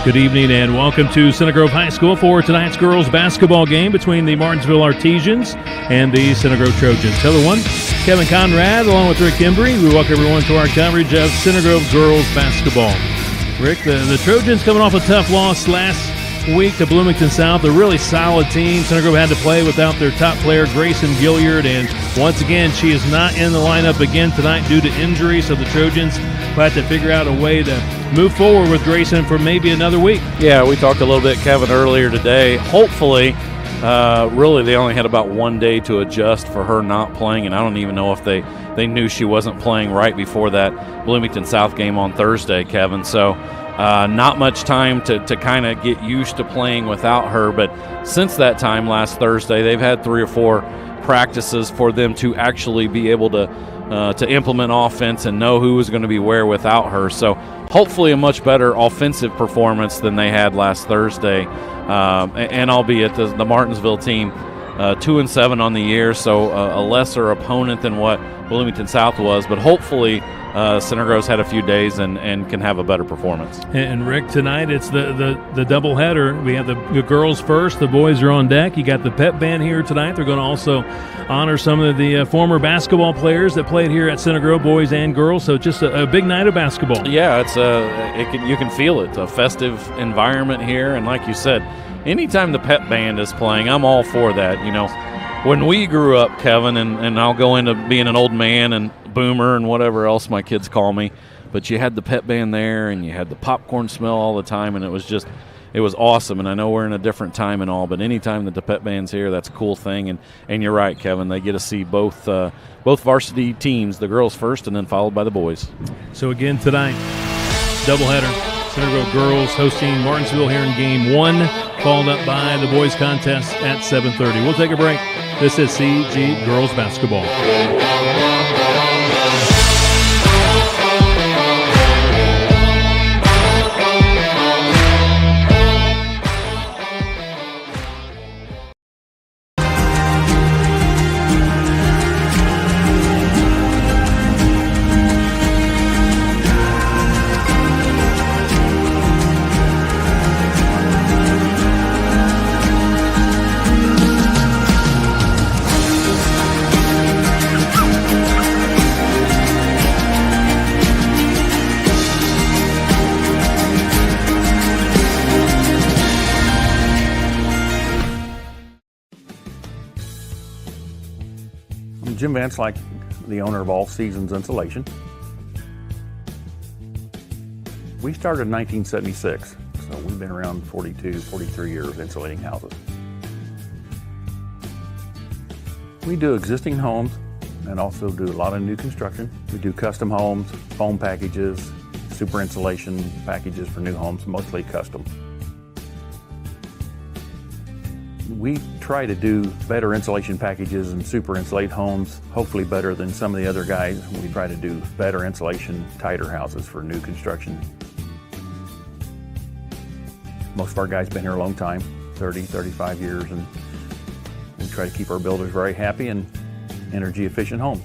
Good evening and welcome to Center Grove High School for tonight's girls basketball game between the Martinsville Artesians and the Center Grove Trojans. Hello, one, Kevin Conrad along with Rick Embry. We welcome everyone to our coverage of Center Grove girls basketball. Rick, the Trojans coming off a tough loss last week to Bloomington South, a really solid team. Center Grove had to play without their top player, Grayson Gilliard, and once again, she is not in the lineup again tonight due to injury, so the Trojans will have to figure out a way to move forward with Grayson for maybe another week. Yeah, we talked a little bit, Kevin, earlier today. Hopefully, really they only had about 1 day to adjust for her not playing, and I don't even know if they knew she wasn't playing right before that Bloomington South game on Thursday, Kevin. So not much time to kind of get used to playing without her, but since that time last Thursday, they've had 3 or 4 practices for them to actually be able to implement offense and know who was going to be where without her. So hopefully a much better offensive performance than they had last Thursday. And albeit the Martinsville team 2-7 on the year, so a lesser opponent than what Bloomington South was, but hopefully Center Grove's had a few days and can have a better performance. And Rick, tonight it's the doubleheader. We have the girls first, the boys are on deck. You got the pep band here tonight. They're going to also honor some of the former basketball players that played here at Center Grove, boys and girls. So just a big night of basketball. Yeah, you can feel it. A festive environment here, and like you said, anytime the pep band is playing, I'm all for that. You know, when we grew up, Kevin, and I'll go into being an old man and boomer and whatever else my kids call me, but you had the pep band there and you had the popcorn smell all the time, and it was awesome. And I know we're in a different time and all, but anytime that the pep band's here, that's a cool thing. And you're right, Kevin, they get to see both varsity teams, the girls first and then followed by the boys. So again tonight, doubleheader. Center Grove girls hosting Martinsville here in game 1, followed up by the boys contest at 7:30. We'll take a break. This is CG Girls Basketball. Jim Vance, like the owner of All Seasons Insulation. We started in 1976, so we've been around 42, 43 years insulating houses. We do existing homes and also do a lot of new construction. We do custom homes, foam packages, super insulation packages for new homes, mostly custom. We try to do better insulation packages and super insulate homes, hopefully better than some of the other guys. We try to do better insulation, tighter houses for new construction. Most of our guys been here a long time, 30, 35 years, and we try to keep our builders very happy and energy efficient homes.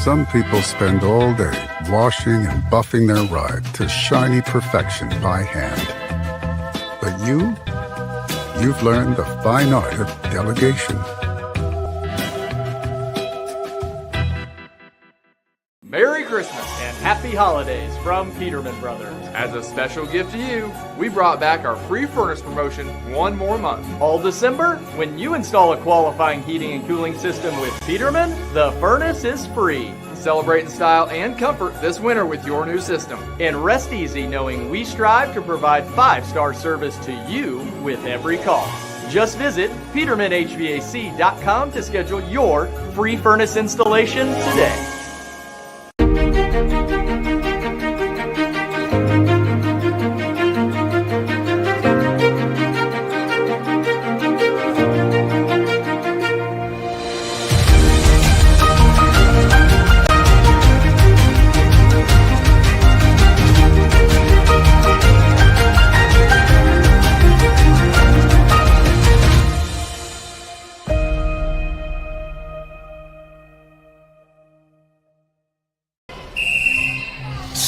Some people spend all day washing and buffing their ride to shiny perfection by hand. But you've learned the fine art of delegation. Merry Christmas and Happy Holidays from Peterman Brothers. As a special gift to you, we brought back our free furnace promotion one more month. All December, when you install a qualifying heating and cooling system with Peterman, the furnace is free. Celebrate in style and comfort this winter with your new system. And rest easy knowing we strive to provide 5-star service to you with every call. Just visit PetermanHVAC.com to schedule your free furnace installation today.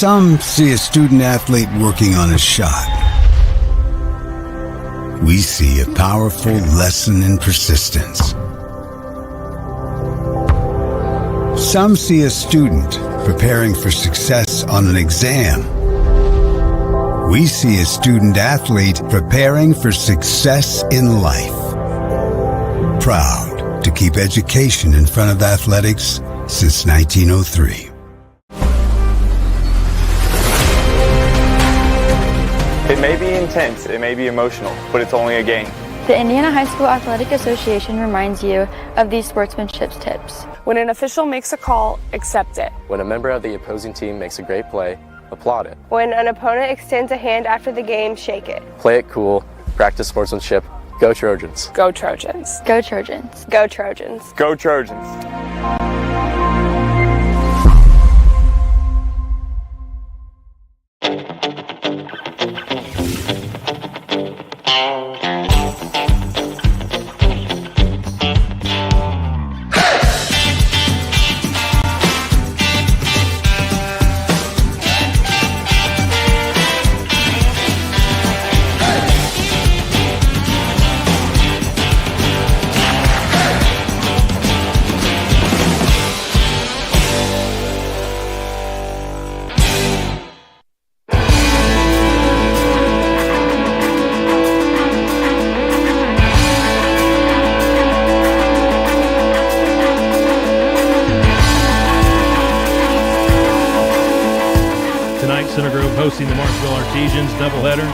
Some see a student athlete working on a shot. We see a powerful lesson in persistence. Some see a student preparing for success on an exam. We see a student athlete preparing for success in life. Proud to keep education in front of athletics since 1903. It may be intense, it may be emotional, but it's only a game. The Indiana High School Athletic Association reminds you of these sportsmanship tips. When an official makes a call, accept it. When a member of the opposing team makes a great play, applaud it. When an opponent extends a hand after the game, shake it. Play it cool, practice sportsmanship. Go Trojans. Go Trojans. Go Trojans. Go Trojans. Go Trojans. Hosting the Martinsville Artesians doubleheader.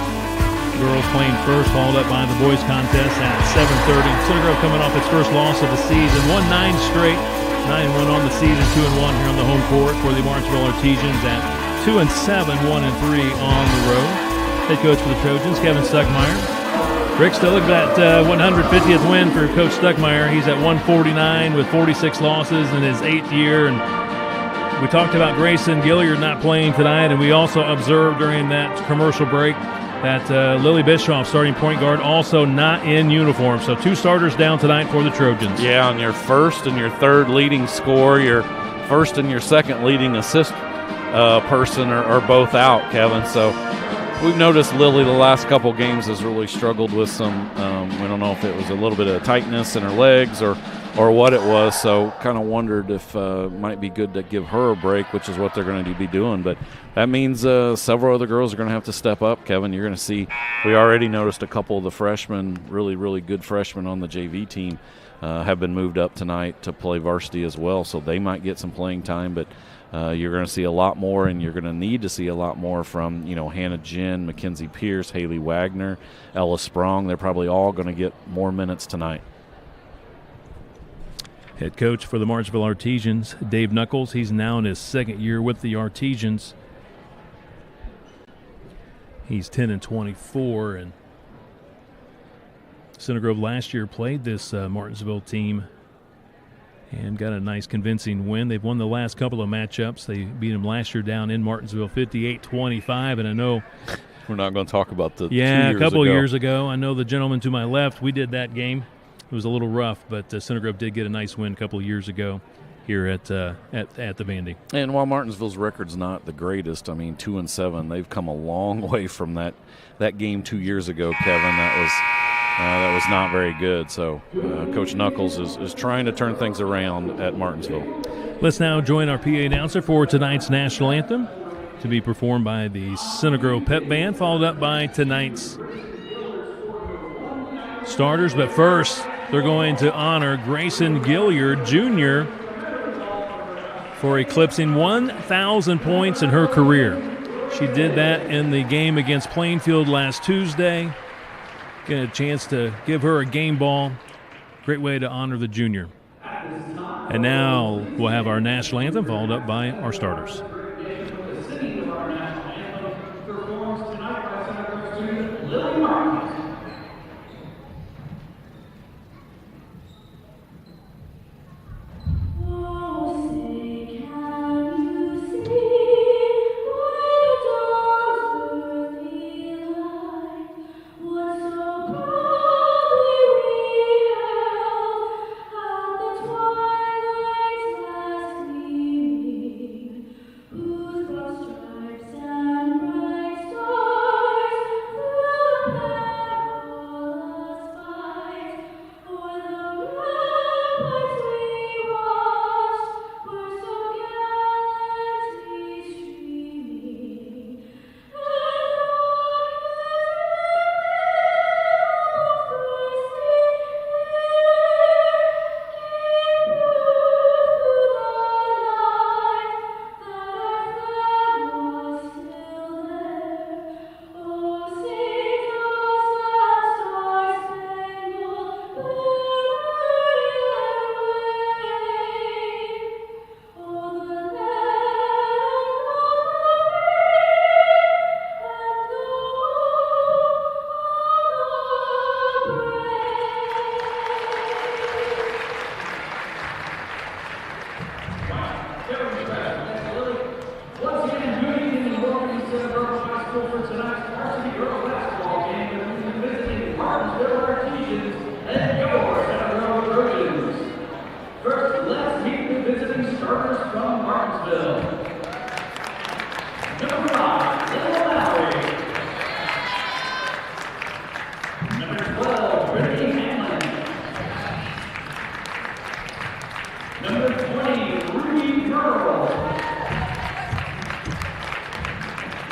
Girls playing first, followed up by the boys contest at 7:30. Center Grove coming off its first loss of the season, won 9 straight, 9-1 on the season, 2-1 here on the home court for the Martinsville Artesians at 2-7, 1-3 on the road. Head coach for the Trojans, Kevin Stuckmeyer. Rick, still looking at 150th win for Coach Stuckmeyer. He's at 149 with 46 losses in his 8th year, and we talked about Grayson Gilliard not playing tonight, and we also observed during that commercial break that Lily Bischoff, starting point guard, also not in uniform. So 2 starters down tonight for the Trojans. Yeah, on your first and your third leading scorer, your first and your second leading assist person are both out, Kevin. So we've noticed Lily the last couple games has really struggled with some, we don't know if it was a little bit of tightness in her legs or what it was, so kind of wondered if it might be good to give her a break, which is what they're going to be doing. But that means several other girls are going to have to step up, Kevin. You're going to see, we already noticed a couple of the freshmen, really, really good freshmen on the JV team have been moved up tonight to play varsity as well, so they might get some playing time. But you're going to see a lot more, and you're going to need to see a lot more from, Hannah Ginn, Mackenzie Pierce, Haley Wagner, Ella Sprong. They're probably all going to get more minutes tonight. Head coach for the Martinsville Artesians, Dave Knuckles. He's now in his 2nd year with the Artesians. He's 10-24, and Center Grove last year played this Martinsville team and got a nice convincing win. They've won the last couple of matchups. They beat them last year down in Martinsville 58-25, and I know we're not going to talk about the a couple of years ago. I know the gentleman to my left, we did that game. It was a little rough, but Center Grove did get a nice win a couple of years ago here at the Vandy. And while Martinsville's record's not the greatest, 2-7, they've come a long way from that game 2 years ago, Kevin. That was not very good. So Coach Knuckles is trying to turn things around at Martinsville. Let's now join our PA announcer for tonight's national anthem, to be performed by the Center Grove Pep Band, followed up by tonight's starters. But first, they're going to honor Grayson Gilliard Jr. for eclipsing 1,000 points in her career. She did that in the game against Plainfield last Tuesday. Get a chance to give her a game ball. Great way to honor the junior. And now we'll have our national anthem followed up by our starters.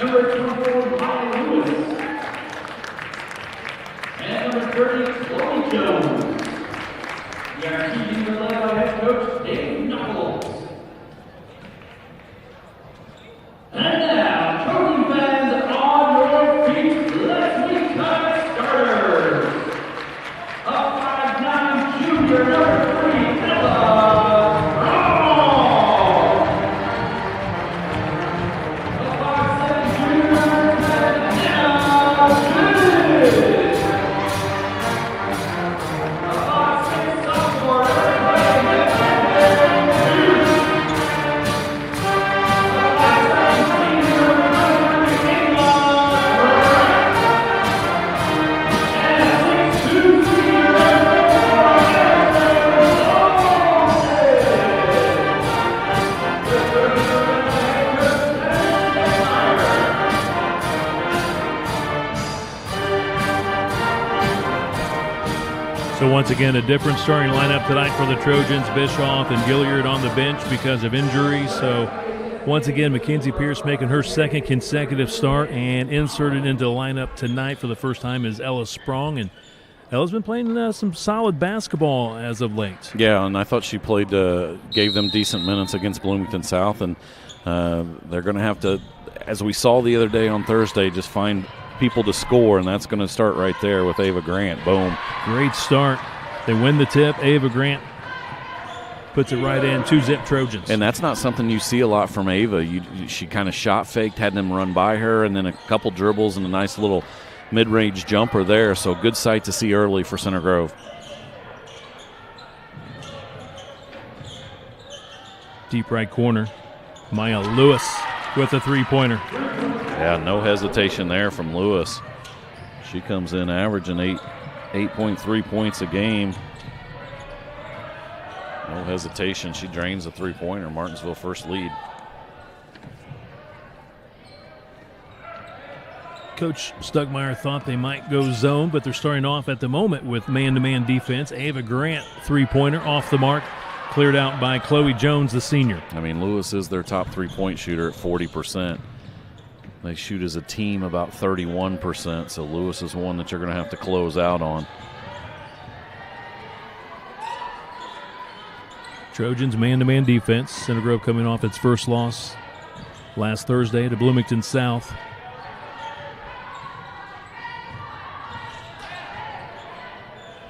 Number 24, Maya Lewis. And number 30, Chloe Jones. We are keeping the led by head coach Dave Knuckles. And now, Trojan fans on your feet, let's meet the starters. Up 5'9" junior, number 3, Ella Brown. Up 5'7" junior, number 7, Hannah Smith. Up 5'6" sophomore, number 5, So once again, a different starting lineup tonight for the Trojans. Bischoff and Gilliard on the bench because of injuries. So once again, Mackenzie Pierce making her second consecutive start, and inserted into the lineup tonight for the first time is Ella Sprong. And Ella's been playing some solid basketball as of late. Yeah, and I thought she played, gave them decent minutes against Bloomington South, and they're going to have to, as we saw the other day on Thursday, just find people to score, and that's going to start right there with Ava Grant. Boom. Great start. They win the tip. Ava Grant puts it right in. 2-zip Trojans. And that's not something you see a lot from Ava. She kind of shot faked, had them run by her, and then a couple dribbles and a nice little mid-range jumper there. So good sight to see early for Center Grove. Deep right corner. Maya Lewis with a three-pointer. Yeah, no hesitation there from Lewis. She comes in averaging 8.3 points a game. No hesitation. She drains a three-pointer. Martinsville first lead. Coach Stugmeyer thought they might go zone, but they're starting off at the moment with man-to-man defense. Ava Grant, three-pointer off the mark, cleared out by Chloe Jones, the senior. I mean, Lewis is their top three-point shooter at 40%. They shoot as a team about 31%, so Lewis is one that you're going to have to close out on. Trojans man-to-man defense. Center Grove coming off its first loss last Thursday to Bloomington South.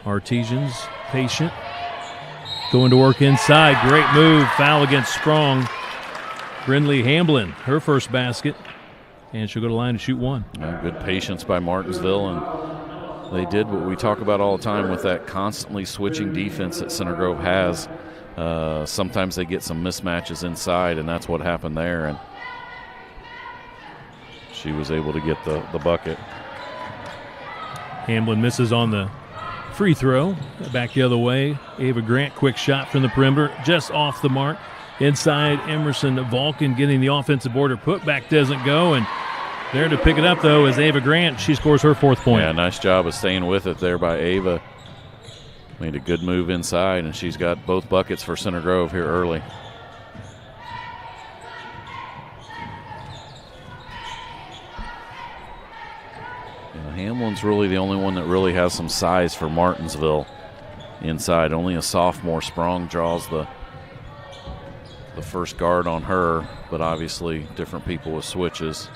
Artesians patient. Going to work inside. Great move. Foul against Sprong. Brindley Hamblin, her first basket. And she'll go to the line to shoot one. Good patience by Martinsville, and they did what we talk about all the time with that constantly switching defense that Center Grove has. Sometimes they get some mismatches inside, and that's what happened there. And she was able to get the bucket. Hamblin misses on the free throw. Back the other way. Ava Grant, quick shot from the perimeter, just off the mark. Inside, Emerson Vulcan getting the offensive board. Her putback doesn't go, and there to pick it up, though, is Ava Grant. She scores her fourth point. Yeah, nice job of staying with it there by Ava. Made a good move inside, and she's got both buckets for Center Grove here early. Hamlin's really the only one that really has some size for Martinsville inside. Only a sophomore. Sprong draws the first guard on her, but obviously different people with switches.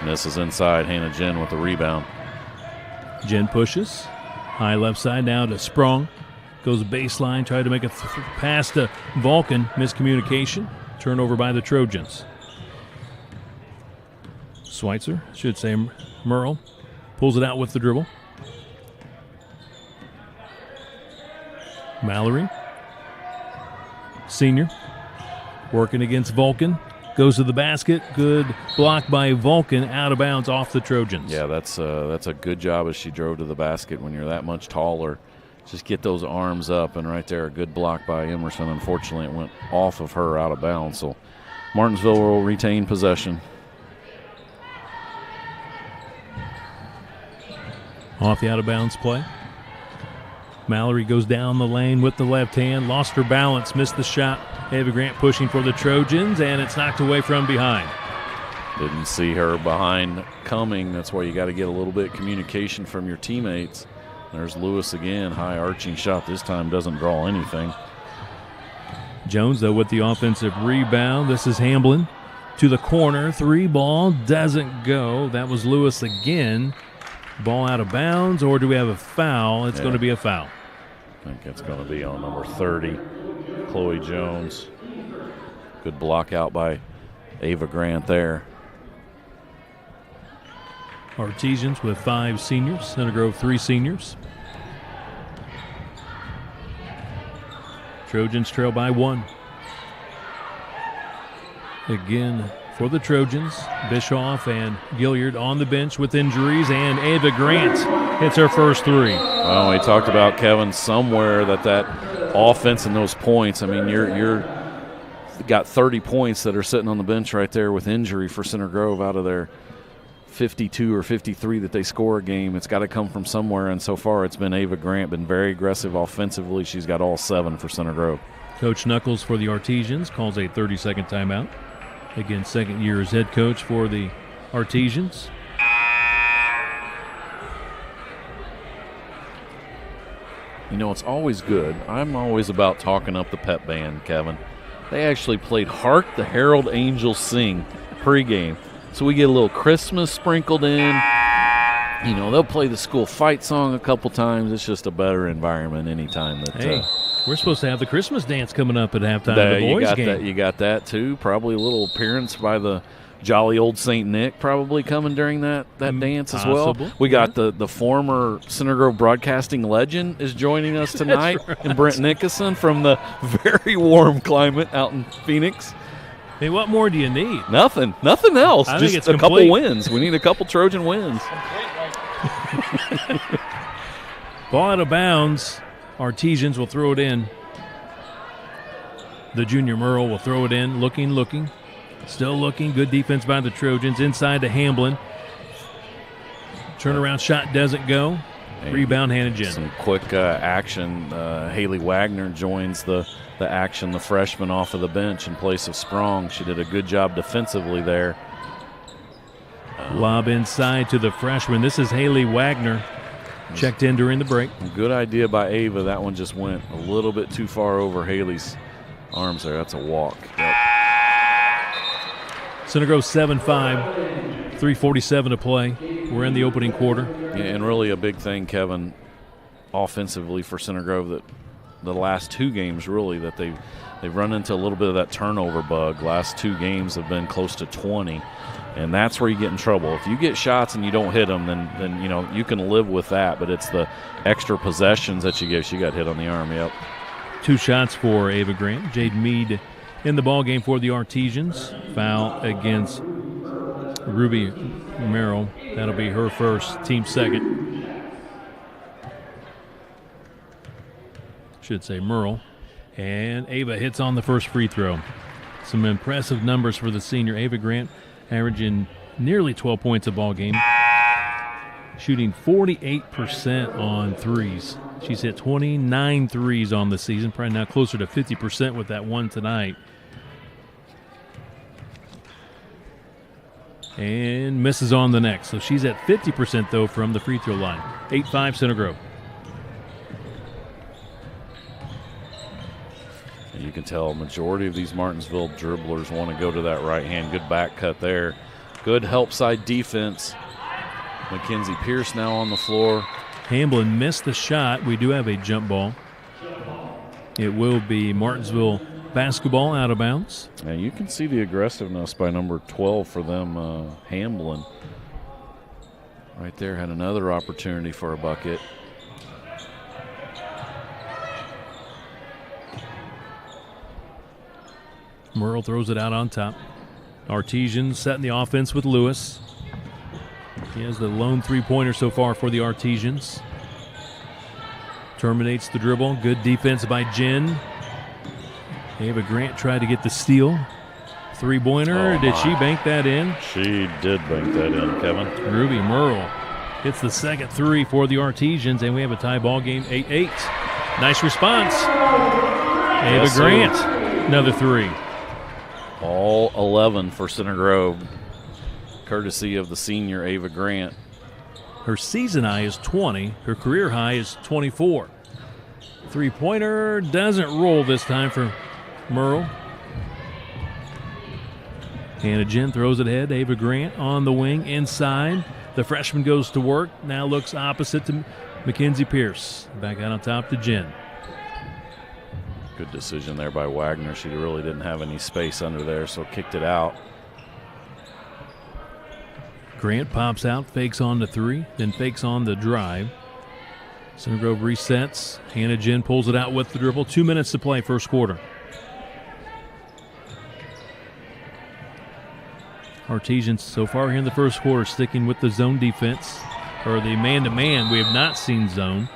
And this is inside. Hannah Jen with the rebound. Jen pushes. High left side now to Sprong. Goes baseline, tried to make a pass to Vulcan. Miscommunication. Turnover by the Trojans. Schweitzer, should say Merle, pulls it out with the dribble. Mallory, senior, working against Vulcan, goes to the basket. Good block by Vulcan, out of bounds off the Trojans. Yeah, that's a good job as she drove to the basket. When you're that much taller, just get those arms up, and right there, a good block by Emerson. Unfortunately, it went off of her, out of bounds. So Martinsville will retain possession. Off the out-of-bounds play. Mallory goes down the lane with the left hand, lost her balance, missed the shot. Ava Grant pushing for the Trojans, and it's knocked away from behind. Didn't see her behind coming. That's why you got to get a little bit of communication from your teammates. There's Lewis again, high arching shot. This time doesn't draw anything. Jones, though, with the offensive rebound. This is Hamblin to the corner. 3 ball doesn't go. That was Lewis again. Ball out of bounds, or do we have a foul? It's going to be a foul. I think it's going to be on number 30, Chloe Jones. Good block out by Ava Grant there. Artesians with 5 seniors. Center Grove 3 seniors. Trojans trail by 1. Again for the Trojans, Bischoff and Gilliard on the bench with injuries, and Ava Grant hits her first 3. Well, we talked about, Kevin, somewhere that offense and those points. I mean, you're got 30 points that are sitting on the bench right there with injury for Center Grove out of their 52 or 53 that they score a game. It's got to come from somewhere, and so far it's been Ava Grant, been very aggressive offensively. She's got all 7 for Center Grove. Coach Knuckles for the Artesians calls a 30-second timeout. Again, second year as head coach for the Artesians. You know, it's always good. I'm always about talking up the pep band, Kevin. They actually played Hark the Herald Angels Sing pregame. So we get a little Christmas sprinkled in. You know, they'll play the school fight song a couple times. It's just a better environment anytime that. Hey, we're supposed to have the Christmas dance coming up at halftime of the boys' game. You got that too. Probably a little appearance by the jolly old St. Nick probably coming during that dance as well. We got the former Center Grove broadcasting legend is joining us tonight, right. And Brent Nickerson from the very warm climate out in Phoenix. Hey, what more do you need? Nothing else. I just think it's a complete. couple wins. We need a couple Trojan wins. Ball out of bounds. Artesians will throw it in. The junior Merle will throw it in. Looking. Still looking. Good defense by the Trojans. Inside to Hamblin. Turnaround shot doesn't go. Rebound handed in. Some quick action. Haley Wagner joins the action, the freshman off of the bench in place of Sprong. She did a good job defensively there. Lob inside to the freshman. This is Haley Wagner. Checked in during the break. Good idea by Ava. That one just went a little bit too far over Haley's arms there. That's a walk. Yep. Center Grove 7-5, 3:47 to play. We're in the opening quarter. Yeah, and really a big thing, Kevin, offensively for Center Grove, that the last 2 games really that they've run into a little bit of that turnover bug. Last 2 games have been close to 20. And that's where you get in trouble. If you get shots and you don't hit them, then you know you can live with that. But it's the extra possessions that you give. She got hit on the arm. Yep. 2 shots for Ava Grant. Jade Mead in the ball game for the Artesians. Foul against Ruby Merrill. That'll be her first, team second. Should say Merle. And Ava hits on the first free throw. Some impressive numbers for the senior Ava Grant, averaging nearly 12 points a ball game, shooting 48% on threes. She's hit 29 threes on the season, probably now closer to 50% with that one tonight. And misses on the next. So she's at 50% though from the free throw line. 8-5 Center Grove. You can tell a majority of these Martinsville dribblers want to go to that right hand. Good back cut there. Good help side defense. Mackenzie Pierce now on the floor. Hamblin missed the shot. We do have a jump ball. It will be Martinsville basketball out of bounds. And you can see the aggressiveness by number 12 for them, Hamblin. Right there, had another opportunity for a bucket. Merle throws it out on top. Artesians setting the offense with Lewis. He has the lone three-pointer so far for the Artesians. Terminates the dribble. Good defense by Jen. Ava Grant tried to get the steal. Three-pointer. Did she bank that in? She did bank that in, Kevin. Ruby Merle Hits the second three for the Artesians, and we have a tie ball game, 8-8. Nice response. Ava Grant, another three. All 11 for Center Grove, courtesy of the senior Ava Grant. Her season high is 20. Her career high is 24. Three-pointer doesn't roll this time for Merle. Hannah Jen throws it ahead. Ava Grant on the wing inside. The freshman goes to work. Now looks opposite to Mackenzie Pierce. Back out on top to Jen. Good decision there by Wagner. She really didn't have any space under there, so kicked it out. Grant pops out, fakes on the three, then fakes on the drive. Center Grove resets. Hannah Jen pulls it out with the dribble. 2 minutes to play, first quarter. Artesians so far here in the first quarter sticking with the zone defense, or the man-to-man. We have not seen zone.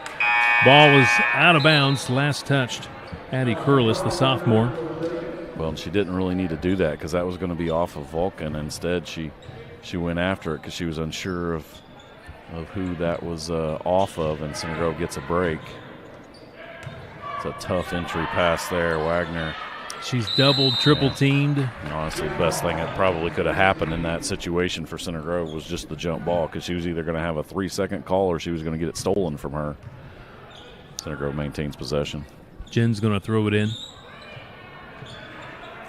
Ball was out of bounds, last touched Addie Curlis, the sophomore. Well, she didn't really need to do that because that was going to be off of Vulcan. Instead, she went after it because she was unsure of who that was off of, and Center Grove gets a break. It's a tough entry pass there, Wagner. She's doubled, triple teamed. And honestly, the best thing that probably could have happened in that situation for Center Grove was just the jump ball, because she was either going to have a 3-second call or she was going to get it stolen from her. Center Grove maintains possession. Jen's going to throw it in.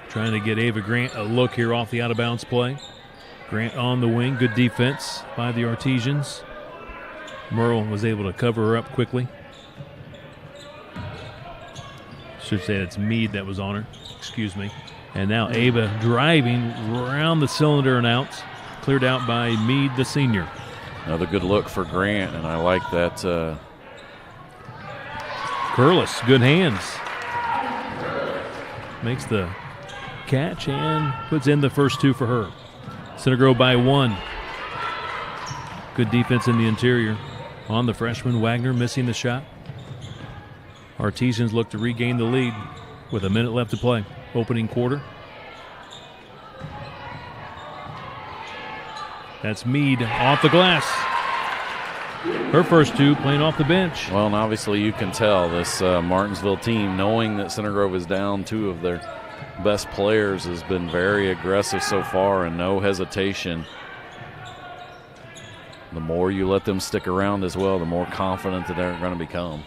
Trying to get Ava Grant a look here off the out-of-bounds play. Grant on the wing, good defense by the Artesians. Merle was able to cover her up quickly. Should say it's Meade that was on her. Excuse me. And now Ava driving around the cylinder and out. Cleared out by Meade, the senior. Another good look for Grant, and I like that. Curlis, good hands. Makes the catch and puts in the first two for her. Center Grove by 1. Good defense in the interior. On the freshman, Wagner missing the shot. Artesians look to regain the lead with a minute left to play. Opening quarter. That's Meade off the glass. Her first two playing off the bench. Well, and obviously you can tell this Martinsville team, knowing that Center Grove is down 2 of their best players, has been very aggressive so far and no hesitation. The more you let them stick around as well, the more confident that they're going to become.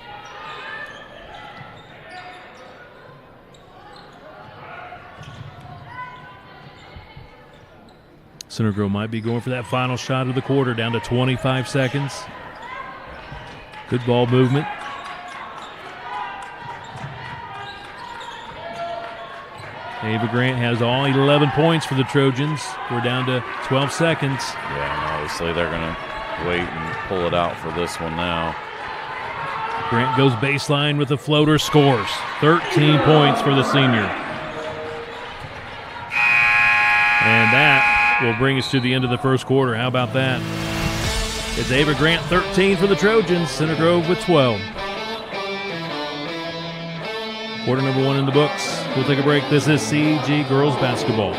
Center Grove might be going for that final shot of the quarter, down to 25 seconds. Good ball movement. Ava Grant has all 11 points for the Trojans. We're down to 12 seconds. Yeah, and obviously they're going to wait and pull it out for this one now. Grant goes baseline with a floater, scores. 13 points for the senior. And that will bring us to the end of the first quarter. How about that? It's Ava Grant 13 for the Trojans. Center Grove with 12. Quarter number 1 in the books. We'll take a break. This is CG Girls Basketball.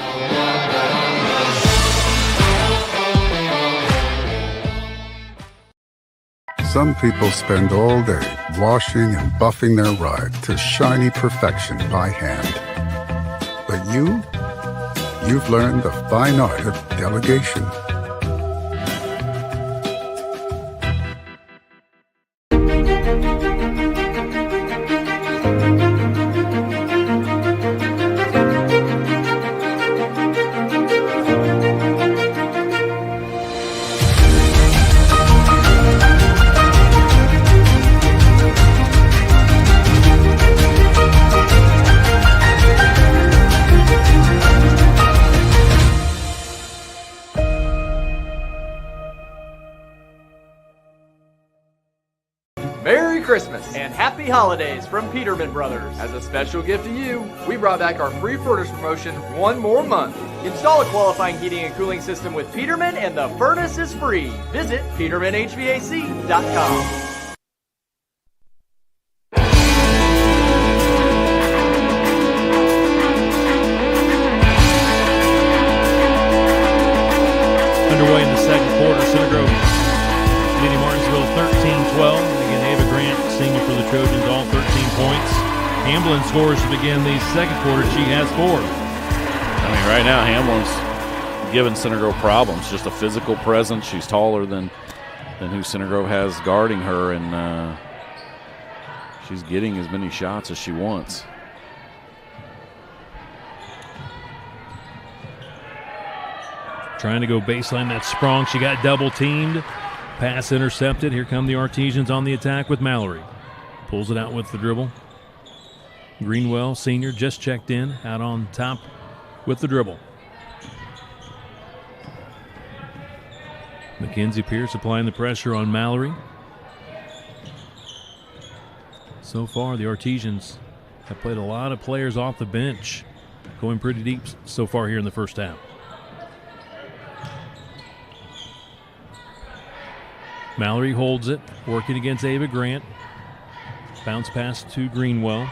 Some people spend all day washing and buffing their ride to shiny perfection by hand. But you've learned the fine art of delegation. Merry Christmas and Happy Holidays from Peterman Brothers. As a special gift to you, we brought back our free furnace promotion 1 more month. Install a qualifying heating and cooling system with Peterman and the furnace is free. Visit petermanhvac.com. Underway in the second quarter. Center Grove leading Hamblin scores to begin the second quarter. She has 4. I mean, right now, Hamlin's giving Center Grove problems. Just a physical presence. She's taller than who Center Grove has guarding her, and she's getting as many shots as she wants. Trying to go baseline. That's Sprong. She got double teamed. Pass intercepted. Here come the Artesians on the attack with Mallory. Pulls it out with the dribble. Greenwell, senior, just checked in. Out on top with the dribble. Mackenzie Pierce applying the pressure on Mallory. So far, the Artesians have played a lot of players off the bench, going pretty deep so far here in the first half. Mallory holds it, working against Ava Grant. Bounce pass to Greenwell.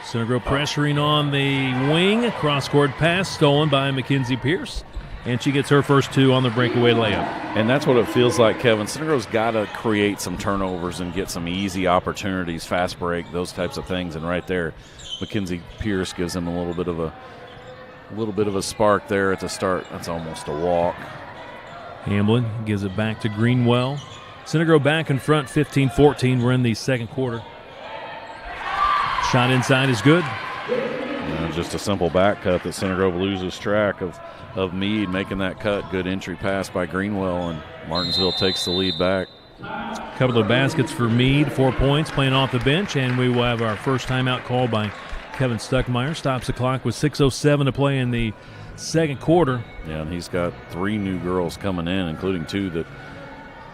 Center Grove pressuring on the wing. Cross-court pass stolen by Mackenzie Pierce. And she gets her first 2 on the breakaway layup. And that's what it feels like, Kevin. Center Grove's got to create some turnovers and get some easy opportunities, fast break, those types of things. And right there, Mackenzie Pierce gives them a little bit of a spark there at the start. That's almost a walk. Hamblin gives it back to Greenwell. Center Grove back in front, 15-14. We're in the second quarter. Shot inside is good. Just a simple back cut that Center Grove loses track of Meade making that cut. Good entry pass by Greenwell, and Martinsville takes the lead back. A couple of baskets for Meade, 4 points, playing off the bench, and we will have our first timeout called by Kevin Stuckmeyer. Stops the clock with 6:07 to play in the second quarter. Yeah, and he's got 3 new girls coming in, including 2 that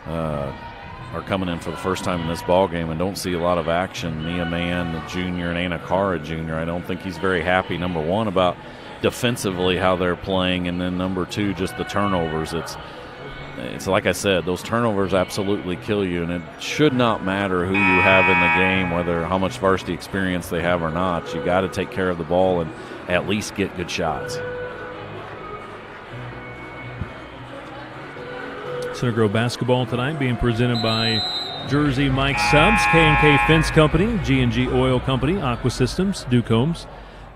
are coming in for the first time in this ball game and don't see a lot of action. Mia Mann, the junior, and Anna Cara, junior. I don't think he's very happy, number 1, about defensively how they're playing, and then number 2, just the turnovers. It's like I said, those turnovers absolutely kill you, and it should not matter who you have in the game, whether how much varsity experience they have or not. You got to take care of the ball and at least get good shots. Center Grove basketball tonight being presented by Jersey Mike Subs, K&K Fence Company, G&G Oil Company, Aqua Systems, Duke Homes,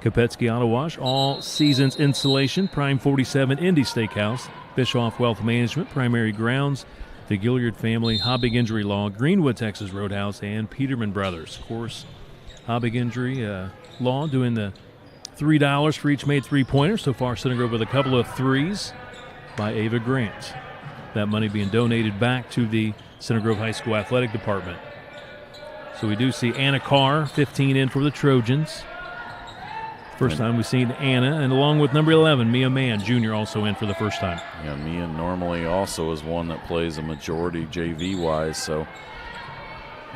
Kopetsky Auto Wash, All Seasons Installation, Prime 47 Indy Steakhouse, Bischoff Wealth Management, Primary Grounds, the Gilliard Family, Hobbig Injury Law, Greenwood Texas Roadhouse, and Peterman Brothers. Of course, Hobbig Injury Law doing the $3 for each made three-pointer. So far, Center Grove with a couple of threes by Ava Grant. That money being donated back to the Center Grove High School Athletic Department. So we do see Anna Carr, 15 in for the Trojans. First time we've seen Anna, and along with number 11, Mia Mann, junior, also in for the first time. Yeah, Mia normally also is one that plays a majority JV-wise, so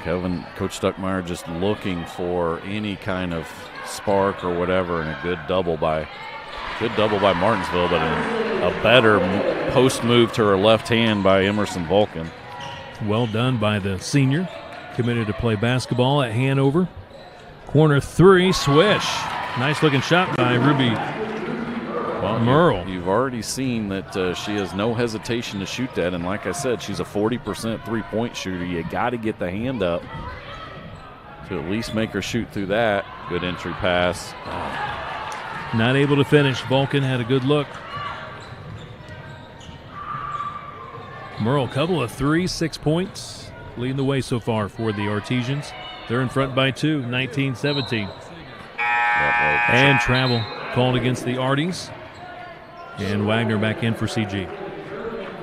Coach Stuckmeyer just looking for any kind of spark or whatever, and a good double by Martinsville, but a better post move to her left hand by Emerson Vulcan. Well done by the senior, committed to play basketball at Hanover. Corner 3, swish. Nice looking shot by Ruby Merle. You've already seen that she has no hesitation to shoot that, and like I said, she's a 40% three-point shooter. You got to get the hand up to at least make her shoot through that. Good entry pass. Not able to finish. Vulcan had a good look. Merle, couple of 3, 6 points, leading the way so far for the Artesians. They're in front by 2, 19-17. And travel called against the Arties. And Wagner back in for CG.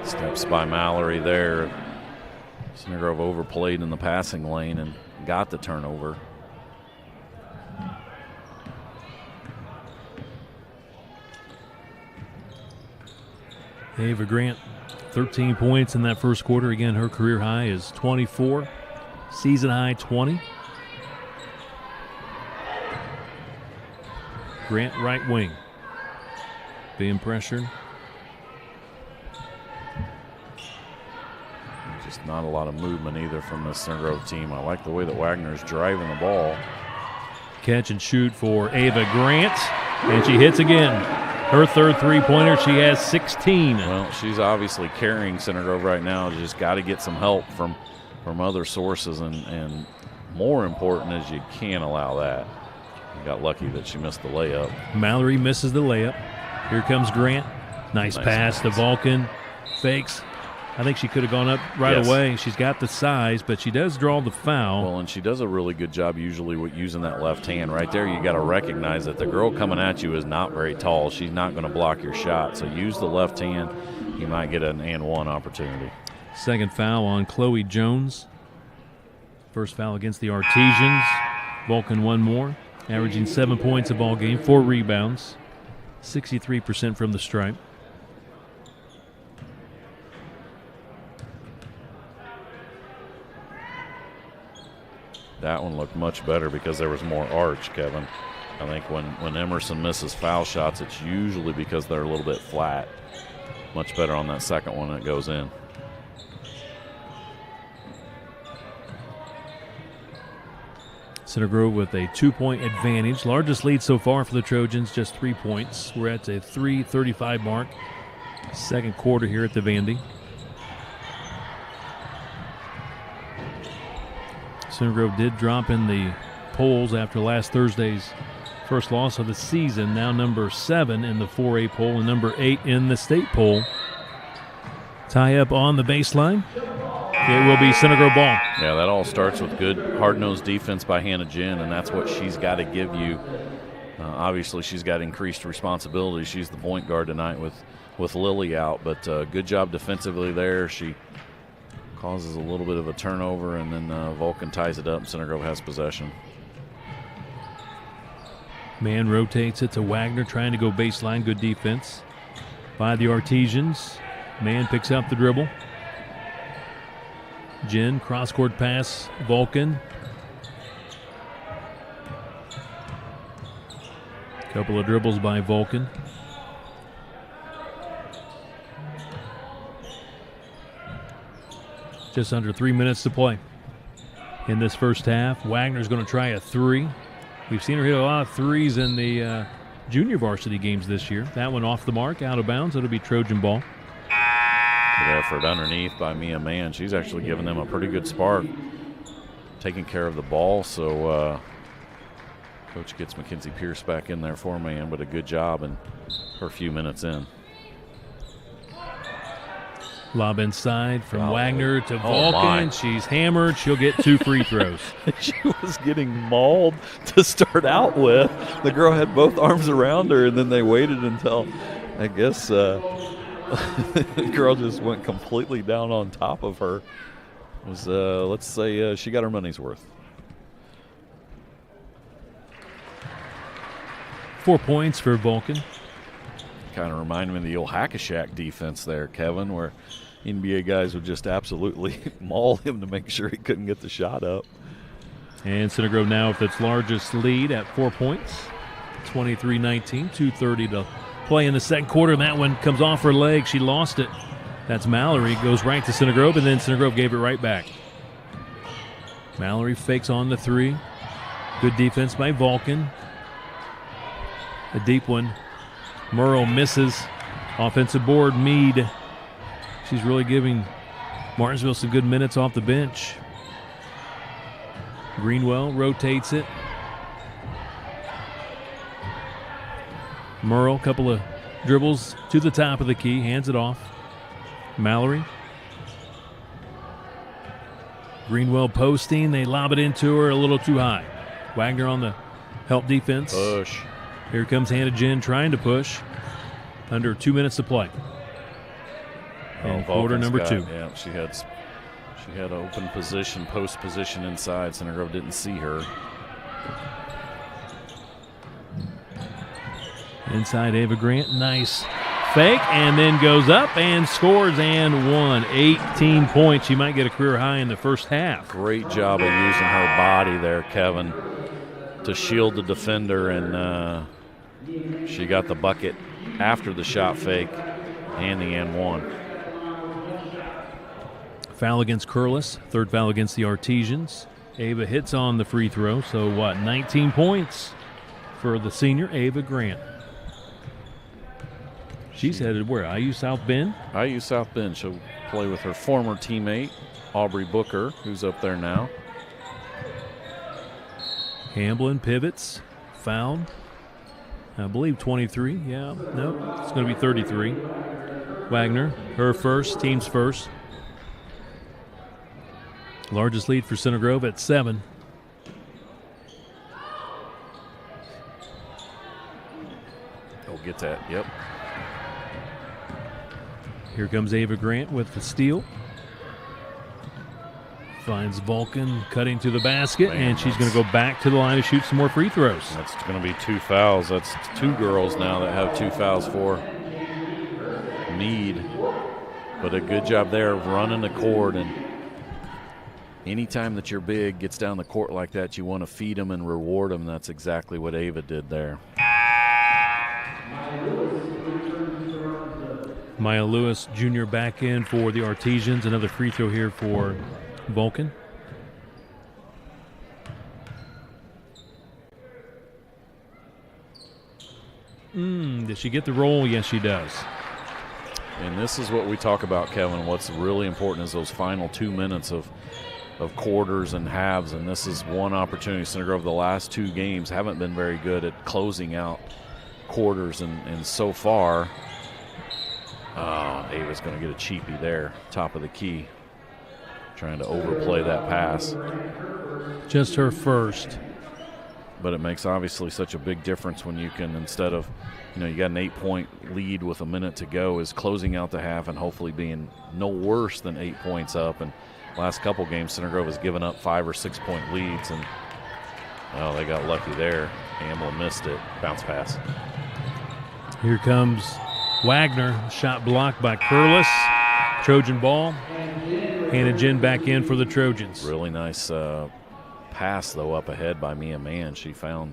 Steps by Mallory there. Center Grove overplayed in the passing lane and got the turnover. Ava Grant, 13 points in that first quarter. Again, her career high is 24, season high 20. Grant right wing, being pressured. Just not a lot of movement either from the Center Grove team. I like the way that Wagner's driving the ball. Catch and shoot for Ava Grant, and she hits again. Her third three-pointer, she has 16. Well, she's obviously carrying Center Grove right now. Just got to get some help from other sources, and more important is you can't allow that. You got lucky that she missed the layup. Mallory misses the layup. Here comes Grant. Nice pass to Vulcan. Fakes. I think she could have gone up right away. She's got the size, but she does draw the foul. Well, and she does a really good job usually with using that left hand. Right there, you got to recognize that the girl coming at you is not very tall. She's not going to block your shot. So use the left hand. You might get an and one opportunity. Second foul on Chloe Jones. First foul against the Artesians. Vulcan one more, averaging 7 points a ball game, 4 rebounds, 63% from the stripe. That one looked much better because there was more arch, Kevin. I think when Emerson misses foul shots, it's usually because they're a little bit flat. Much better on that second one that goes in. Center Grove with a 2-point advantage. Largest lead so far for the Trojans, just 3 points. We're at a 3:35 mark. Second quarter here at the Vandy. Center Grove did drop in the polls after last Thursday's first loss of the season. Now number 7 in the 4A poll and number 8 in the state poll. Tie up on the baseline. It will be Center Grove ball. Yeah, that all starts with good hard-nosed defense by Hannah Jin, and that's what she's got to give you. Obviously, she's got increased responsibility. She's the point guard tonight with Lily out, but good job defensively there. She causes a little bit of a turnover, and then Vulcan ties it up, and Center Grove has possession. Man rotates it to Wagner, trying to go baseline. Good defense by the Artesians. Man picks up the dribble. Jen, cross-court pass, Vulcan. Couple of dribbles by Vulcan. Just under 3 minutes to play in this first half. Wagner's going to try a 3. We've seen her hit a lot of threes in the junior varsity games this year. That one off the mark, out of bounds. It'll be Trojan ball. Good effort underneath by Mia Mann. She's actually giving them a pretty good spark, taking care of the ball. So Coach gets Mackenzie Pierce back in there for Mann, but a good job in her few minutes in. Lob inside from Wagner to Vulcan. She's hammered. She'll get 2 free throws. She was getting mauled to start out with. The girl had both arms around her, and then they waited until, I guess, the girl just went completely down on top of her. It was, let's say, she got her money's worth. 4 points for Vulcan. Kind of reminded me of the old Hack-a-Shack defense there, Kevin, where NBA guys would just absolutely maul him to make sure he couldn't get the shot up. And Center Grove now with its largest lead at 4 points, 23-19, 2:30 to play in the second quarter. And that one comes off her leg. She lost it. That's Mallory. Goes right to Center Grove, and then Center Grove gave it right back. Mallory fakes on the 3. Good defense by Vulcan. A deep one. Murrow misses. Offensive board, Meade. She's really giving Martinsville some good minutes off the bench. Greenwell rotates it. Murrow, couple of dribbles to the top of the key, hands it off. Mallory. Greenwell posting. They lob it into her a little too high. Wagner on the help defense. Push. Here comes Hannah Jin trying to push. Under 2 minutes to play. And quarter number 2. Yeah, she had open position, post position inside. Center Grove didn't see her. Inside Ava Grant, nice fake, and then goes up and scores and one. 18 points. She might get a career high in the first half. Great job of using her body there, Kevin, to shield the defender, and she got the bucket after the shot fake and the and one. Foul against Curlis, third foul against the Artesians. Ava hits on the free throw, so 19 points for the senior Ava Grant. She's headed where? IU South Bend? IU South Bend. She'll play with her former teammate, Aubrey Booker, who's up there now. Hamblin pivots, foul. I believe 23. Yeah, no, it's going to be 33. Wagner, her first, team's first. Largest lead for Center Grove at 7. Oh, get that. Yep. Here comes Ava Grant with the steal. Finds Vulcan cutting to the basket, and she's going to go back to the line to shoot some more free throws. That's going to be 2 fouls. That's 2 girls now that have 2 fouls for Meade. But a good job there of running the court. And anytime that your big gets down the court like that, you want to feed them and reward them. That's exactly what Ava did there. Maya Lewis Jr. back in for the Artesians. Another free throw here for Vulcan. Did she get the roll? Yes, she does. And this is what we talk about, Kevin. What's really important is those final 2 minutes of quarters and halves, and this is one opportunity. Center Grove, the last 2 games, haven't been very good at closing out quarters, and so far, Ava's going to get a cheapie there, top of the key, trying to overplay that pass. Just her first. But it makes obviously such a big difference when you can, instead of, you got an 8-point lead with a minute to go, is closing out the half and hopefully being no worse than 8 points up. And last couple games, Center Grove has given up 5 or 6 point leads, and they got lucky there. Hamlin missed it. Bounce pass. Here comes Wagner. Shot blocked by Curlis. Trojan ball. Hannah Jen back in for the Trojans. Really nice pass, though, up ahead by Mia Mann. She found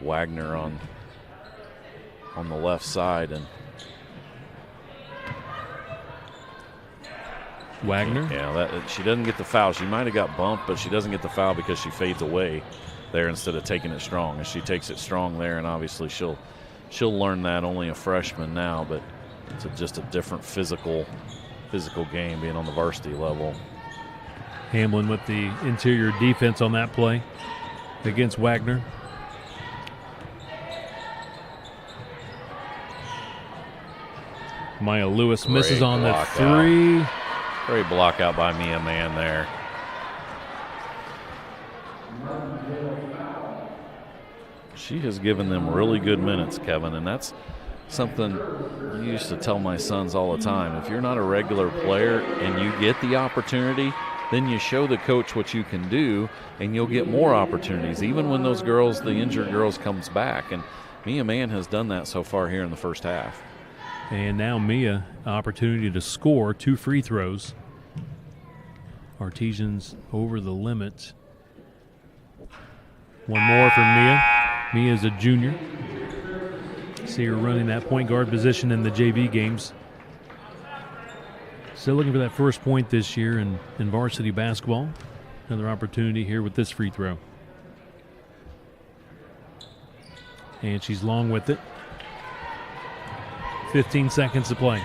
Wagner on the left side, and Wagner. Yeah, she doesn't get the foul. She might have got bumped, but she doesn't get the foul because she fades away there instead of taking it strong. And she takes it strong there, and obviously she'll learn that. Only a freshman now, but it's just a different physical game being on the varsity level. Hamlin with the interior defense on that play against Wagner. Maya Lewis misses on the 3. Great block out by Mia Mann there. She has given them really good minutes, Kevin, and that's something I used to tell my sons all the time. If you're not a regular player and you get the opportunity, then you show the coach what you can do, and you'll get more opportunities, even when those girls, the injured girls, comes back. And Mia Mann has done that so far here in the first half. And now Mia, opportunity to score 2 free throws. Artesians over the limit. One more from Mia. Mia is a junior. See her running that point guard position in the JV games. Still looking for that first point this year in varsity basketball. Another opportunity here with this free throw. And she's long with it. 15 seconds to play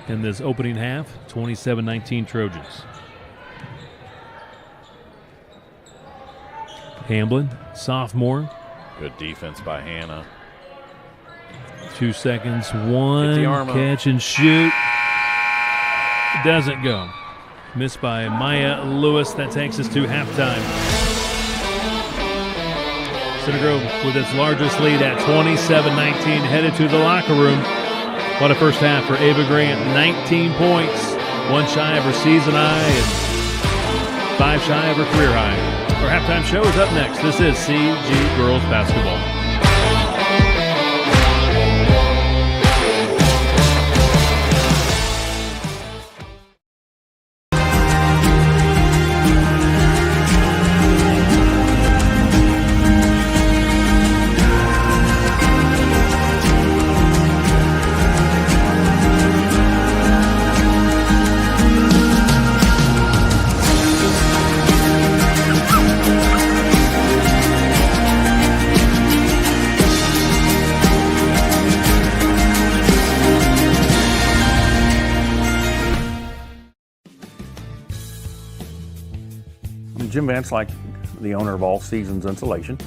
in this opening half. 27-19 Trojans. Hamblin, sophomore. Good defense by Hannah. 2 seconds. One catch and shoot. Doesn't go. Missed by Maya Lewis. That takes us to halftime. Center Grove with its largest lead at 27-19, headed to the locker room. What a first half for Ava Grant. 19 points, 1 shy of her season high and 5 shy of her career high. Our halftime show is up next. This is CG Girls Basketball. Jim Vance, like the owner of All Seasons Insulation.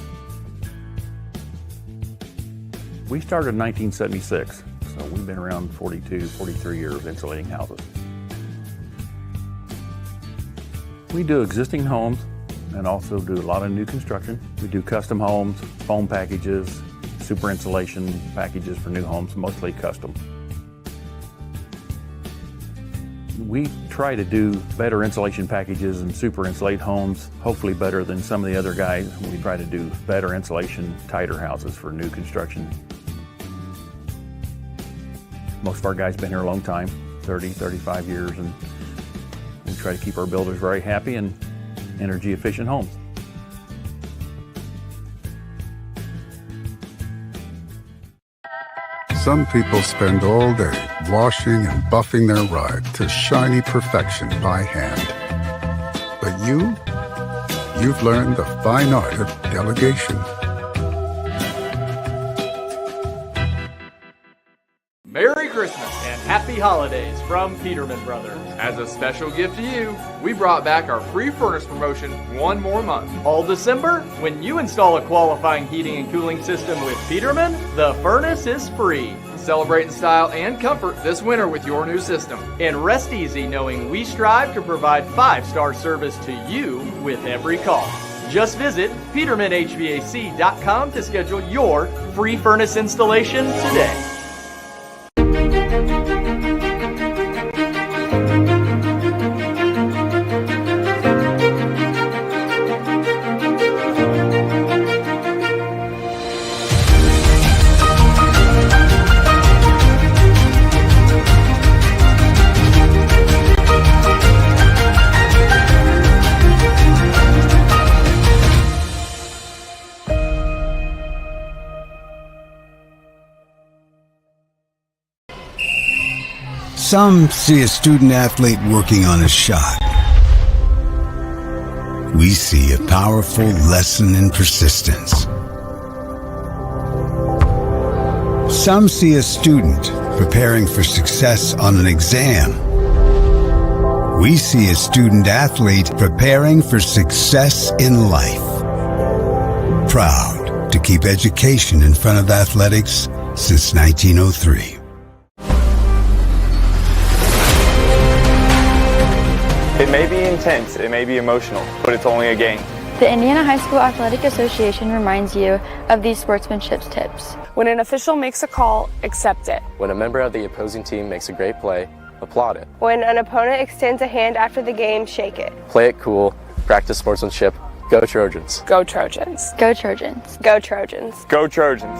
We started in 1976, so we've been around 42, 43 years insulating houses. We do existing homes and also do a lot of new construction. We do custom homes, foam packages, super insulation packages for new homes, mostly custom. We try to do better insulation packages and super insulate homes, hopefully better than some of the other guys. We try to do better insulation, tighter houses for new construction. Most of our guys been here a long time, 30, 35 years, and we try to keep our builders very happy and energy efficient homes. Some people spend all day washing and buffing their ride to shiny perfection by hand. But you've learned the fine art of delegation. Merry Christmas and Happy Holidays from Peterman Brothers. As a special gift to you, we brought back our free furnace promotion one more month. All December, when you install a qualifying heating and cooling system with Peterman, the furnace is free. Celebrate in style and comfort this winter with your new system. And rest easy knowing we strive to provide 5-star service to you with every call. Just visit PetermanHVAC.com to schedule your free furnace installation today. Some see a student athlete working on a shot. We see a powerful lesson in persistence. Some see a student preparing for success on an exam. We see a student athlete preparing for success in life. Proud to keep education in front of athletics since 1903. It may be intense, it may be emotional, but it's only a game. The Indiana High School Athletic Association reminds you of these sportsmanship tips. When an official makes a call, accept it. When a member of the opposing team makes a great play, applaud it. When an opponent extends a hand after the game, shake it. Play it cool, practice sportsmanship. Go Trojans. Go Trojans. Go Trojans. Go Trojans. Go Trojans.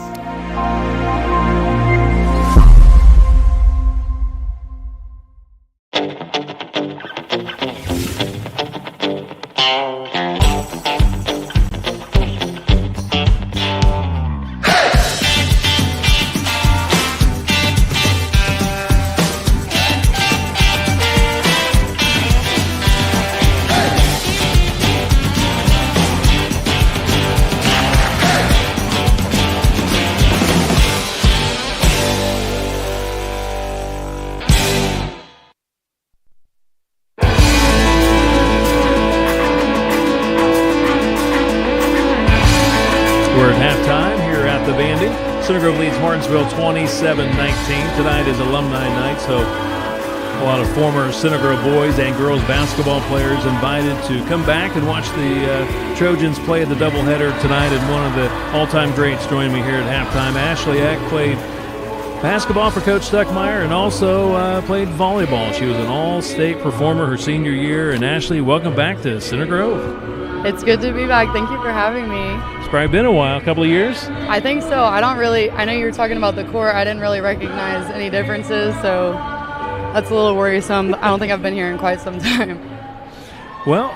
We're at halftime here at the Vandy. Center Grove leads Martinsville 27-19. Tonight is alumni night, so a lot of former Center Grove boys and girls basketball players invited to come back and watch the Trojans play the doubleheader tonight. And one of the all-time greats joining me here at halftime, Ashley Eck, played basketball for Coach Stuckmeyer and also played volleyball. She was an all-state performer her senior year. And Ashley, welcome back to Center Grove. It's good to be back. Thank you for having me. It's probably been a while, a couple of years. I think so. I know you were talking about the court. I didn't really recognize any differences, so that's a little worrisome. I don't think I've been here in quite some time. Well,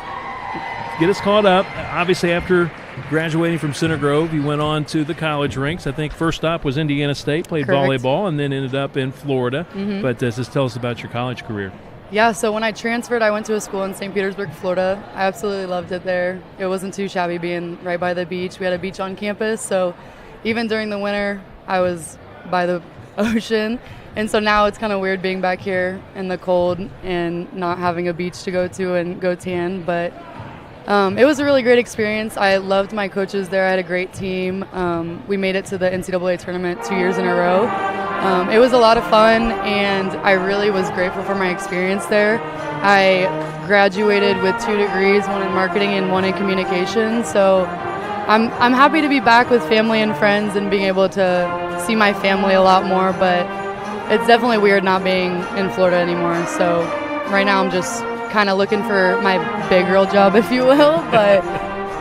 get us caught up. Obviously, after graduating from Center Grove, you went on to the college ranks. I think first stop was Indiana State, played Correct. volleyball, and then ended up in Florida. Mm-hmm. But just tell us about your college career. Yeah, so when I transferred, I went to a school in St. Petersburg, Florida. I absolutely loved it there. It wasn't too shabby being right by the beach. We had a beach on campus, so even during the winter, I was by the ocean. And so now it's kind of weird being back here in the cold and not having a beach to go to and go tan. But It was a really great experience. I loved my coaches there. I had a great team. We made it to the NCAA tournament 2 years in a row. It was a lot of fun, and I really was grateful for my experience there. I graduated with 2 degrees, one in marketing and one in communication. So I'm happy to be back with family and friends and being able to see my family a lot more, but it's definitely weird not being in Florida anymore. So right now I'm just kind of looking for my big girl job, if you will, but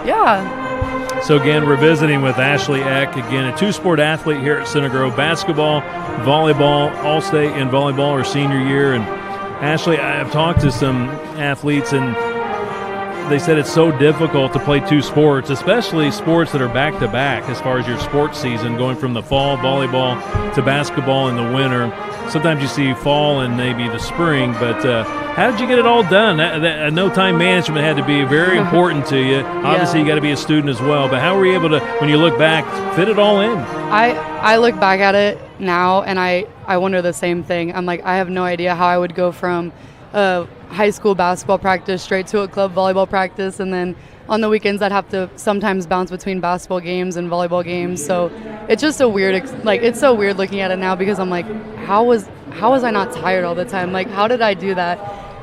yeah. So again, we're visiting with Ashley Eck, again a two-sport athlete here at Center Grove, basketball, volleyball, all-state in volleyball her senior year. And Ashley, I've talked to some athletes, and they said it's so difficult to play two sports, especially sports that are back-to-back as far as your sports season, going from the fall volleyball to basketball in the winter. Sometimes you see fall and maybe the spring, but how did you get it all done? I know time management had to be very important to you. Obviously, you got to be a student as well, but how were you able to, when you look back, fit it all in? I look back at it now, and I wonder the same thing. I'm like, I have no idea how I would go from high school basketball practice straight to a club volleyball practice, and then on the weekends I'd have to sometimes bounce between basketball games and volleyball games. So it's just a weird it's so weird looking at it now, because I'm like, how was I not tired all the time? Like, how did I do that?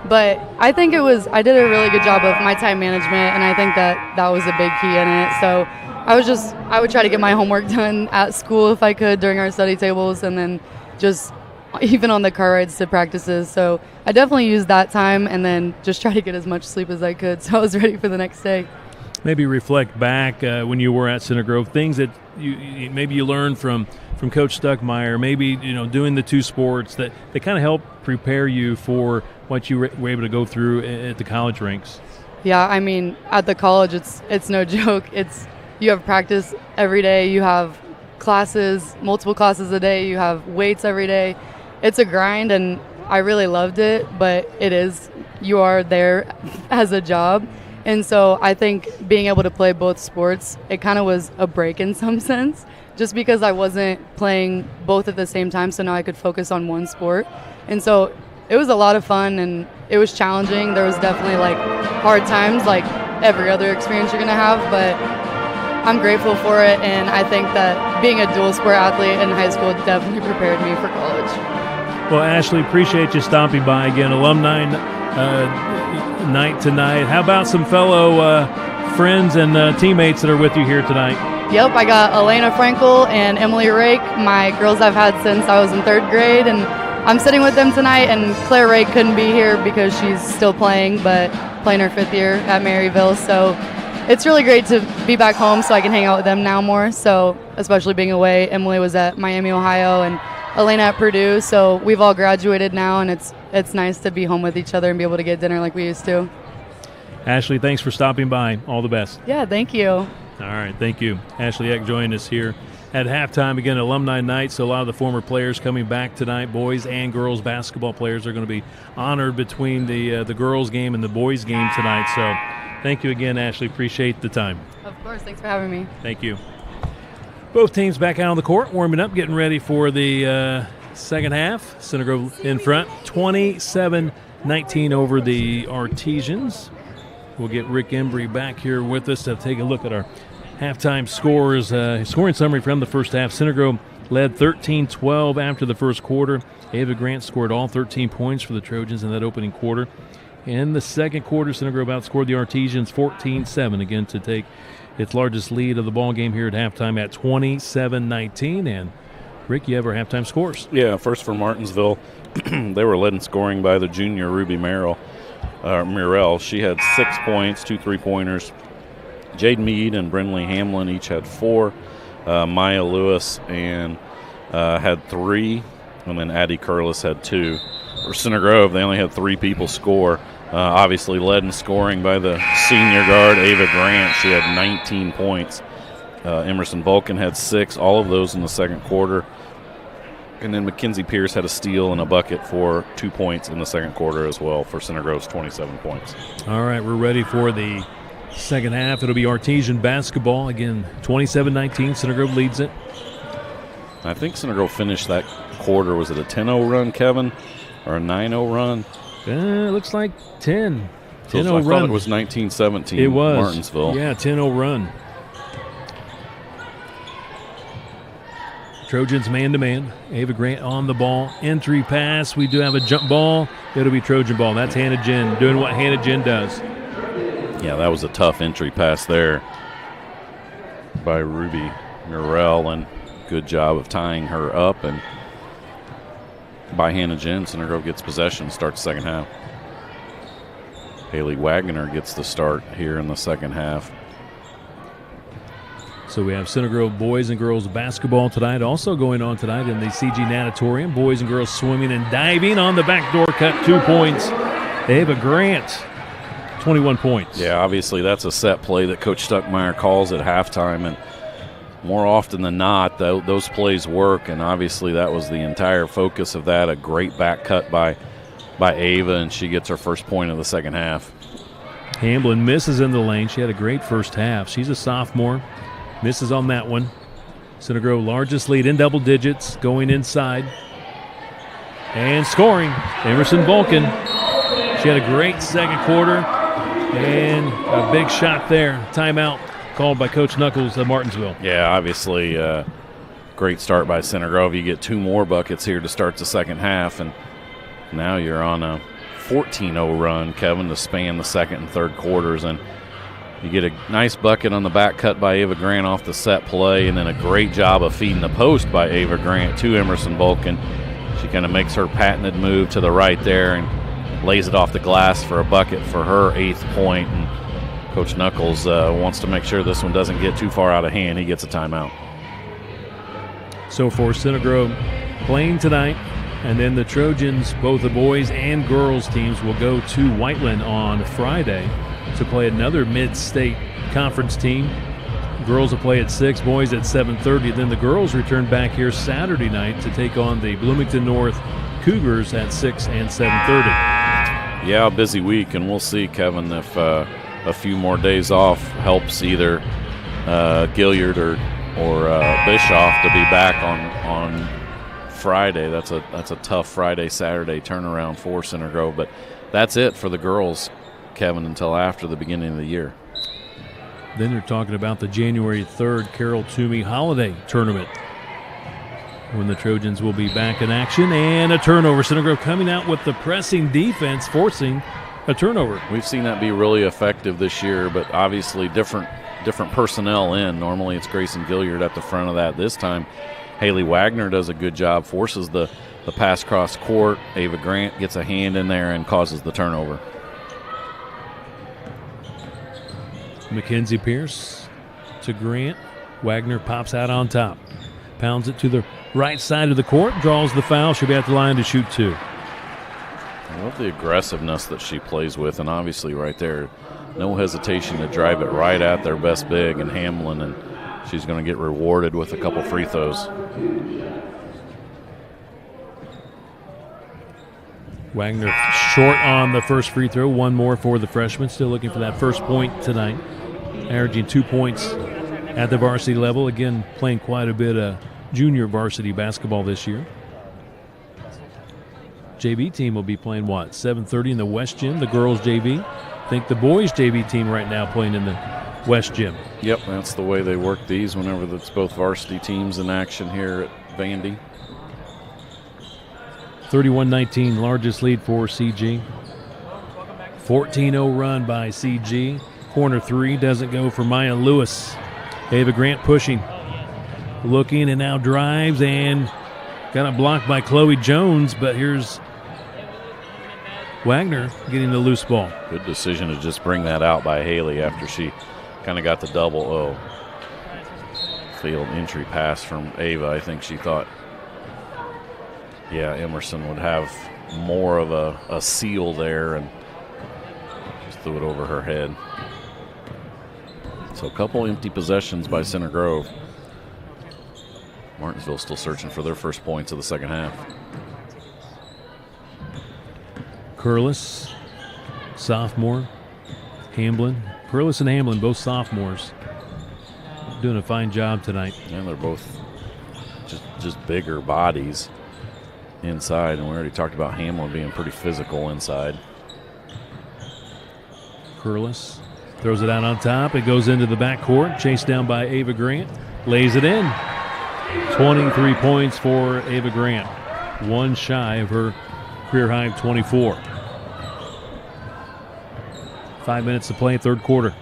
But I think I did a really good job of my time management, and I think that was a big key in it. So I would try to get my homework done at school if I could during our study tables, and then just even on the car rides to practices. So I definitely used that time, and then just try to get as much sleep as I could, so I was ready for the next day. Maybe reflect back when you were at Center Grove, things that you learned from Coach Stuckmeyer, maybe doing the two sports that kind of help prepare you for what you were able to go through at the college ranks. Yeah, I mean, at the college, it's no joke. You have practice every day, you have classes, multiple classes a day, you have weights every day. It's a grind, and I really loved it, but you are there as a job. And so I think being able to play both sports, it kind of was a break in some sense, just because I wasn't playing both at the same time, so now I could focus on one sport. And so it was a lot of fun, and it was challenging. There was definitely hard times, like every other experience you're going to have, but I'm grateful for it, and I think that being a dual sport athlete in high school definitely prepared me for college. Well, Ashley, appreciate you stopping by again. Alumni night tonight. How about some fellow friends and teammates that are with you here tonight? Yep, I got Elena Frankel and Emily Rake, my girls I've had since I was in 3rd grade, and I'm sitting with them tonight. And Claire Rake couldn't be here because she's still playing, but playing her 5th year at Maryville. So it's really great to be back home so I can hang out with them now more. So especially being away, Emily was at Miami, Ohio, and Elena at Purdue. So we've all graduated now, and it's nice to be home with each other and be able to get dinner like we used to. Ashley, thanks for stopping by. All the best. Yeah, thank you. All right, thank you. Ashley Eck joined us here at halftime. Again, alumni night, so a lot of the former players coming back tonight. Boys and girls basketball players are going to be honored between the girls game and the boys game tonight. So thank you again, Ashley. Appreciate the time. Of course. Thanks for having me. Thank you. Both teams back out on the court, warming up, getting ready for the second half. Center Grove in front, 27-19 over the Artesians. We'll get Rick Embry back here with us to take a look at our halftime scores. Scoring summary from the first half. Center Grove led 13-12 after the first quarter. Ava Grant scored all 13 points for the Trojans in that opening quarter. In the second quarter, Center Grove outscored the Artesians 14-7, again to take its largest lead of the ball game here at halftime at 27-19. And Rick, you have our halftime scores. Yeah, first for Martinsville, they were led in scoring by the junior Ruby Merrill. She had 6 points, 2 3-pointers. Jade Mead and Brinley Hamlin each had 4. Maya Lewis had 3, and then Addie Curlis had 2. For Center Grove, they only had 3 people score. Obviously led in scoring by the senior guard, Ava Grant. She had 19 points. Emerson Vulcan had 6, all of those in the second quarter. And then Mackenzie Pierce had a steal and a bucket for 2 points in the second quarter as well for Center Grove's 27 points. All right, we're ready for the second half. It'll be Artesian basketball. Again, 27-19. Center Grove leads it. I think Center Grove finished that quarter. Was it a 10-0 run, Kevin, or a 9-0 run? It looks like 10. I thought it was 1917. It was. Martinsville. Yeah, 10-0 run. Trojans man-to-man. Ava Grant on the ball. Entry pass. We do have a jump ball. It'll be Trojan ball. That's Hannah Jen doing what Hannah Jen does. Yeah, that was a tough entry pass there by Ruby Murrell, and good job of tying her up. And by Hannah Jen, Center Grove gets possession, starts the second half. Haley Wagner gets the start here in the second half. So we have Center Grove boys and girls basketball tonight. Also going on tonight in the CG Natatorium, boys and girls swimming and diving. On the backdoor cut, 2 points. Ava Grant, 21 points. Yeah, obviously that's a set play that Coach Stuckmeyer calls at halftime, and more often than not, those plays work, and obviously that was the entire focus of that. A great back cut by Ava, and she gets her first point of the second half. Hamblin misses in the lane. She had a great first half. She's a sophomore. Misses on that one. Center Grove largest lead in double digits, going inside. And scoring, Emerson Vulcan. She had a great second quarter and a big shot there. Timeout called by Coach Knuckles of Martinsville. Yeah, obviously great start by Center Grove. You get 2 more buckets here to start the second half, and now you're on a 14-0 run, Kevin, to span the second and third quarters. And you get a nice bucket on the back cut by Ava Grant off the set play, and then a great job of feeding the post by Ava Grant to Emerson Vulcan. She kind of makes her patented move to the right there and lays it off the glass for a bucket for her 8th point. And Coach Knuckles wants to make sure this one doesn't get too far out of hand. He gets a timeout. So for Center Grove playing tonight, and then the Trojans, both the boys and girls teams, will go to Whiteland on Friday to play another mid-state conference team. Girls will play at 6, boys at 7:30. Then the girls return back here Saturday night to take on the Bloomington North Cougars at 6 and 7:30. Yeah, a busy week, and we'll see, Kevin, if a few more days off helps either Gilliard or Bischoff to be back on Friday. That's a tough Friday, Saturday turnaround for Center Grove, but that's it for the girls, Kevin, until after the beginning of the year. Then they're talking about the January 3rd Carol Toomey Holiday Tournament, when the Trojans will be back in action. And a turnover. Center Grove coming out with the pressing defense, forcing a turnover. We've seen that be really effective this year, but obviously different personnel in. Normally it's Grayson Gilliard at the front of that. This time Haley Wagner does a good job, forces the pass cross court. Ava Grant gets a hand in there and causes the turnover. Mackenzie Pierce to Grant. Wagner pops out on top. Pounds it to the right side of the court, draws the foul. She'll be at the line to shoot 2. I love the aggressiveness that she plays with, and obviously right there, no hesitation to drive it right at their best big in Hamlin, and she's going to get rewarded with a couple free throws. Wagner short on the first free throw. 1 more for the freshman. Still looking for that first point tonight. Averaging 2 points at the varsity level. Again, playing quite a bit of junior varsity basketball this year. JV team will be playing, 7:30 in the West Gym, the girls JV. I think the boys JV team right now playing in the West Gym. Yep, that's the way they work these whenever it's both varsity teams in action here at Vandy. 31-19, largest lead for CG. 14-0 run by CG. Corner 3 doesn't go for Maya Lewis. Ava Grant pushing. Looking and now drives and got it blocked by Chloe Jones, but here's Wagner getting the loose ball. Good decision to just bring that out by Haley after she kind of got the double failed entry pass from Ava. I think she thought, Emerson would have more of a seal there, and just threw it over her head. So a couple empty possessions by Center Grove. Martinsville still searching for their first points of the second half. Curlis, sophomore. Hamblin. Curlis and Hamblin, both sophomores. Doing a fine job tonight. And they're both just bigger bodies inside, and we already talked about Hamlin being pretty physical inside. Curlis throws it out on top. It goes into the backcourt. Chased down by Ava Grant. Lays it in. 23 points for Ava Grant. One shy of her career high of 24. 5 minutes to play, third quarter.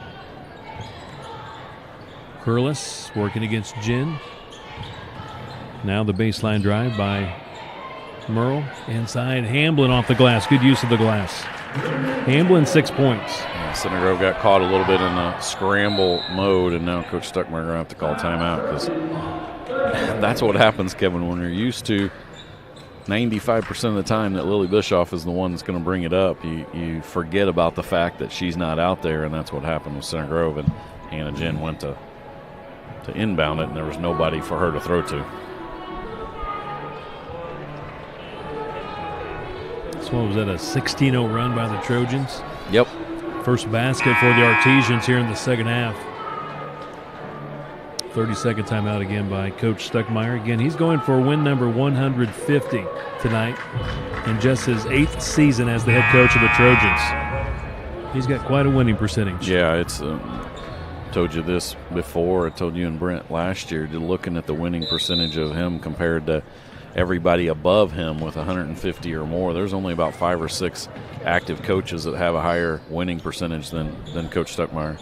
Curlis working against Jen. Now the baseline drive by Merle. Inside, Hamblin off the glass. Good use of the glass. Hamblin, 6 points. Yeah, Center Grove got caught a little bit in a scramble mode, and now Coach Stuckmeyer going to have to call timeout because that's what happens, Kevin, when you're used to 95% of the time that Lily Bischoff is the one that's going to bring it up. You forget about the fact that she's not out there, and that's what happened with Center Grove. And Hannah Jen went to inbound it, and there was nobody for her to throw to. So what was that, a 16-0 run by the Trojans? Yep. First basket for the Artesians here in the second half. 30-second timeout again by Coach Stuckmeyer. Again, he's going for win number 150 tonight in just his 8th season as the head coach of the Trojans. He's got quite a winning percentage. Yeah, it's told you this before. I told you and Brent last year, looking at the winning percentage of him compared to everybody above him with 150 or more. There's only about 5 or 6 active coaches that have a higher winning percentage than Coach Stuckmeyer.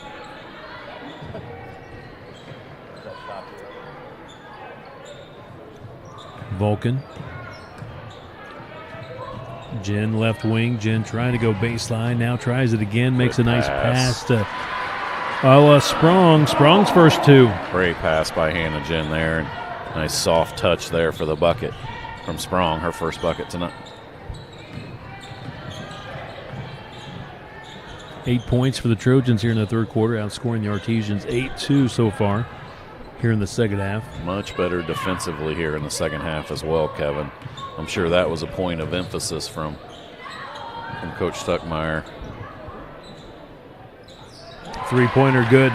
Vulcan. Jen left wing. Jen trying to go baseline. Now tries it again. Makes a nice pass to Sprong. Sprong's first 2. Great pass by Hannah Jen there. And nice soft touch there for the bucket from Sprong, her first bucket tonight. 8 points for the Trojans here in the third quarter, outscoring the Artesians 8-2 so far here in the second half. Much better defensively here in the second half as well, Kevin. I'm sure that was a point of emphasis from Coach Stuckmeyer. Three-pointer good.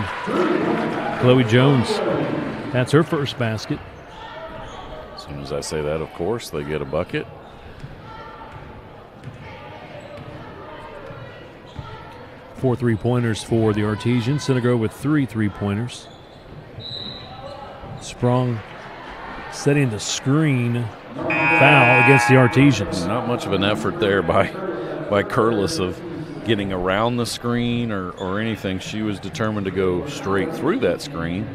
Chloe Jones. That's her first basket. As soon as I say that, of course, they get a bucket. Four three-pointers for the Artesians. Center Grove with 3 three-pointers. Sprong setting the screen. Foul against the Artesians. Not much of an effort there by Curlis of getting around the screen or anything. She was determined to go straight through that screen.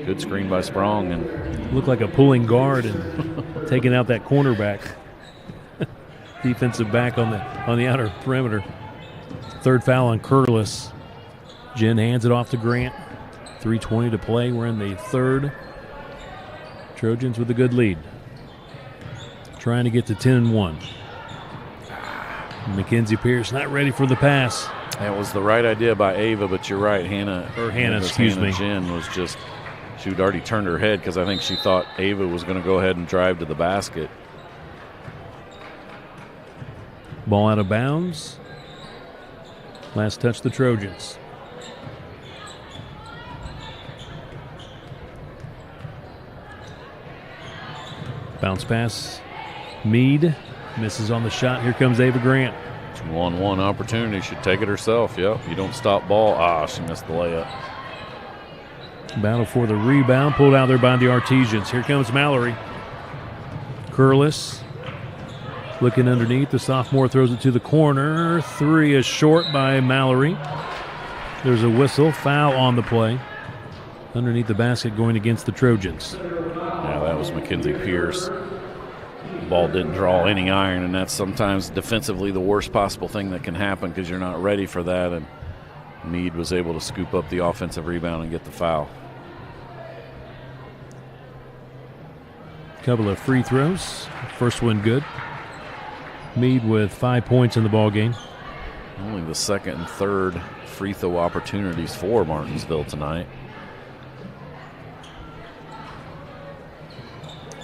Good screen by Sprong. And looked like a pulling guard and taking out that cornerback. Defensive back on the outer perimeter. Third foul on Curlis. Jen hands it off to Grant. 3:20 to play. We're in the third. Trojans with a good lead. Trying to get to 10-1. Mackenzie Pierce not ready for the pass. That was the right idea by Ava, but you're right, Hannah. Jen was just, she had already turned her head because I think she thought Ava was going to go ahead and drive to the basket. Ball out of bounds. Last touch the Trojans. Bounce pass. Meade misses on the shot. Here comes Ava Grant. 2-on-1 opportunity. Should take it herself. Yep. You don't stop ball. She missed the layup. Battle for the rebound. Pulled out there by the Artesians. Here comes Mallory. Curlis looking underneath. The sophomore throws it to the corner. 3 is short by Mallory. There's a whistle. Foul on the play. Underneath the basket going against the Trojans. Yeah, that was Mackenzie Pierce. The ball didn't draw any iron, and that's sometimes defensively the worst possible thing that can happen because you're not ready for that. And Meade was able to scoop up the offensive rebound and get the foul. Couple of free throws. First one good. Meade with 5 points in the ball game. Only the second and third free throw opportunities for Martinsville tonight.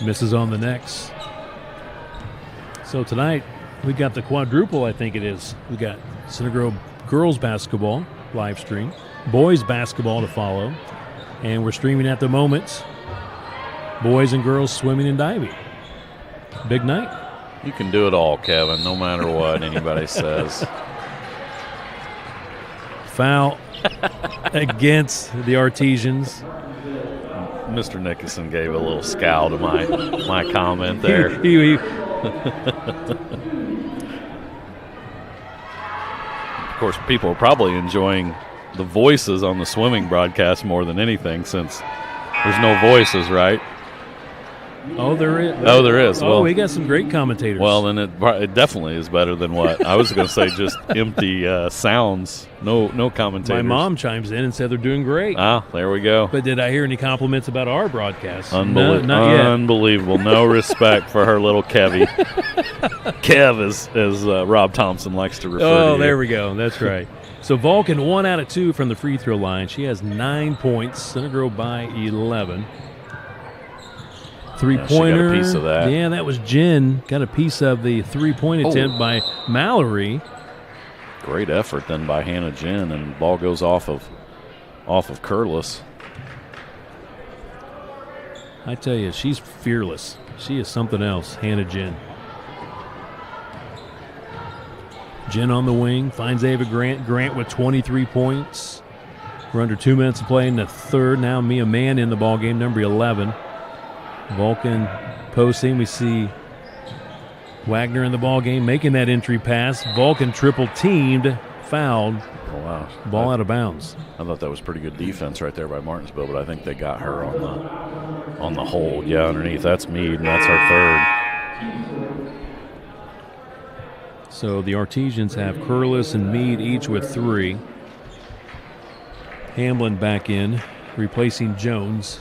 Misses on the next. So tonight we got the quadruple, I think it is. We got Center Grove girls basketball live stream, boys basketball to follow, and we're streaming at the moment boys and girls swimming and diving. Big night. You can do it all, Kevin, no matter what anybody says. foul against the Artesians. Mr. Nickerson gave a little scowl to my comment there. Of course, people are probably enjoying the voices on the swimming broadcast more than anything, since there's no voices, right? Oh, there is. Oh, there is. Oh, we got some great commentators. Well, then it definitely is better than what I was going to say. Just empty sounds. No commentators. My mom chimes in and said they're doing great. Ah, there we go. But did I hear any compliments about our broadcast? No, not yet. Unbelievable. No respect for her little Kevy. Kev, as Rob Thompson likes to refer to. Oh, there we go. That's right. So Vulcan 1 out of 2 from the free throw line. She has 9 points. Center Grove by 11. Three-pointer. She got a piece of that. Yeah, that was Jen. Got a piece of the three-point attempt by Mallory. Great effort done by Hannah Jen, and the ball goes off of Curlis. I tell you, she's fearless. She is something else, Hannah Jen. Jen on the wing, finds Ava Grant. Grant with 23 points. We're under 2 minutes to play in the third. Now Mia Mann in the ball game, number 11. Vulcan posting. We see Wagner in the ball game making that entry pass. Vulcan triple teamed, fouled. Oh, wow. Ball out of bounds. I thought that was pretty good defense right there by Martinsville, but I think they got her on the hold. Yeah, underneath. That's Meade, and that's our third. So the Artesians have Curlis and Meade each with 3. Hamlin back in, replacing Jones.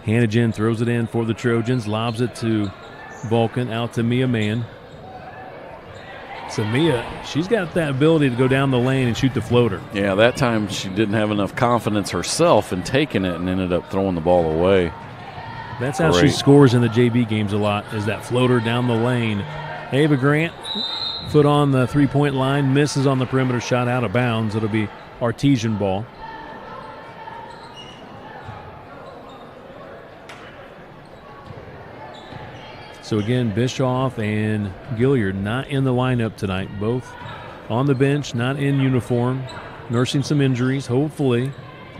Hannah Jen throws it in for the Trojans, lobs it to Vulcan, out to Mia Mann. So Mia, she's got that ability to go down the lane and shoot the floater. Yeah, that time she didn't have enough confidence herself in taking it and ended up throwing the ball away. That's how she scores in the JV games a lot, is that floater down the lane. Ava Grant, foot on the three-point line, misses on the perimeter shot, out of bounds. It'll be Artesian ball. So again, Bischoff and Gilliard not in the lineup tonight. Both on the bench, not in uniform, nursing some injuries. Hopefully,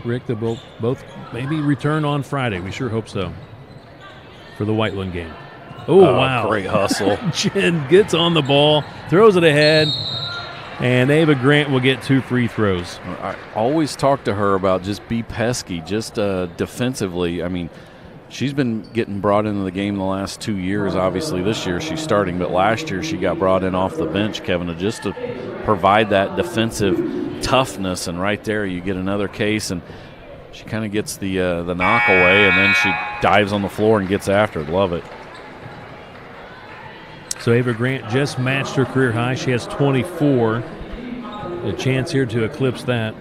Rick, they'll both maybe return on Friday. We sure hope so for the Whiteland game. Oh, wow. Great hustle. Jen gets on the ball, throws it ahead, and Ava Grant will get 2 free throws. I always talk to her about just be pesky, just defensively. I mean, she's been getting brought into the game the last 2 years. Obviously, this year she's starting, but last year she got brought in off the bench, Kevin, just to provide that defensive toughness. And right there, you get another case, and she kind of gets the knock away, and then she dives on the floor and gets after it. Love it. So Ava Grant just matched her career high. She has 24. A chance here to eclipse that.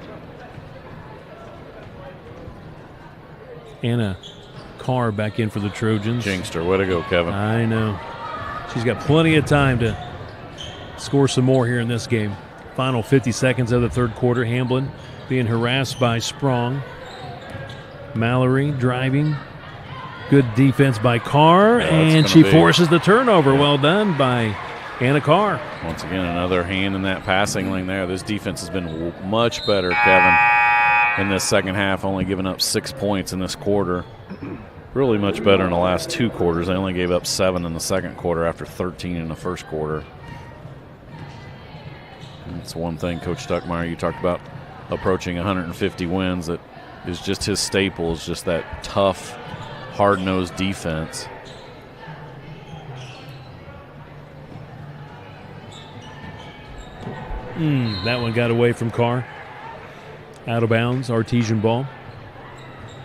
Anna Carr back in for the Trojans. Jinxed her. Way to go, Kevin. I know. She's got plenty of time to score some more here in this game. Final 50 seconds of the third quarter. Hamblin being harassed by Sprong. Mallory driving. Good defense by Carr, and she forces the turnover. Well done by Anna Carr. Once again, another hand in that passing lane there. This defense has been much better, Kevin, in this second half, only giving up 6 points in this quarter. Really much better in the last 2 quarters. They only gave up 7 in the second quarter after 13 in the first quarter. That's one thing, Coach Stuckmeyer, you talked about approaching 150 wins. That is just his staple, is just that tough, hard-nosed defense. That one got away from Carr. Out of bounds, Artesian ball.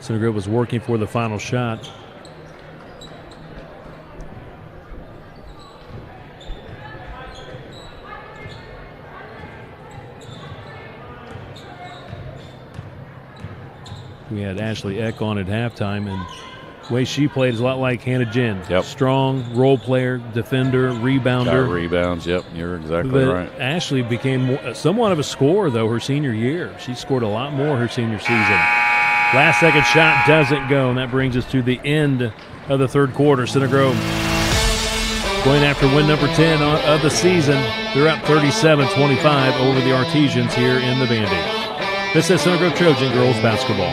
Center Grove was working for the final shot. We had Ashley Eck on at halftime, and the way she played is a lot like Hannah Jen. Yep. Strong role player, defender, rebounder. Got rebounds, yep, you're exactly But right. Ashley became somewhat of a scorer, though, her senior year. She scored a lot more her senior season. Last second shot doesn't go, and that brings us to the end of the third quarter. Center Grove going after win number 10 of the season. They're up 37-25 over the Artesians here in the Vandy. This is Center Grove Trojan girls basketball.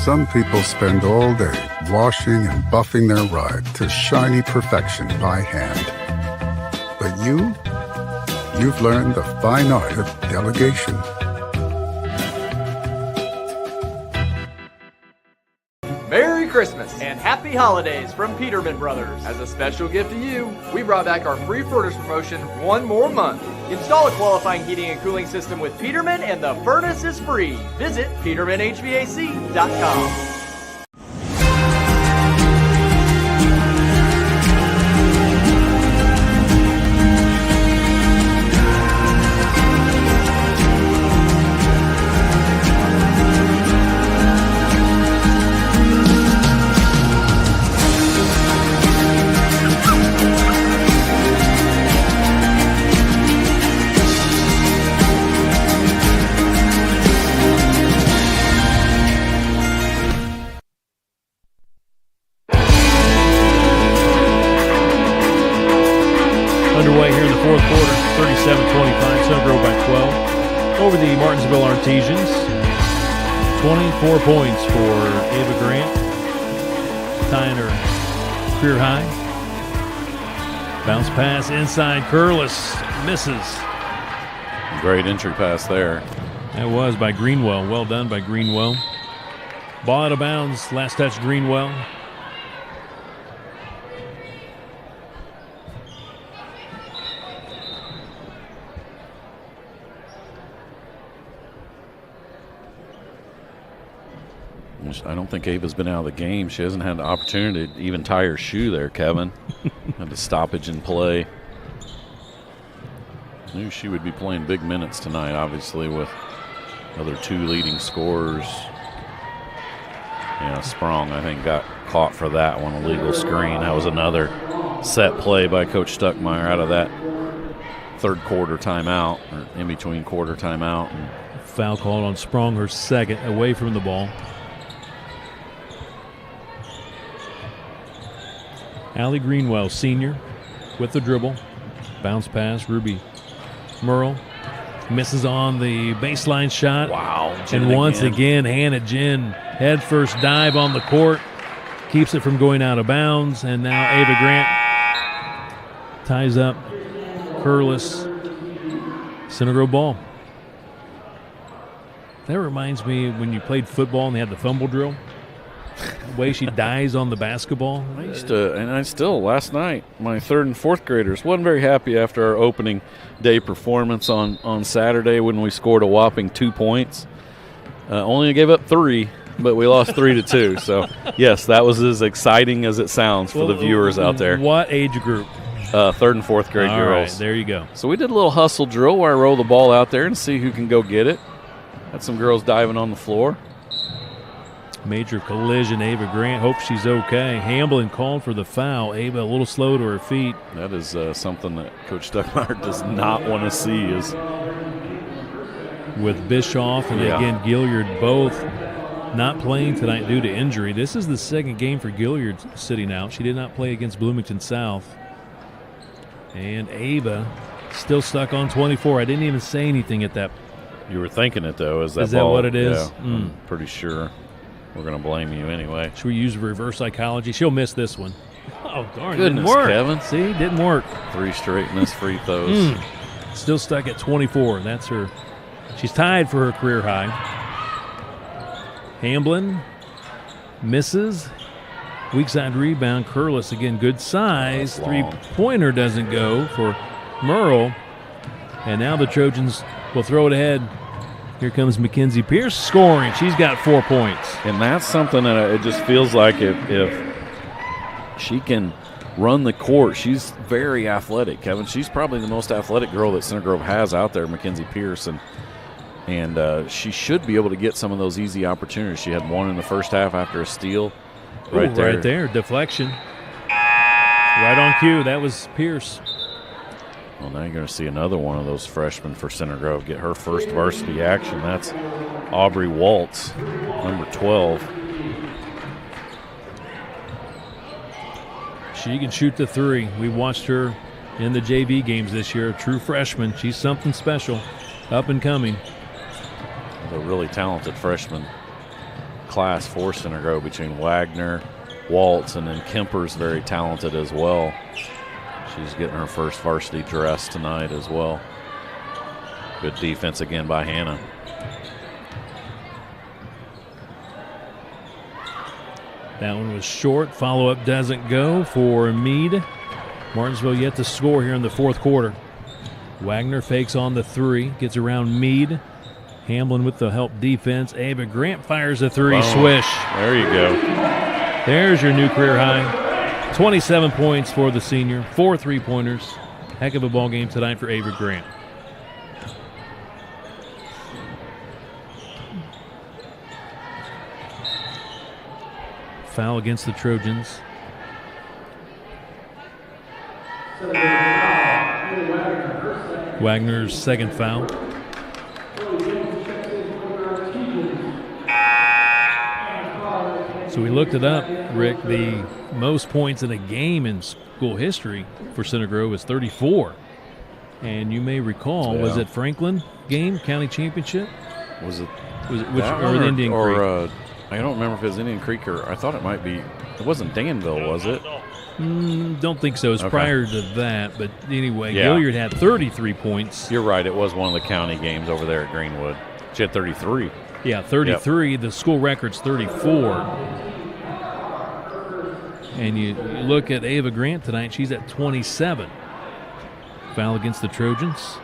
Some people spend all day washing and buffing their ride to shiny perfection by hand. But you've learned the fine art of delegation. Merry Christmas and Happy Holidays from Peterman Brothers. As a special gift to you, we brought back our free furnace promotion one more month. Install a qualifying heating and cooling system with Peterman and the furnace is free. Visit petermanhvac.com. Underway here in the fourth quarter, 37-25, Center Grove by 12 over the Martinsville Artesians. 24 points for Ava Grant, tying her career high. Bounce pass inside, Curlis misses. Great entry pass there. That was by Greenwell. Well done by Greenwell. Ball out of bounds, last touch Greenwell. I don't think Ava's been out of the game. She hasn't had the opportunity to even tie her shoe there, Kevin. Had a stoppage in play. Knew she would be playing big minutes tonight, obviously, with other two leading scorers. Yeah, Sprong, I think, got caught for that one, a legal screen. That was another set play by Coach Stuckmeyer out of that third quarter timeout, or in between quarter timeout. And foul called on Sprong, her second, away from the ball. Allie Greenwell, senior, with the dribble. Bounce pass, Ruby Merle misses on the baseline shot. Wow. And once again, Hannah Jen, head first dive on the court, keeps it from going out of bounds. And now Ava Grant ties up Curlis. Center Grove ball. That reminds me when you played football and they had the fumble drill. The way she dies on the basketball. I used to, and I still, last night, my third and fourth graders wasn't very happy after our opening day performance on Saturday when we scored a whopping 2 points. Only gave up 3, but we lost 3-2. So, yes, that was as exciting as it sounds for the viewers out there. What age group? Third and fourth grade girls. All right, there you go. So we did a little hustle drill where I roll the ball out there and see who can go get it. Had some girls diving on the floor. Major collision, Ava Grant. Hope she's okay. Hamblin called for the foul. Ava a little slow to her feet. That is something that Coach Stuckmeyer does not want to see. Is with Bischoff and again Gilliard both not playing tonight due to injury. This is the second game for Gilliard sitting out. She did not play against Bloomington South. And Ava still stuck on 24. I didn't even say anything at that. You were thinking it, though. Is that what it is? Yeah, I'm pretty sure. We're going to blame you anyway. Should we use reverse psychology? She'll miss this one. Oh, darn. Goodness, didn't work. Kevin. See, didn't work. 3 straight missed free throws. Still stuck at 24. That's her. She's tied for her career high. Hamblin misses. Weak side rebound. Curlis again, good size. Three-pointer doesn't go for Merle. And now the Trojans will throw it ahead. Here comes Mackenzie Pierce scoring. She's got 4 points. And that's something that it just feels like if she can run the court, she's very athletic, Kevin. She's probably the most athletic girl that Center Grove has out there, Mackenzie Pierce. And she should be able to get some of those easy opportunities. She had one in the first half after a steal. Right there. Deflection. Right on cue. That was Pierce. Well, now you're going to see another one of those freshmen for Center Grove get her first varsity action. That's Aubrey Waltz. number 12. She can shoot the three. We watched her in the JV games this year. A true freshman. She's something special. Up and coming. A really talented freshman class for Center Grove between Wagner, Waltz, and then Kemper's very talented as well. She's getting her first varsity dress tonight as well. Good defense again by Hannah. That one was short. Follow-up doesn't go for Meade. Martinsville yet to score here in the fourth quarter. Wagner fakes on the three, gets around Meade. Hamlin with the help defense. Ava Grant fires a three. Oh, swish. There you go. There's your new career high. 27 points for the senior. 4 3-pointers. Heck of a ball game tonight for Ava Grant. Foul against the Trojans. Wagner's second foul. So we looked it up, Rick. The most points in a game in school history for Center Grove is 34. And you may recall, was it Franklin game, county championship? Was it which, or the Indian Creek? I don't remember if it was Indian Creek or I thought it might be. It wasn't Danville, was it? Don't think so. It's okay. prior to that. But anyway, Gilliard had 33 points. You're right. It was one of the county games over there at Greenwood. She had 33. Yeah, 33. Yep. The school record's 34. And you look at Ava Grant tonight, she's at 27. Foul against the Trojans.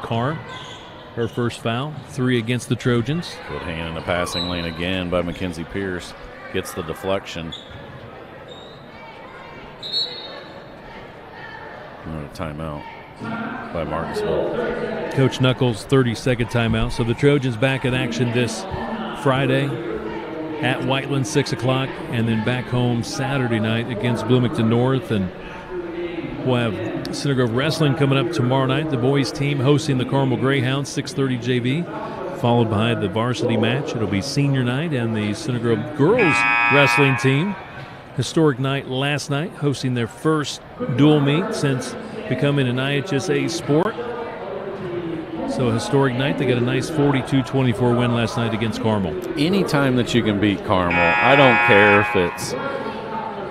Carr, her first foul. 3 against the Trojans. Good hand in the passing lane again by Mackenzie Pierce. Gets the deflection. Another timeout by Martinsville. Coach Knuckles, 30-second timeout. So the Trojans back in action this Friday at Whiteland, 6 o'clock, and then back home Saturday night against Bloomington North. And we'll have Center Grove Wrestling coming up tomorrow night. The boys team hosting the Carmel Greyhounds, 6:30 JV, followed by the varsity match. It'll be senior night, and the Center Grove girls wrestling team. Historic night last night, hosting their first dual meet since becoming an IHSA sport. So a historic night. They got a nice 42-24 win last night against Carmel. Anytime that you can beat Carmel, I don't care if it's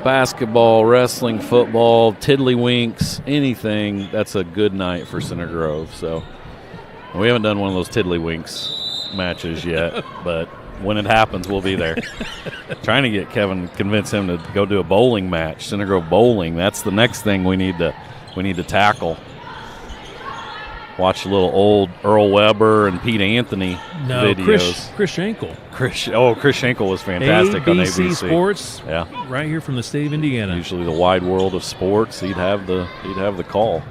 basketball, wrestling, football, tiddlywinks, anything, that's a good night for Center Grove. So we haven't done one of those tiddlywinks matches yet, but when it happens, we'll be there. Trying to get Kevin, convince him to go do a bowling match, Center Grove bowling. That's the next thing we need to tackle. Watch a little old Earl Weber and Pete Anthony videos. Chris Schenkel. Chris Schenkel was fantastic on ABC Sports. Yeah, right here from the state of Indiana. Usually the wide world of sports. He'd have the call.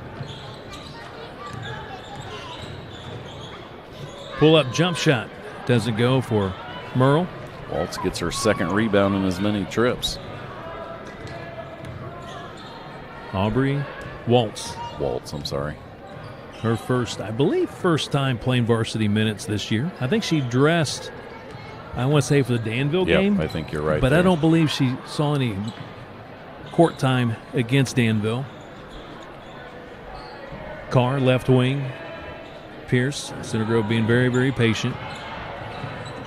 Pull up jump shot doesn't go for Merle. Waltz gets her second rebound in as many trips. Aubrey Waltz, I'm sorry. Her first time playing varsity minutes this year. I think she dressed, I want to say, for the Danville game. I think you're right. But there. I don't believe she saw any court time against Danville. Carr, left wing. Pierce, Center Grove being very, very patient.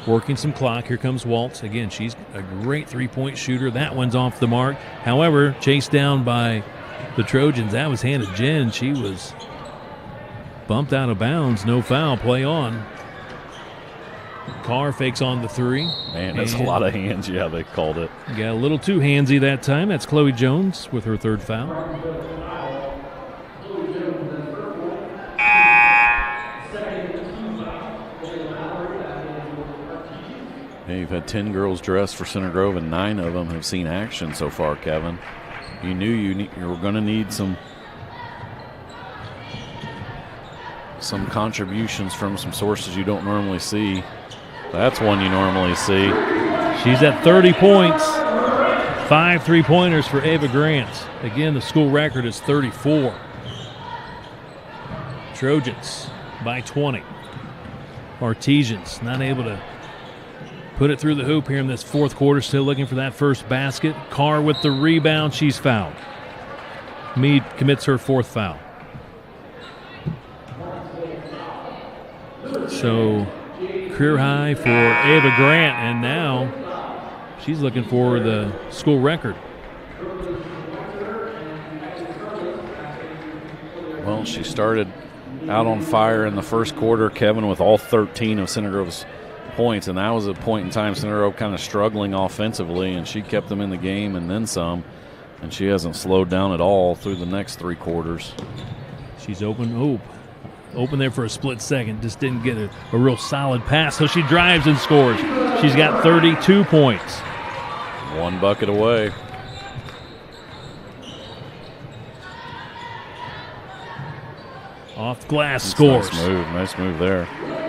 Working some clock. Here comes Waltz. Again, she's a great three-point shooter. That one's off the mark. However, chased down by the Trojans. That was Hannah Jen. She was bumped out of bounds. No foul. Play on. Carr fakes on the three. Man, that's a lot of hands. Yeah, they called it. Got a little too handsy that time. That's Chloe Jones with her third foul. Hey, you've had 10 girls dressed for Center Grove, and 9 of them have seen action so far, Kevin. You knew you were going to need some contributions from some sources you don't normally see. That's one you normally see. She's at 30 points. 5 3-pointers for Ava Grant. Again, the school record is 34. Trojans by 20. Artesians not able to put it through the hoop here in this fourth quarter, still looking for that first basket. Carr with the rebound. She's fouled. Meade commits her fourth foul. So career high for Ava Grant, and now she's looking for the school record. Well, she started out on fire in the first quarter, Kevin, with all 13 of Center Grove's points, and that was a point in time Center Grove kind of struggling offensively, and she kept them in the game and then some, and she hasn't slowed down at all through the next three quarters. She's open. Open there for a split second. Just didn't get a real solid pass, so she drives and scores. She's got 32 points. One bucket away. Off glass, scores. Nice move there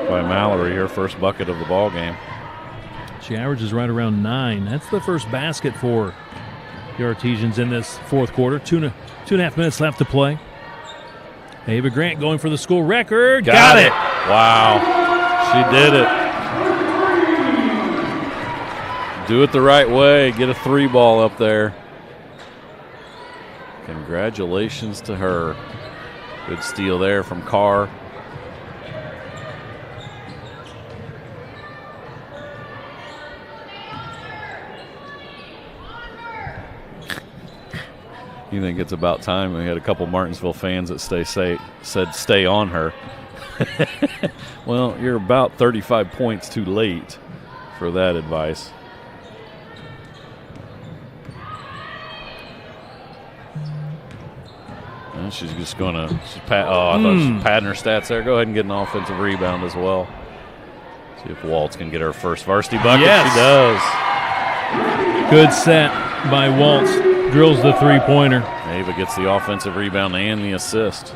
by Mallory, her first bucket of the ball game. She averages right around 9. That's the first basket for the Artesians in this fourth quarter. Two and a half minutes left to play. Ava Grant going for the school record. Got it. Wow. She did it. Do it the right way. Get a 3-ball up there. Congratulations to her. Good steal there from Carr. You think it's about time? We had a couple Martinsville fans that said stay on her. Well, you're about 35 points too late for that advice. And she's just going to I thought she was padding her stats there. Go ahead and get an offensive rebound as well. See if Waltz can get her first varsity bucket. Yes. She does. Good set by Waltz. Drills the three-pointer. Ava gets the offensive rebound and the assist.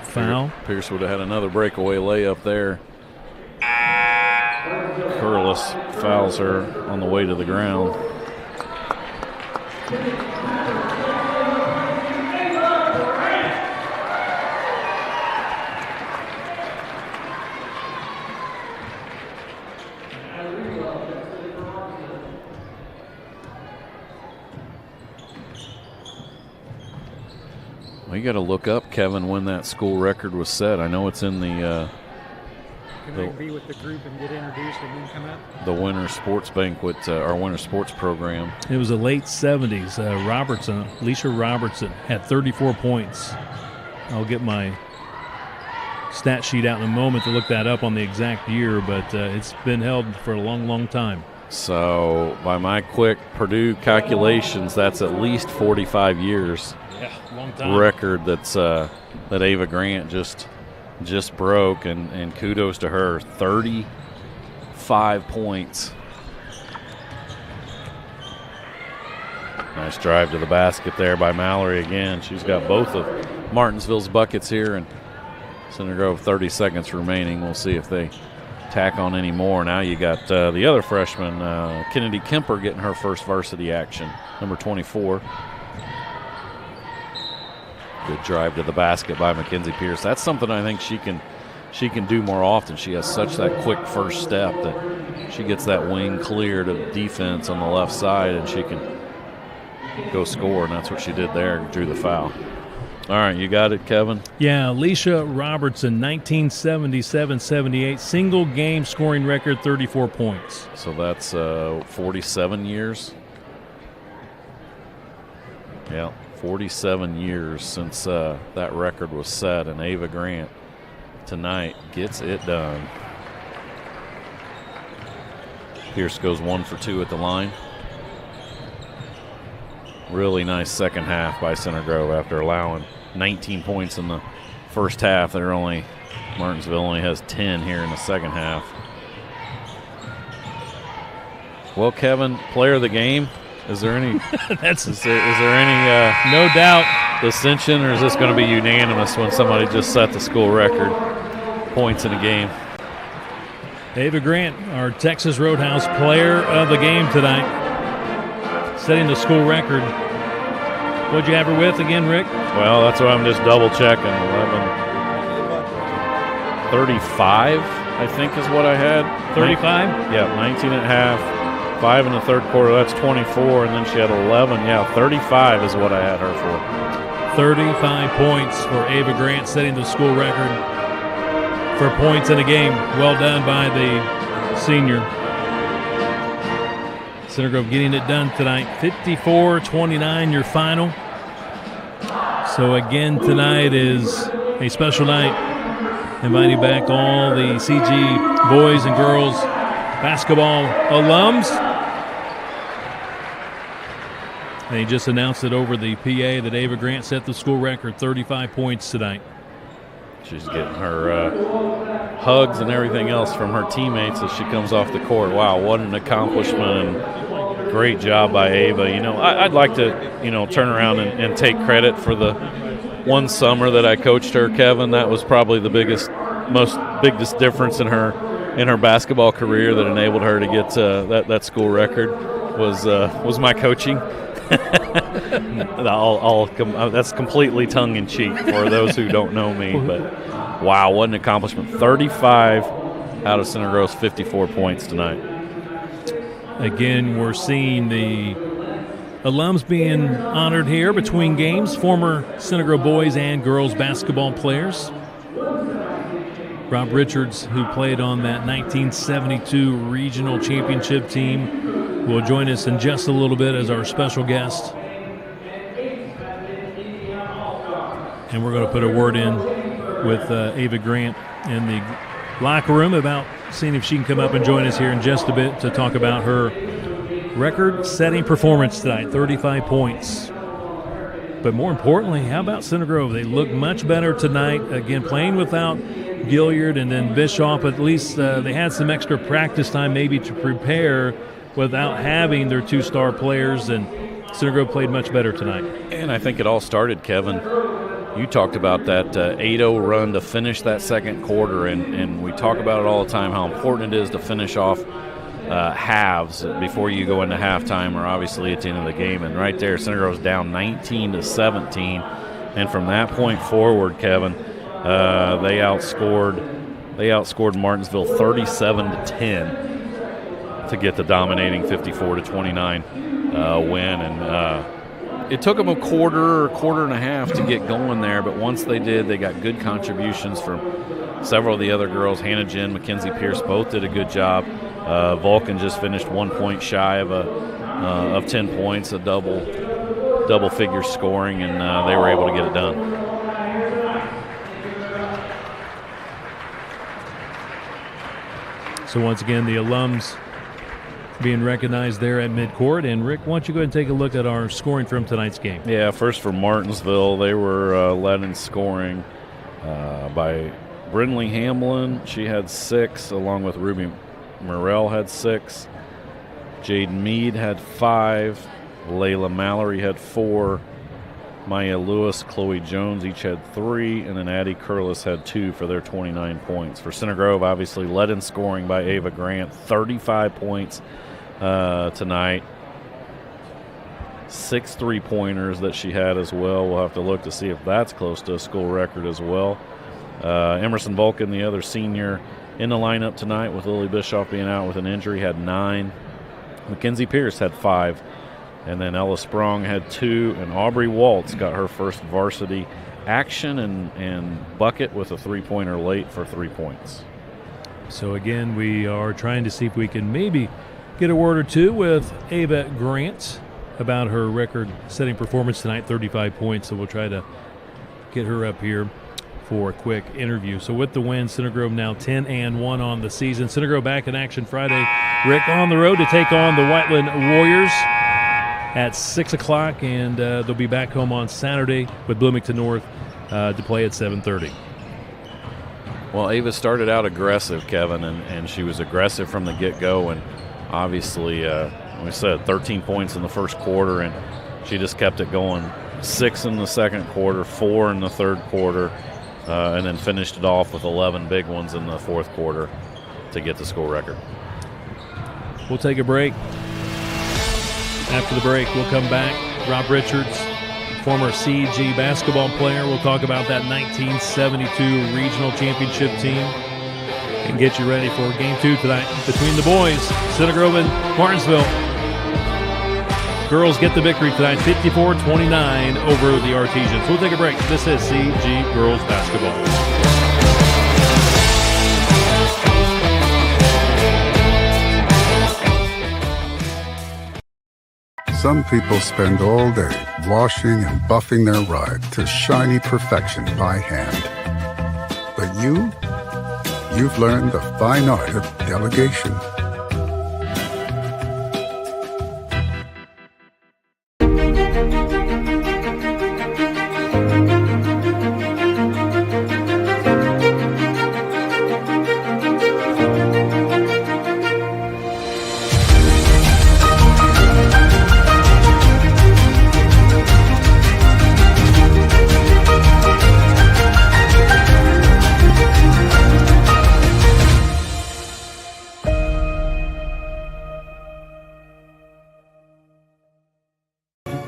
Foul. Pierce would have had another breakaway layup there. Curlis fouls her on the way to the ground. Well, you got to look up, Kevin, when that school record was set. I know it's in the Can I be with the group and get introduced and then come up? The winter sports banquet, our winter sports program. It was the late 70s. Alicia Robertson had 34 points. I'll get my stat sheet out in a moment to look that up on the exact year, but it's been held for a long, long time. So by my quick Purdue calculations, that's at least 45 years. Yeah, long time. Record that's that Ava Grant just broke, and kudos to her. 35 points. Nice drive to the basket there by Mallory again. She's got both of Martinsville's buckets here, and Center Grove 30 seconds remaining. We'll see if they tack on any more. Now you got the other freshman, Kennedy Kemper, getting her first varsity action, number 24. Good drive to the basket by Mackenzie Pierce. That's something I think she can do more often. She has such that quick first step that she gets that wing cleared of defense on the left side, and she can go score, and that's what she did there, drew the foul. All right, you got it, Kevin? Yeah, Alicia Robertson, 1977-78, single game scoring record, 34 points. So that's 47 years? Yeah. 47 years since that record was set, and Ava Grant tonight gets it done. Pierce goes 1 for 2 at the line. Really nice second half by Center Grove after allowing 19 points in the first half. Martinsville only has 10 here in the second half. Well, Kevin, player of the game. Is there any? Is there any? No doubt. Dissension, or is this going to be unanimous when somebody just set the school record points in a game? Ava Grant, our Texas Roadhouse player of the game tonight. setting the school record. What'd you have her with again, Rick? Well, that's why I'm just double checking. 11:35, I think, is what I had. 35? Yeah, 19 and a half. 5 in the third quarter, that's 24, and then she had 11. Yeah, 35 is what I had her for. 35 points for Ava Grant, setting the school record for points in a game. Well done by the senior. Center Grove getting it done tonight. 54-29 your final. So again, tonight is a special night. Inviting back all the CG boys and girls basketball alums. They just announced it over the PA that Ava Grant set the school record, 35 points tonight. She's getting her hugs and everything else from her teammates as she comes off the court. Wow, what an accomplishment, and great job by Ava. You know, I'd like to, turn around and take credit for the one summer that I coached her, Kevin. That was probably the biggest difference in her basketball career that enabled her to get that school record was my coaching. That's completely tongue-in-cheek for those who don't know me, but wow, what an accomplishment. 35 out of Center Grove's 54 points tonight. Again, we're seeing the alums being honored here between games, former Center Grove boys and girls basketball players. Rob Richards, who played on that 1972 regional championship team, will join us in just a little bit as our special guest. And we're going to put a word in with Ava Grant in the locker room about seeing if she can come up and join us here in just a bit to talk about her record-setting performance tonight, 35 points. But more importantly, how about Center Grove? They look much better tonight. Again, playing without Gilliard and then Bischoff. At least they had some extra practice time maybe to prepare without having their two star players, and Center Grove played much better tonight. And I think it all started, Kevin. You talked about that 8-0 run to finish that second quarter, and we talk about it all the time, how important it is to finish off halves before you go into halftime or obviously at the end of the game. And right there, Center Grove's down 19-17. And from that point forward, Kevin, they outscored Martinsville 37-10 to get the dominating 54-29 win. And it took them a quarter and a half to get going there, but once they did, they got good contributions from several of the other girls. Hannah Jen, Mackenzie Pierce both did a good job. Vulcan just finished 1 point shy of 10 points, a double figure scoring, and they were able to get it done. So once again, the alums being recognized there at midcourt. And Rick, why don't you go ahead and take a look at our scoring from tonight's game? Yeah, first for Martinsville, they were led in scoring by Brindley Hamlin. She had 6, along with Ruby Morrell had 6. Jade Mead had 5. Layla Mallory had 4. Maya Lewis, Chloe Jones each had 3, and then Addie Curlis had 2 for their 29 points. For Center Grove, obviously led in scoring by Ava Grant, 35 points tonight. 6 3-pointers that she had as well. We'll have to look to see if that's close to a school record as well. Emerson Vulcan, the other senior in the lineup tonight with Lily Bischoff being out with an injury, had 9. Mackenzie Pierce had 5. And then Ella Sprong had 2, and Aubrey Waltz got her first varsity action and bucket with a 3-pointer late for 3 points. So again, we are trying to see if we can maybe get a word or two with Ava Grant about her record-setting performance tonight, 35 points. So we'll try to get her up here for a quick interview. So with the win, Center Grove now 10-1 on the season. Center Grove back in action Friday. Rick on the road to take on the Whiteland Warriors at 6 o'clock, and they'll be back home on Saturday with Bloomington North to play at 7:30. Well, Ava started out aggressive, Kevin, and she was aggressive from the get-go, and obviously, like we said, 13 points in the first quarter, and she just kept it going. 6 in the second quarter, 4 in the third quarter, and then finished it off with 11 big ones in the fourth quarter to get the school record. We'll take a break. After the break, we'll come back. Rob Richards, former CG basketball player. We'll talk about that 1972 regional championship team and get you ready for Game 2 tonight between the boys, Center Grove and Martinsville. Girls get the victory tonight, 54-29 over the Artesians. We'll take a break. This is CG Girls Basketball. Some people spend all day washing and buffing their ride to shiny perfection by hand. But you've learned the fine art of delegation.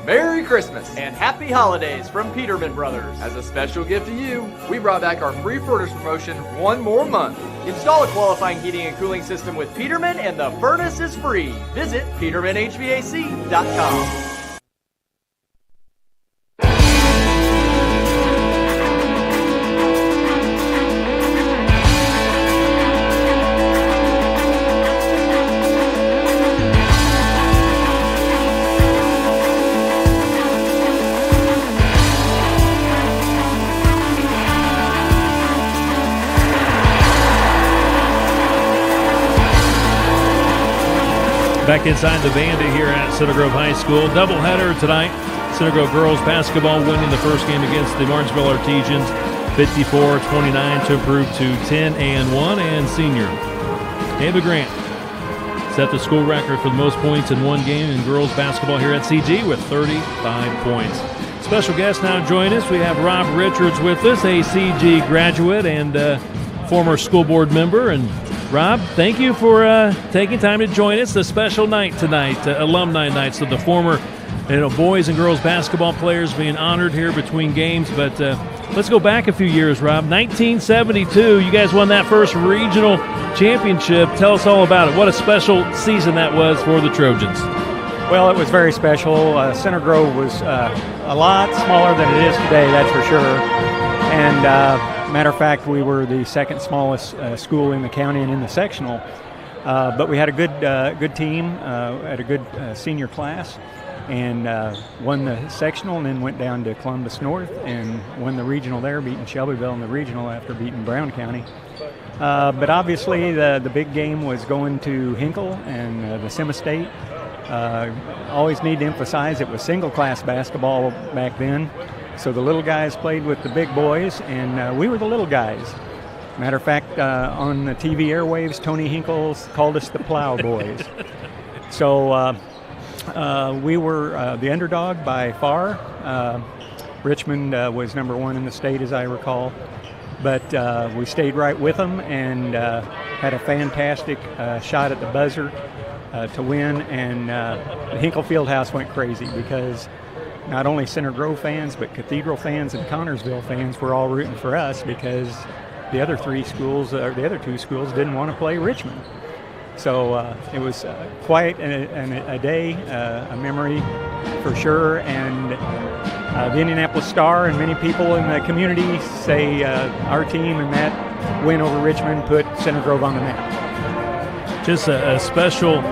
Merry Christmas and Happy Holidays from Peterman Brothers. As a special gift to you, we brought back our free furnace promotion one more month. Install a qualifying heating and cooling system with Peterman and the furnace is free. Visit petermanhvac.com. Back inside the Vanda here at Center Grove High School. Doubleheader tonight. Center Grove girls basketball winning the first game against the Martinsville Artesians 54-29 to improve to 10-1. And senior Ava Grant set the school record for the most points in one game in girls basketball here at CG with 35 points. Special guest now join us. We have Rob Richards with us, a CG graduate and former school board member. And Rob, thank you for taking time to join us. A special night tonight, alumni night. So the former boys and girls basketball players being honored here between games. But let's go back a few years, Rob. 1972, you guys won that first regional championship. Tell us all about it. What a special season that was for the Trojans. Well, it was very special. Center Grove was a lot smaller than it is today, that's for sure. And matter of fact, we were the second smallest school in the county and in the sectional. But we had a good team, had a good senior class, and won the sectional and then went down to Columbus North and won the regional there, beating Shelbyville in the regional after beating Brown County. But obviously the big game was going to Hinkle and the Semi-State. Always need to emphasize it was single-class basketball back then. So the little guys played with the big boys, and we were the little guys. Matter of fact, on the TV airwaves, Tony Hinkle called us the Plow Boys. So we were the underdog by far. Richmond was number one in the state, as I recall. But we stayed right with them and had a fantastic shot at the buzzer to win. And the Hinkle Fieldhouse went crazy because not only Center Grove fans, but Cathedral fans and Connorsville fans were all rooting for us because the other two schools didn't want to play Richmond. So it was quite a day, a memory for sure. And the Indianapolis Star and many people in the community say our team and that win over Richmond put Center Grove on the map. Just a special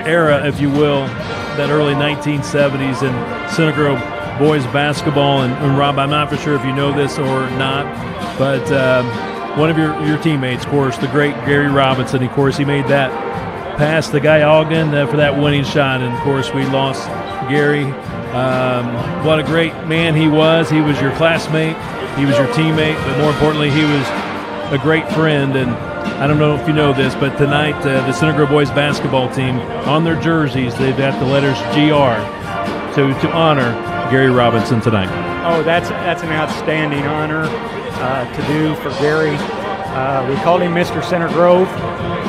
era, if you will, that early 1970s in Center Grove boys basketball. And Rob, I'm not for sure if you know this or not, but one of your teammates, of course, the great Gary Robinson, of course, he made that pass to Guy Ogden for that winning shot. And, of course, we lost Gary. What a great man he was. He was your classmate. He was your teammate. But more importantly, he was a great friend. And I don't know if you know this, but tonight the Center Grove boys basketball team, on their jerseys, they've got the letters GR to honor Gary Robinson tonight. Oh, that's an outstanding honor to do for Gary. We called him Mr. Center Grove.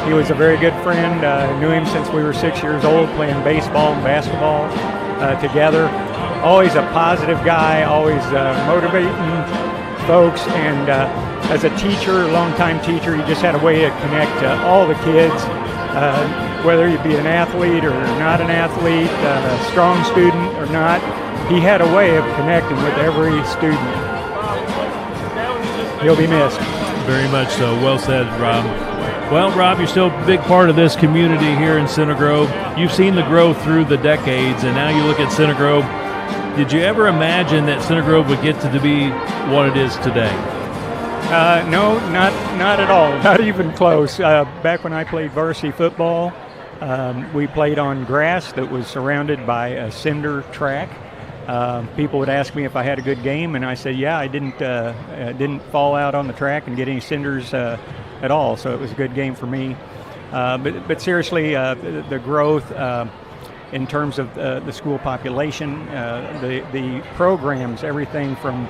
He was a very good friend. Knew him since we were 6 years old, playing baseball and basketball together. Always a positive guy, always motivating folks. And as a teacher, a longtime teacher, he just had a way to connect all the kids, whether you be an athlete or not an athlete, a strong student or not. He had a way of connecting with every student. He'll be missed. Very much so. Well said, Rob. Well, Rob, you're still a big part of this community here in Center Grove. You've seen the growth through the decades, and now you look at Center Grove. Did you ever imagine that Center Grove would get to be what it is today? No, not at all. Not even close. Back when I played varsity football, we played on grass that was surrounded by a cinder track. People would ask me if I had a good game, and I said, yeah, I didn't fall out on the track and get any cinders at all, so it was a good game for me. But seriously, the growth in terms of the school population, the programs, everything from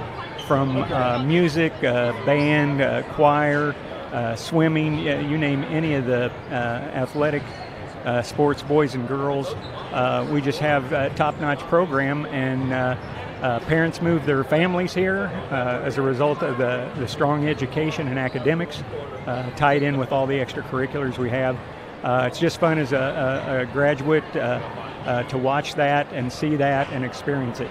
music, band, choir, swimming, you name any of the athletic sports, boys and girls. We just have a top-notch program, and parents move their families here as a result of the strong education and academics tied in with all the extracurriculars we have. It's just fun as a graduate to watch that and see that and experience it.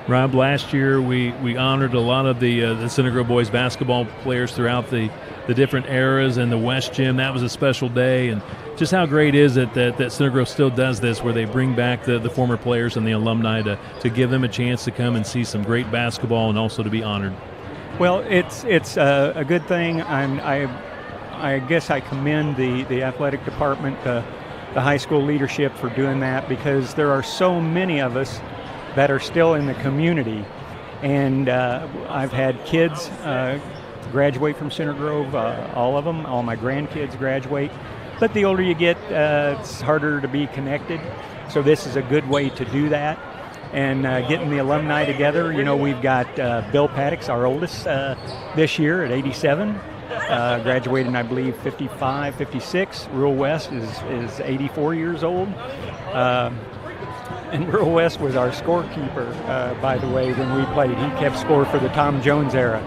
Rob, last year we honored a lot of the Center Grove boys basketball players throughout the different eras in the West Gym. That was a special day, and just how great is it that Center Grove still does this, where they bring back the former players and the alumni to give them a chance to come and see some great basketball and also to be honored. Well, it's a good thing. I guess I commend the athletic department, the high school leadership for doing that, because there are so many of us that are still in the community. And I've had kids graduate from Center Grove, all of them, all my grandkids graduate. But the older you get, it's harder to be connected. So this is a good way to do that. And getting the alumni together, we've got Bill Paddocks, our oldest, this year at 87. Graduated, I believe, 55, 56. Rural West is 84 years old. And Rural West was our scorekeeper, by the way, when we played. He kept score for the Tom Jones era.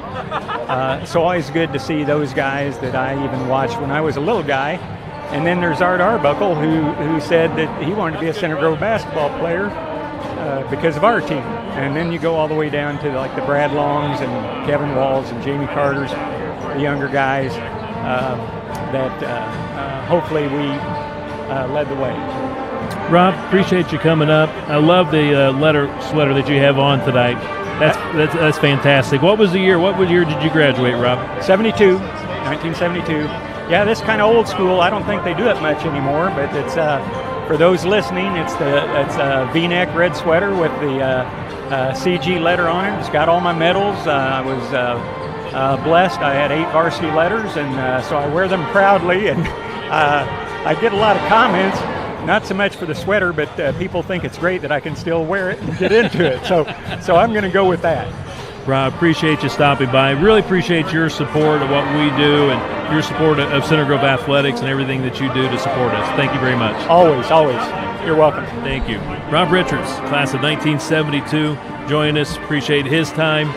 So always good to see those guys that I even watched when I was a little guy. And then there's Art Arbuckle, who said that he wanted to be a Center Grove basketball player because of our team. And then you go all the way down to like the Brad Longs and Kevin Walls and Jamie Carters, the younger guys that hopefully we led the way. Rob, appreciate you coming up. I love the letter sweater that you have on tonight. That's fantastic. What year did you graduate, Rob? 1972. Yeah, this kind of old school. I don't think they do it much anymore, but it's for those listening, it's a V-neck red sweater with the CG letter on it. It's got all my medals. I was blessed. I had 8 varsity letters, and so I wear them proudly. And I get a lot of comments. Not so much for the sweater, but people think it's great that I can still wear it and get into it. So I'm going to go with that. Rob, appreciate you stopping by. Really appreciate your support of what we do and your support of Center Grove Athletics and everything that you do to support us. Thank you very much. Always. You're welcome. Thank you. Rob Richards, class of 1972, joining us. Appreciate his time.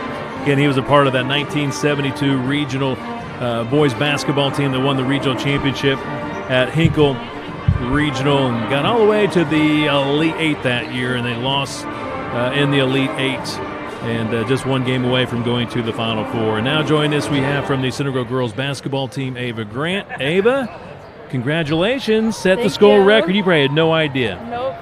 Again, he was a part of that 1972 regional boys basketball team that won the regional championship at Hinkle Regional and got all the way to the Elite 8 that year, and they lost in the Elite 8 and just one game away from going to the Final Four. And now joining us we have from the Center Grove girls basketball team, Ava Grant. Ava, congratulations. Set the school record. You probably had no idea. Nope.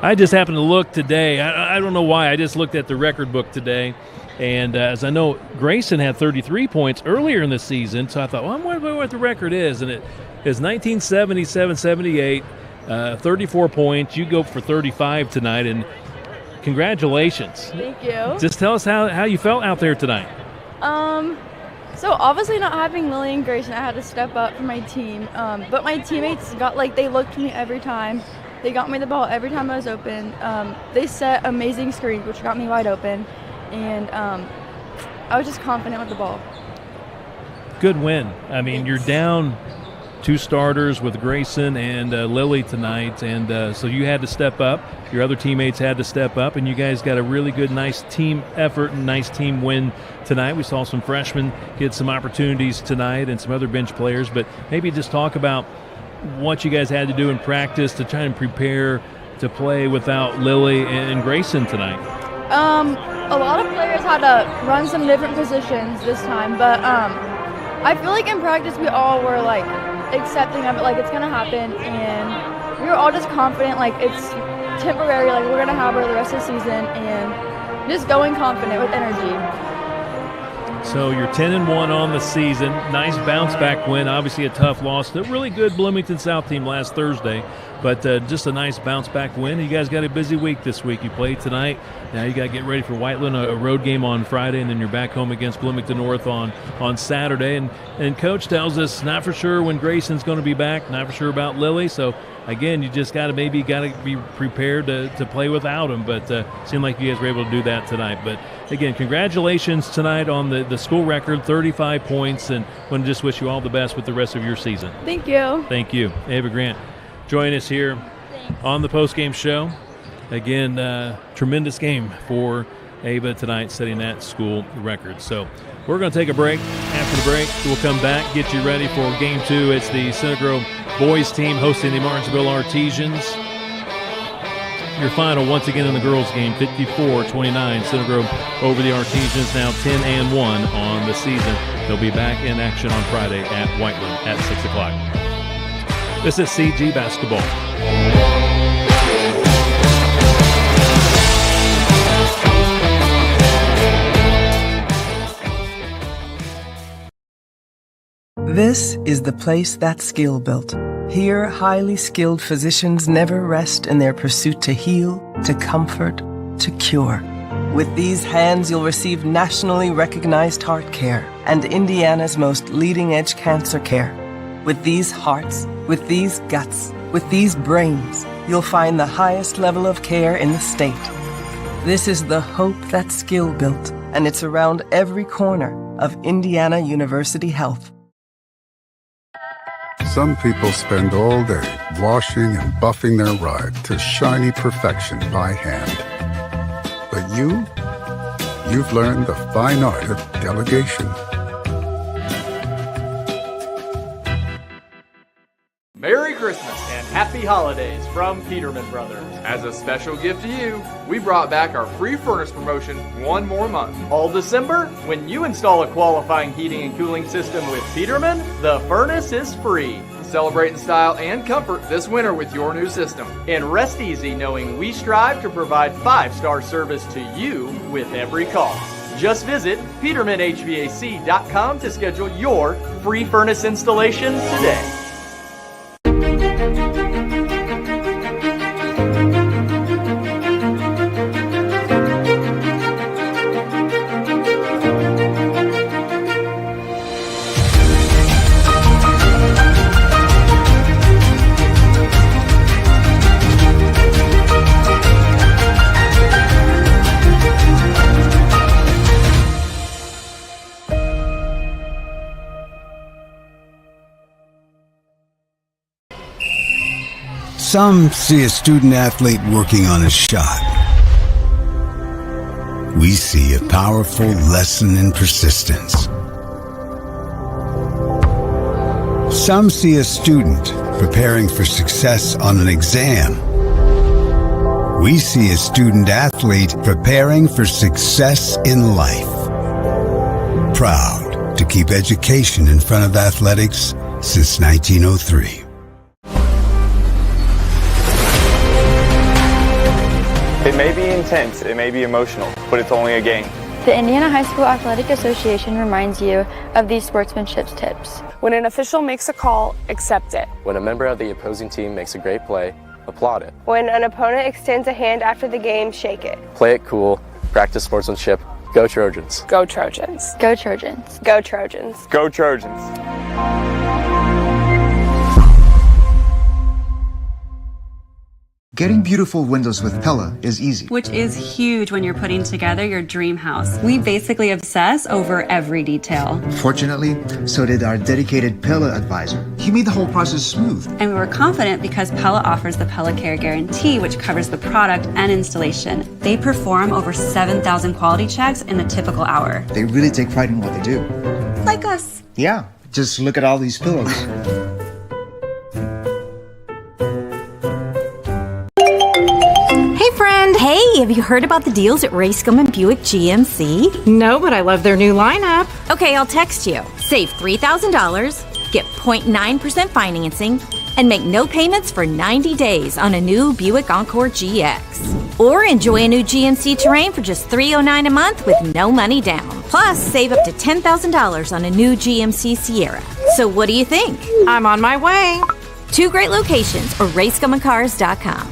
I just happened to look today. I don't know why. I just looked at the record book today. And as I know, Grayson had 33 points earlier in the season, so I thought, well, I'm wondering what the record is. And it is 1977-78, 34 points. You go for 35 tonight, and congratulations. Thank you. Just tell us how you felt out there tonight. So obviously not having Lily and Grayson, I had to step up for my team. But my teammates they looked to me every time. They got me the ball every time I was open. They set amazing screens, which got me wide open. And I was just confident with the ball. good win. I mean, you're down 2 starters with Grayson and Lily tonight, and so you had to step up. Your other teammates had to step up, and you guys got a really good, nice team effort and nice team win tonight. We saw some freshmen get some opportunities tonight and some other bench players, but maybe just talk about what you guys had to do in practice to try and prepare to play without Lily and Grayson tonight. A lot of players had to run some different positions this time, but I feel like in practice we all were like accepting of it, like it's gonna happen, and we were all just confident, like it's temporary, like we're gonna have her the rest of the season, and just going confident with energy. So you're 10-1 on the season. Nice bounce back win. Obviously a tough loss to a really good Bloomington South team last Thursday, but just a nice bounce back win. You guys got a busy week this week. You played tonight. Now you got to get ready for Whiteland, a road game on Friday, and then you're back home against Bloomington North on Saturday. And Coach tells us not for sure when Grayson's going to be back, not for sure about Lily. So again, you just got to be prepared to play without him. But seemed like you guys were able to do that tonight. But again, congratulations tonight on the school record, 35 points, and want to just wish you all the best with the rest of your season. Thank you. Thank you. Ava Grant, join us here on the postgame show. Again, tremendous game for Ava tonight, setting that school record. So we're going to take a break. After the break, we'll come back, get you ready for Game 2. It's the Center Grove boys team hosting the Martinsville Artesians. Your final, once again, in the girls' game, 54-29. Center Grove over the Artesians, now 10-1 on the season. They'll be back in action on Friday at Whiteland at 6 o'clock. This is CG Basketball. This is the place that's skill built. Here, highly skilled physicians never rest in their pursuit to heal, to comfort, to cure. With these hands, you'll receive nationally recognized heart care and Indiana's most leading-edge cancer care. With these hearts, with these guts, with these brains, you'll find the highest level of care in the state. This is the hope that's skill built, and it's around every corner of Indiana University Health. Some people spend all day washing and buffing their ride to shiny perfection by hand. But you've learned the fine art of delegation. Merry Christmas and Happy Holidays from Peterman Brothers. As a special gift to you, we brought back our free furnace promotion one more month. All December, when you install a qualifying heating and cooling system with Peterman, the furnace is free. Celebrate in style and comfort this winter with your new system. And rest easy knowing we strive to provide 5-star service to you with every call. Just visit PetermanHVAC.com to schedule your free furnace installation today. Some see a student athlete working on a shot. We see a powerful lesson in persistence. Some see a student preparing for success on an exam. We see a student athlete preparing for success in life. Proud to keep education in front of athletics since 1903. It may be intense, it may be emotional, but it's only a game. The Indiana High School Athletic Association reminds you of these sportsmanship tips. When an official makes a call, accept it. When a member of the opposing team makes a great play, applaud it. When an opponent extends a hand after the game, shake it. Play it cool, practice sportsmanship. Go Trojans. Go Trojans. Go Trojans. Go Trojans. Go Trojans. Getting beautiful windows with Pella is easy. Which is huge when you're putting together your dream house. We basically obsess over every detail. Fortunately, so did our dedicated Pella advisor. He made the whole process smooth. And we were confident because Pella offers the Pella Care Guarantee, which covers the product and installation. They perform over 7,000 quality checks in a typical hour. They really take pride in what they do. Like us. Yeah, just look at all these pillows. Hey friend! Hey, have you heard about the deals at Racecom and Buick GMC? No, but I love their new lineup. Okay, I'll text you. Save $3,000, get 0.9% financing, and make no payments for 90 days on a new Buick Encore GX. Or enjoy a new GMC Terrain for just $309 a month with no money down. Plus, save up to $10,000 on a new GMC Sierra. So what do you think? I'm on my way. 2 great locations or racecomandcars.com.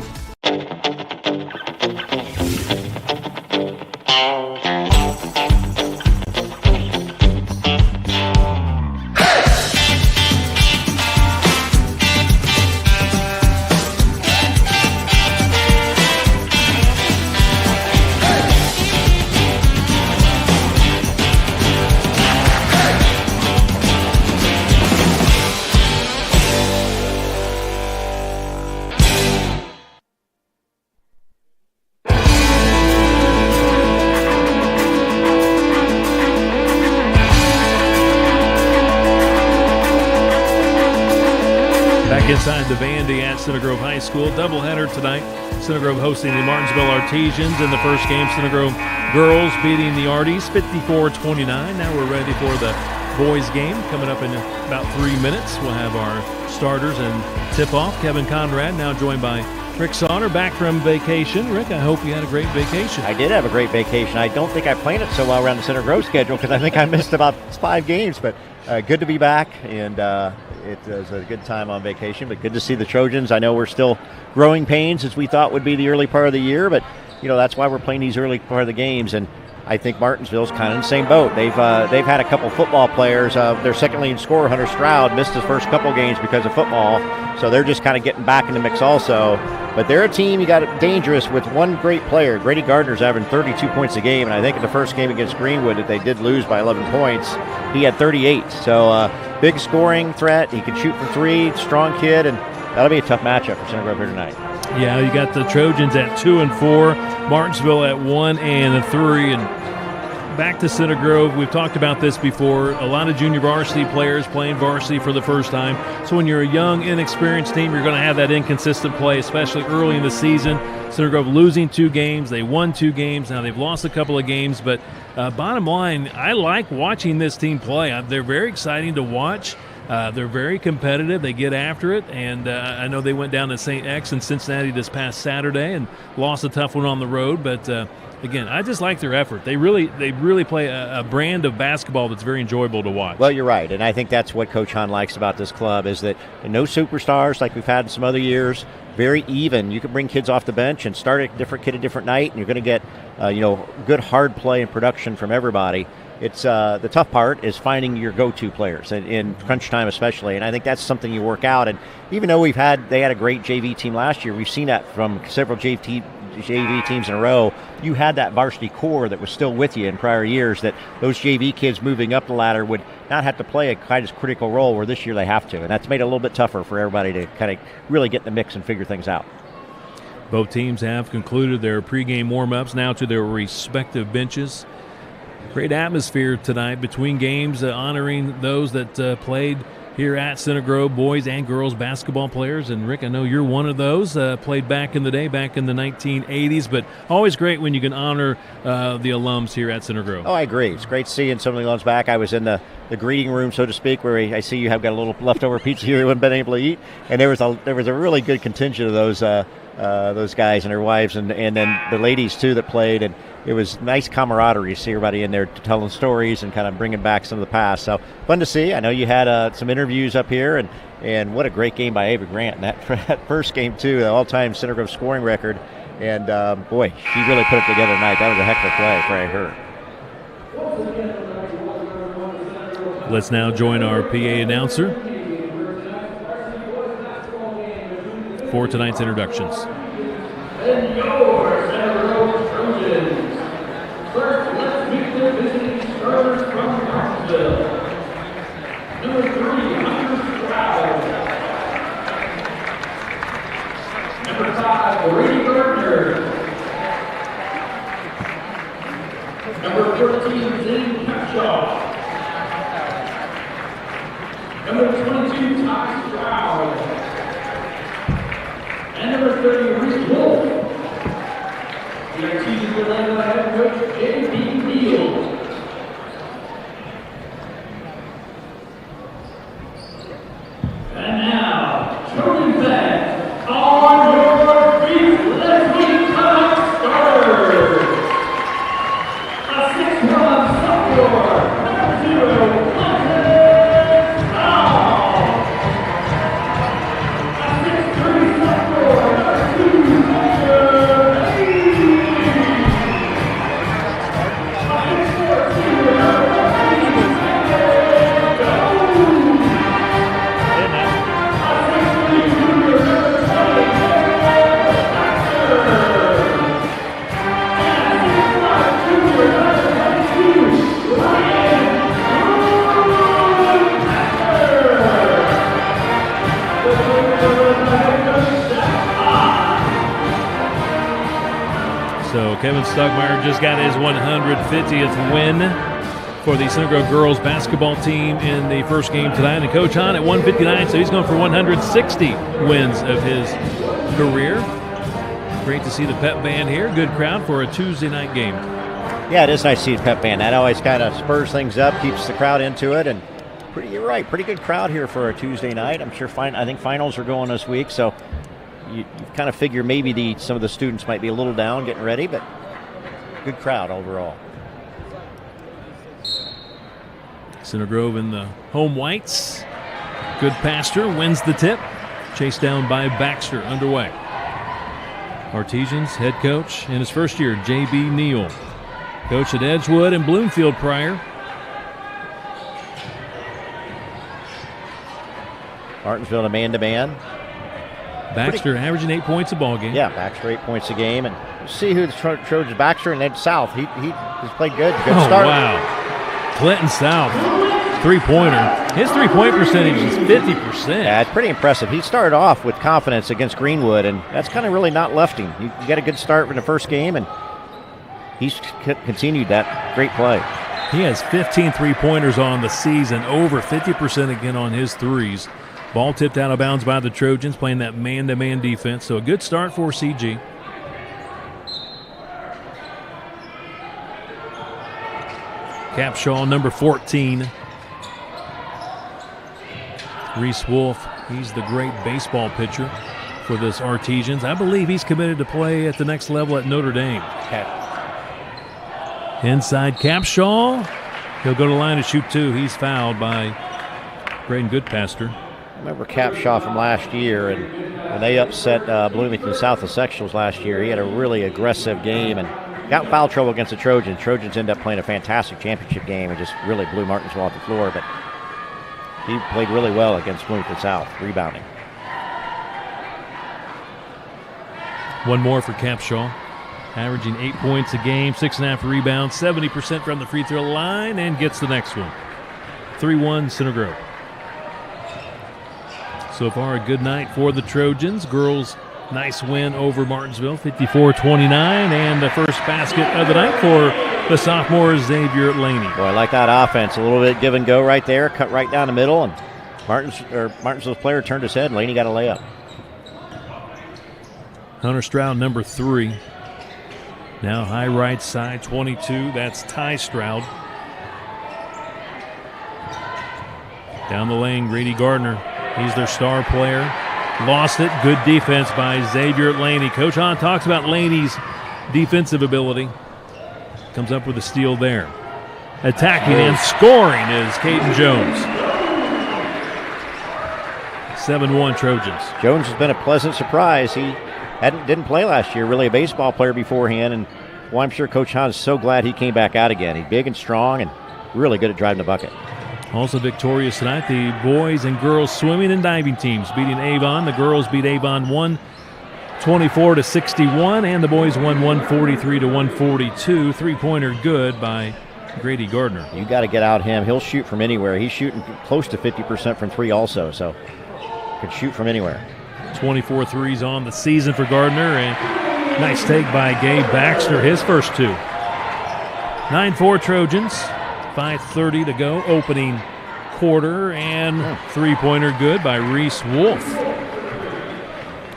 Inside the Vandy at Center Grove High School. Doubleheader tonight. Center Grove hosting the Martinsville Artesians. In the first game, Center Grove girls beating the Arties 54-29. Now we're ready for the boys game coming up in about 3 minutes. We'll have our starters and tip-off. Kevin Conrad now joined by Rick Sauter back from vacation. Rick, I hope you had a great vacation. I did have a great vacation. I don't think I planned it so well around the Center Grove schedule because I think I missed about 5 games, but good to be back, and it was a good time on vacation, but good to see the Trojans. I know we're still growing pains as we thought would be the early part of the year, but that's why we're playing these early part of the games, and I think Martinsville's kind of in the same boat. They've had a couple football players. Their second leading scorer, Hunter Stroud, missed his first couple games because of football, so they're just kind of getting back in the mix also. But they're a team you got dangerous with one great player. Grady Gardner's averaging 32 points a game, and I think in the first game against Greenwood that they did lose by 11 points, he had 38. So big scoring threat. He can shoot from 3, strong kid, and that'll be a tough matchup for Center Grove here tonight. Yeah, you got the Trojans at 2-4, Martinsville at 1-3, and back to Center Grove. We've talked about this before. A lot of junior varsity players playing varsity for the first time. So when you're a young, inexperienced team, you're going to have that inconsistent play, especially early in the season. Center Grove losing 2 games. They won 2 games. Now they've lost a couple of games. But bottom line, I like watching this team play. They're very exciting to watch. They're very competitive. They get after it, and I know they went down to St. X in Cincinnati this past Saturday and lost a tough one on the road. But again, I just like their effort. They really play a brand of basketball that's very enjoyable to watch. Well, you're right, and I think that's what Coach Hahn likes about this club is that no superstars like we've had in some other years. Very even. You can bring kids off the bench and start a different kid a different night, and you're going to get good hard play and production from everybody. It's the tough part is finding your go-to players in crunch time especially, and I think that's something you work out. And even though they had a great JV team last year, we've seen that from several JV teams in a row. You had that varsity core that was still with you in prior years, that those JV kids moving up the ladder would not have to play a quite as critical role, where this year they have to, and that's made it a little bit tougher for everybody to kind of really get in the mix and figure things out. Both teams have concluded their pregame warm-ups now to their respective benches. Great atmosphere tonight between games, honoring those that played here at Center Grove, boys and girls basketball players. And Rick, I know you're one of those, played back in the day, back in the 1980s, but always great when you can honor the alums here at Center Grove. Oh, I agree. It's great seeing some of the alums back. I was in the greeting room, so to speak, where I see you have got a little leftover pizza here you haven't been able to eat, and there was a really good contingent of those guys and their wives, and then the ladies too that played, and it was nice camaraderie to see everybody in there telling stories and kind of bringing back some of the past. So fun to see. I know you had some interviews up here, and what a great game by Ava Grant in that first game too, the all-time Center Grove scoring record. And boy, she really put it together tonight. That was a heck of a play for her. Let's now join our PA announcer for tonight's introductions. and your Center Grove Trojans. First, let's meet the visiting starters from Martinsville. Number 3, Hunter Stroud. Number 5, Brady Gardner. Number 14, Zane Capshaw. Number 22, Ty Stroud. And number 30, Reese Wolf. The Artesians are led by head coach J.B. Neal. And now, Trojan fans, on your feet, let's meet tonight's starters. A 6'1" sophomore, number 0, So Kevin Stugmeyer just got his 150th win for the Center Grove girls basketball team in the first game tonight. And Coach Hahn at 159, so he's going for 160 wins of his career. Great to see the pep band here. Good crowd for a Tuesday night game. Yeah, it is nice to see the pep band. That always kind of spurs things up, keeps the crowd into it, and you're right, pretty good crowd here for a Tuesday night. I'm sure I think finals are going this week, so you kind of figure maybe some of the students might be a little down getting ready, but good crowd overall. Center Grove in the home whites. Good passer wins the tip. Chased down by Baxter underway. Artesians head coach in his first year, J.B. Neal. Coach at Edgewood and Bloomfield prior. Martinsville a man-to-man. Baxter averaging 8 points a ball game. Yeah, Baxter 8 points a game. And see who the Trojans, Baxter and then South. He has played good. Good start. Wow. Clinton South, three-pointer. His three-point percentage is 50%. Yeah, it's pretty impressive. He started off with confidence against Greenwood, and that's kind of really not left him. You got a good start in the first game, and he's continued that great play. He has 15 three-pointers on the season, over 50% again on his threes. Ball tipped out of bounds by the Trojans, playing that man-to-man defense. So a good start for CG. Capshaw, number 14. Reese Wolf, he's the great baseball pitcher for this Artesians. I believe he's committed to play at the next level at Notre Dame. Inside Capshaw. He'll go to the line to shoot two. He's fouled by Braden Goodpaster. I remember Capshaw from last year, and when they upset Bloomington South in sectionals last year, he had a really aggressive game and got foul trouble against the Trojans. Trojans ended up playing a fantastic championship game and just really blew Martinsville off the floor, but he played really well against Bloomington South, rebounding. One more for Capshaw, averaging 8 points a game, 6.5 rebounds, 70% from the free throw line, and gets the next one. 3-1 Center Grove. So far, a good night for the Trojans. Girls, nice win over Martinsville, 54-29, and the first basket of the night for the sophomore Xavier Laney. Boy, I like that offense. A little bit give and go right there, cut right down the middle, and Martinsville's player turned his head, and Laney got a layup. Hunter Stroud, number 3. Now high right side, 22. That's Ty Stroud. Down the lane, Grady Gardner. He's their star player. Lost it. Good defense by Xavier Laney. Coach Hahn talks about Laney's defensive ability. Comes up with a steal there. Attacking and scoring is Caden Jones. 7-1 Trojans. Jones has been a pleasant surprise. He didn't play last year, really a baseball player beforehand, and well, I'm sure Coach Hahn is so glad he came back out again. He's big and strong and really good at driving the bucket. Also victorious tonight, the boys and girls swimming and diving teams beating Avon. The girls beat Avon 24-61, and the boys won 143-142. Three-pointer good by Grady Gardner. You got to get out him. He'll shoot from anywhere. He's shooting close to 50% from three also, so could shoot from anywhere. 24 threes on the season for Gardner, and nice take by Gabe Baxter, his first two. 9-4 Trojans, 5:30 to go, opening quarter, and three-pointer good by Reese Wolf.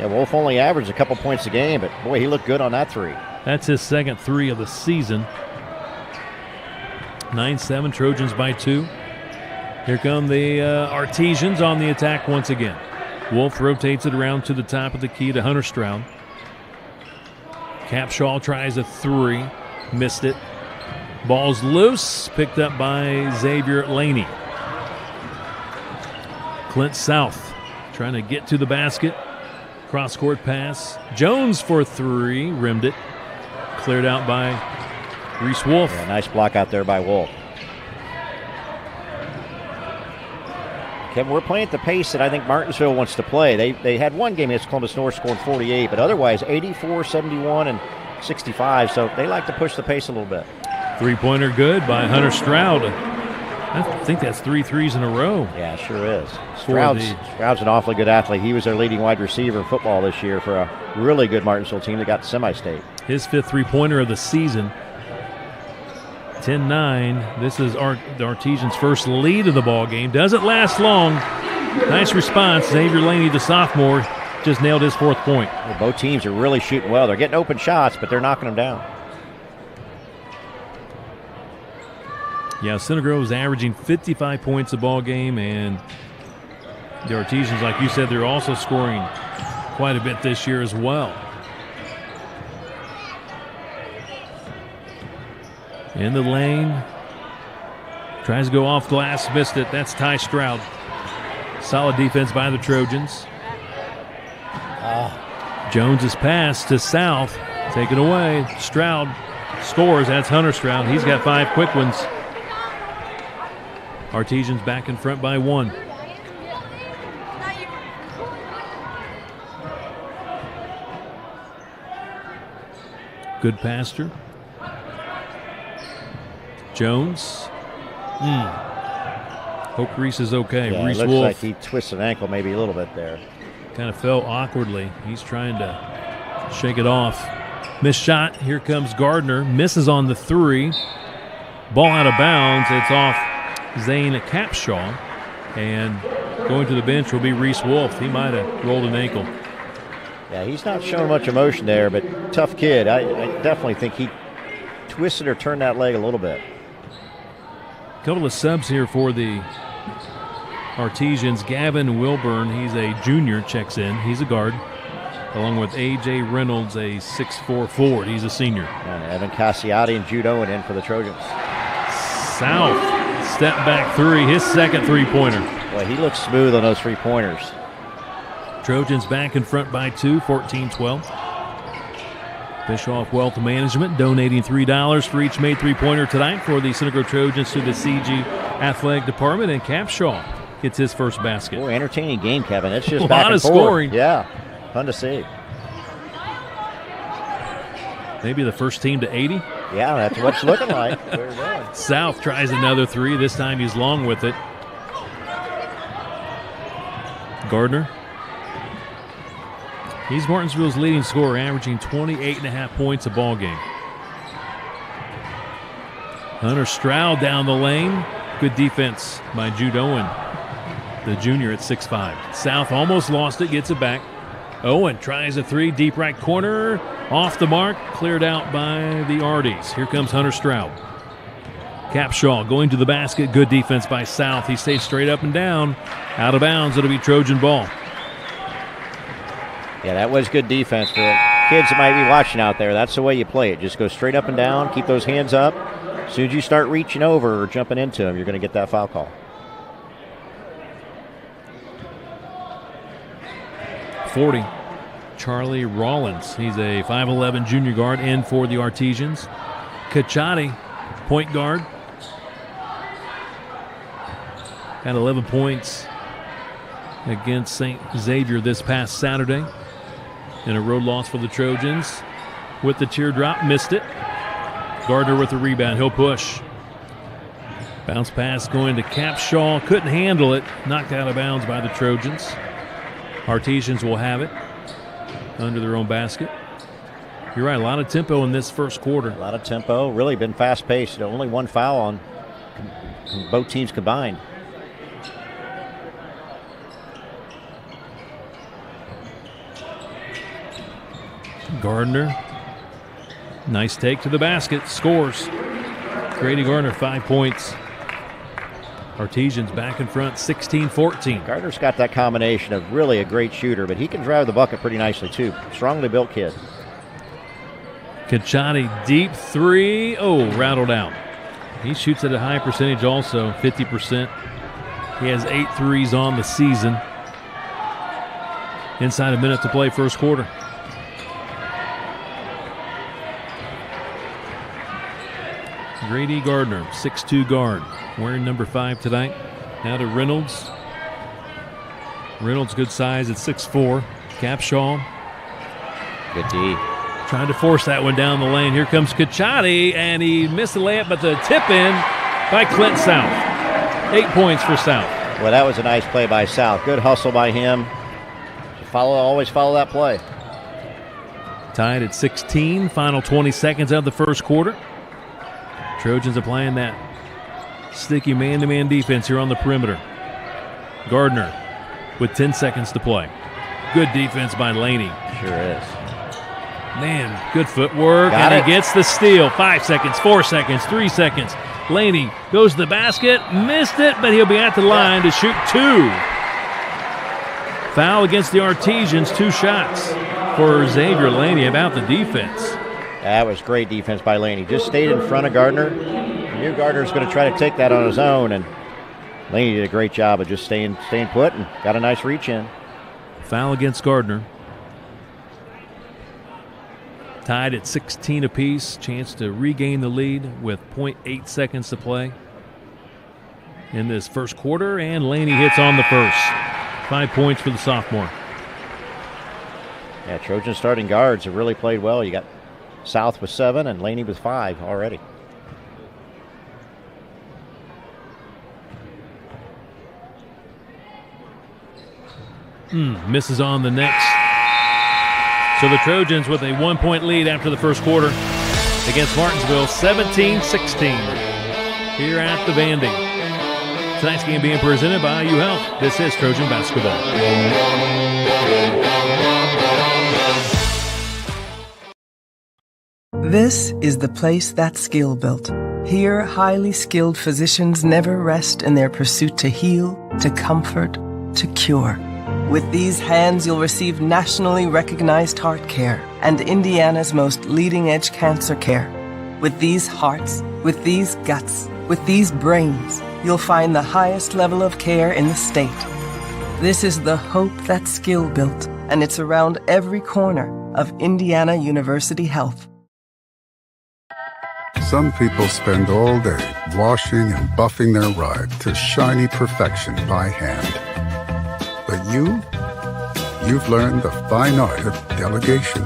Yeah, Wolf only averaged a couple points a game, but boy, he looked good on that three. That's his second three of the season. 9-7 Trojans by 2. Here come the Artesians on the attack once again. Wolf rotates it around to the top of the key to Hunter Stroud. Capshaw tries a three, missed it. Ball's loose, picked up by Xavier Laney. Clint South trying to get to the basket. Cross-court pass. Jones for three, rimmed it. Cleared out by Reese Wolf. Yeah, nice block out there by Wolf. Kevin, we're playing at the pace that I think Martinsville wants to play. They had one game against Columbus North scoring 48, but otherwise 84, 71, and 65, so they like to push the pace a little bit. Three-pointer good by Hunter Stroud. I think that's 3 threes in a row. Yeah, sure is. Stroud's an awfully good athlete. He was their leading wide receiver in football this year for a really good Martinsville team that got to semi-state. His 5th three-pointer of the season. 10-9. This is the Artesians' first lead of the ball game. Doesn't last long. Nice response. Xavier Laney, the sophomore, just nailed his 4th point. Well, both teams are really shooting well. They're getting open shots, but they're knocking them down. Yeah, Center Grove is averaging 55 points a ball game, and the Artesians, like you said, they're also scoring quite a bit this year as well. In the lane, tries to go off glass, missed it. That's Ty Stroud. Solid defense by the Trojans. Jones's pass to South, taken away. Stroud scores. That's Hunter Stroud. He's got 5 quick ones. Artesians back in front by 1. Good passer. Jones. Hope Reese is okay. Yeah, Reese looks Wolf. like he twisted an ankle maybe a little bit there. Kind of fell awkwardly. He's trying to shake it off. Missed shot. Here comes Gardner. Misses on the 3. Ball out of bounds. It's off Zane Capshaw. And going to the bench will be Reese Wolf. He might have rolled an ankle. Yeah, he's not showing much emotion there, but tough kid. I definitely think he twisted or turned that leg a little bit. A couple of subs here for the Artesians. Gavin Wilburn, he's a junior, checks in. He's a guard. Along with A.J. Reynolds, a 6'4" forward. He's a senior. And Evan Cassiati and Jude Owen in for the Trojans. South, step back 3, his second three-pointer. Boy, he looks smooth on those three-pointers. Trojans back in front by 2, 14-12. Bischoff Wealth Management donating $3 for each made three-pointer tonight for the Center Grove Trojans to the CG Athletic Department, and Capshaw gets his first basket. Boy, entertaining game, Kevin. It's just a back lot and of forth. scoring. Yeah, fun to see. Maybe the first team to 80. Yeah, that's what it's looking like. South tries another 3. This time he's long with it. Gardner. He's Martinsville's leading scorer, averaging 28.5 points a ball game. Hunter Stroud down the lane. Good defense by Jude Owen, the junior at 6'5". South almost lost it, gets it back. Owen tries a 3, deep right corner. Off the mark, cleared out by the Arties. Here comes Hunter Stroud. Capshaw going to the basket. Good defense by South. He stays straight up and down. Out of bounds. It'll be Trojan ball. Yeah, that was good defense for kids that might be watching out there. That's the way you play it. Just go straight up and down. Keep those hands up. As soon as you start reaching over or jumping into them, you're going to get that foul call. 40. Charlie Rollins. He's a 5'11 junior guard in for the Artesians. Cacciati, point guard. Had 11 points against St. Xavier this past Saturday. And a road loss for the Trojans. With the teardrop, missed it. Gardner with the rebound. He'll push. Bounce pass going to Capshaw. Couldn't handle it. Knocked out of bounds by the Trojans. Artesians will have it under their own basket. You're right, a lot of tempo in this first quarter. A lot of tempo. Really been fast-paced. Only one foul on both teams combined. Gardner. Nice take to the basket. Scores. Grady Gardner, 5 points. Artesians back in front, 16-14. Gardner's got that combination of really a great shooter, but he can drive the bucket pretty nicely, too. Strongly built kid. Cacciati, deep three. Oh, rattled out. He shoots at a high percentage also, 50%. He has 8 threes on the season. Inside a minute to play first quarter. Grady Gardner, 6'2" guard, wearing number 5 tonight. Now to Reynolds. Reynolds good size at 6'4". Capshaw. Good D. Trying to force that one down the lane. Here comes Cacciati, and he missed the layup, but the tip in by Clint South. 8 points for South. Well, that was a nice play by South. Good hustle by him. Always follow that play. Tied at 16. Final 20 seconds of the first quarter. Trojans applying that sticky man-to-man defense here on the perimeter. Gardner with 10 seconds to play. Good defense by Laney. Sure is. Man, good footwork, and he gets the steal. 5 seconds, 4 seconds, 3 seconds. Laney goes to the basket, missed it, but he'll be at the line to shoot 2. Foul against the Artesians, 2 shots for Xavier Laney. About the defense. That was great defense by Laney. Just stayed in front of Gardner. He knew Gardner was going to try to take that on his own, and Laney did a great job of just staying put and got a nice reach in. Foul against Gardner. Tied at 16 apiece. Chance to regain the lead with 0.8 seconds to play in this first quarter, and Laney hits on the first. 5 points for the sophomore. Yeah, Trojan starting guards have really played well. You got South with 7 and Laney with 5 already. Misses on the next. So the Trojans with a 1-point lead after the first quarter against Martinsville, 17-16 here at the Vandy. Tonight's game being presented by U Health. This is Trojan Basketball. This is the place that's skill built. Here, highly skilled physicians never rest in their pursuit to heal, to comfort, to cure. With these hands, you'll receive nationally recognized heart care and Indiana's most leading-edge cancer care. With these hearts, with these guts, with these brains, you'll find the highest level of care in the state. This is the hope that's skill built, and it's around every corner of Indiana University Health. Some people spend all day washing and buffing their ride to shiny perfection by hand. But you've learned the fine art of delegation.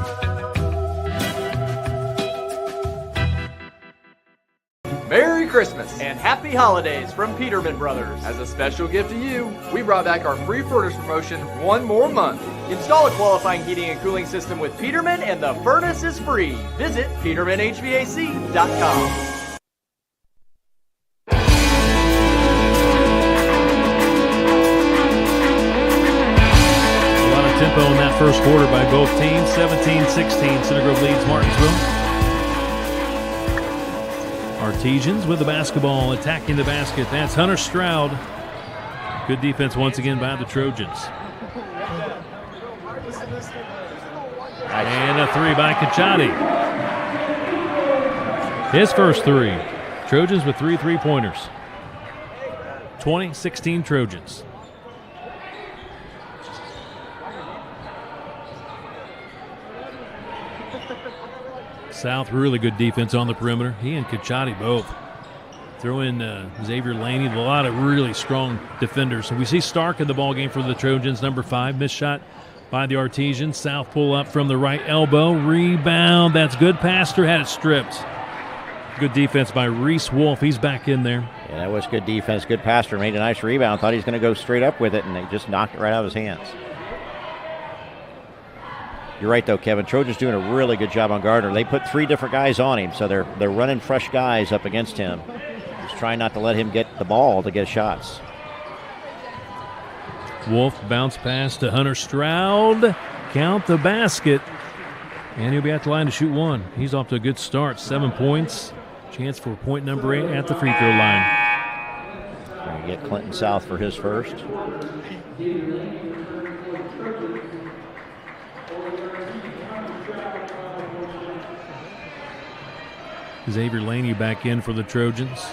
Merry Christmas and Happy Holidays from Peterman Brothers. As a special gift to you, we brought back our free furnace promotion one more month. Install a qualifying heating and cooling system with Peterman and the furnace is free. Visit petermanhvac.com. Tempo in that first quarter by both teams. 17-16, Center Grove leads Martinsville. Artesians with the basketball, attacking the basket. That's Hunter Stroud. Good defense once again by the Trojans. And a 3 by Cacciati. His first 3. Trojans with 3 3-pointers. 20-16 Trojans. South, really good defense on the perimeter. He and Cacciati both. Throw in Xavier Laney, a lot of really strong defenders. So we see Stark in the ballgame for the Trojans, number 5. Missed shot by the Artesians. South pull up from the right elbow. Rebound. That's good. Pastor had it stripped. Good defense by Reese Wolf. He's back in there. Yeah, that was good defense. Good passer. Made a nice rebound. Thought he was going to go straight up with it, and they just knocked it right out of his hands. You're right, though, Kevin. Trojans doing a really good job on Gardner. They put 3 different guys on him, so they're running fresh guys up against him. Just trying not to let him get the ball to get shots. Wolf bounce pass to Hunter Stroud. Count the basket. And he'll be at the line to shoot 1. He's off to a good start. 7 points. Chance for point number 8 at the free throw line. Going to get Clinton South for his first. Xavier Laney back in for the Trojans.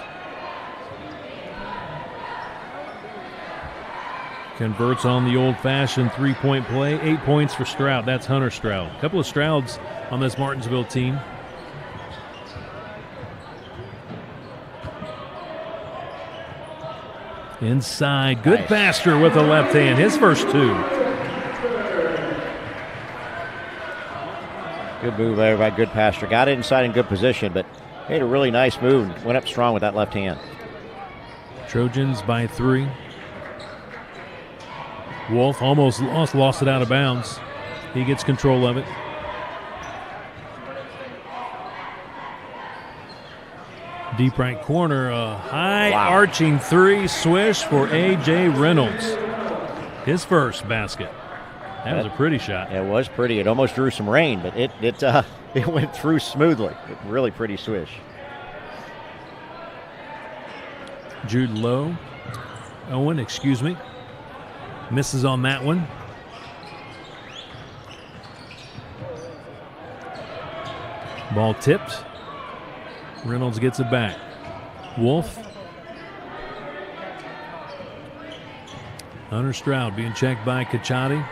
Converts on the old-fashioned three-point play. 8 points for Stroud. That's Hunter Stroud. A couple of Strouds on this Martinsville team. Inside. Good nice. passer with the left hand. His first 2. Good move there by good passer. Got it inside in good position, but made a really nice move. Went up strong with that left hand. Trojans by 3. Wolf almost lost it out of bounds. He gets control of it. Deep right corner, a high arching 3 swish for A.J. Reynolds. His first basket. That was a pretty shot. It was pretty. It almost drew some rain, but it went through smoothly. Really pretty swish. Jude Owen, misses on that one. Ball tipped. Reynolds gets it back. Wolf. Hunter Stroud being checked by Cacciati.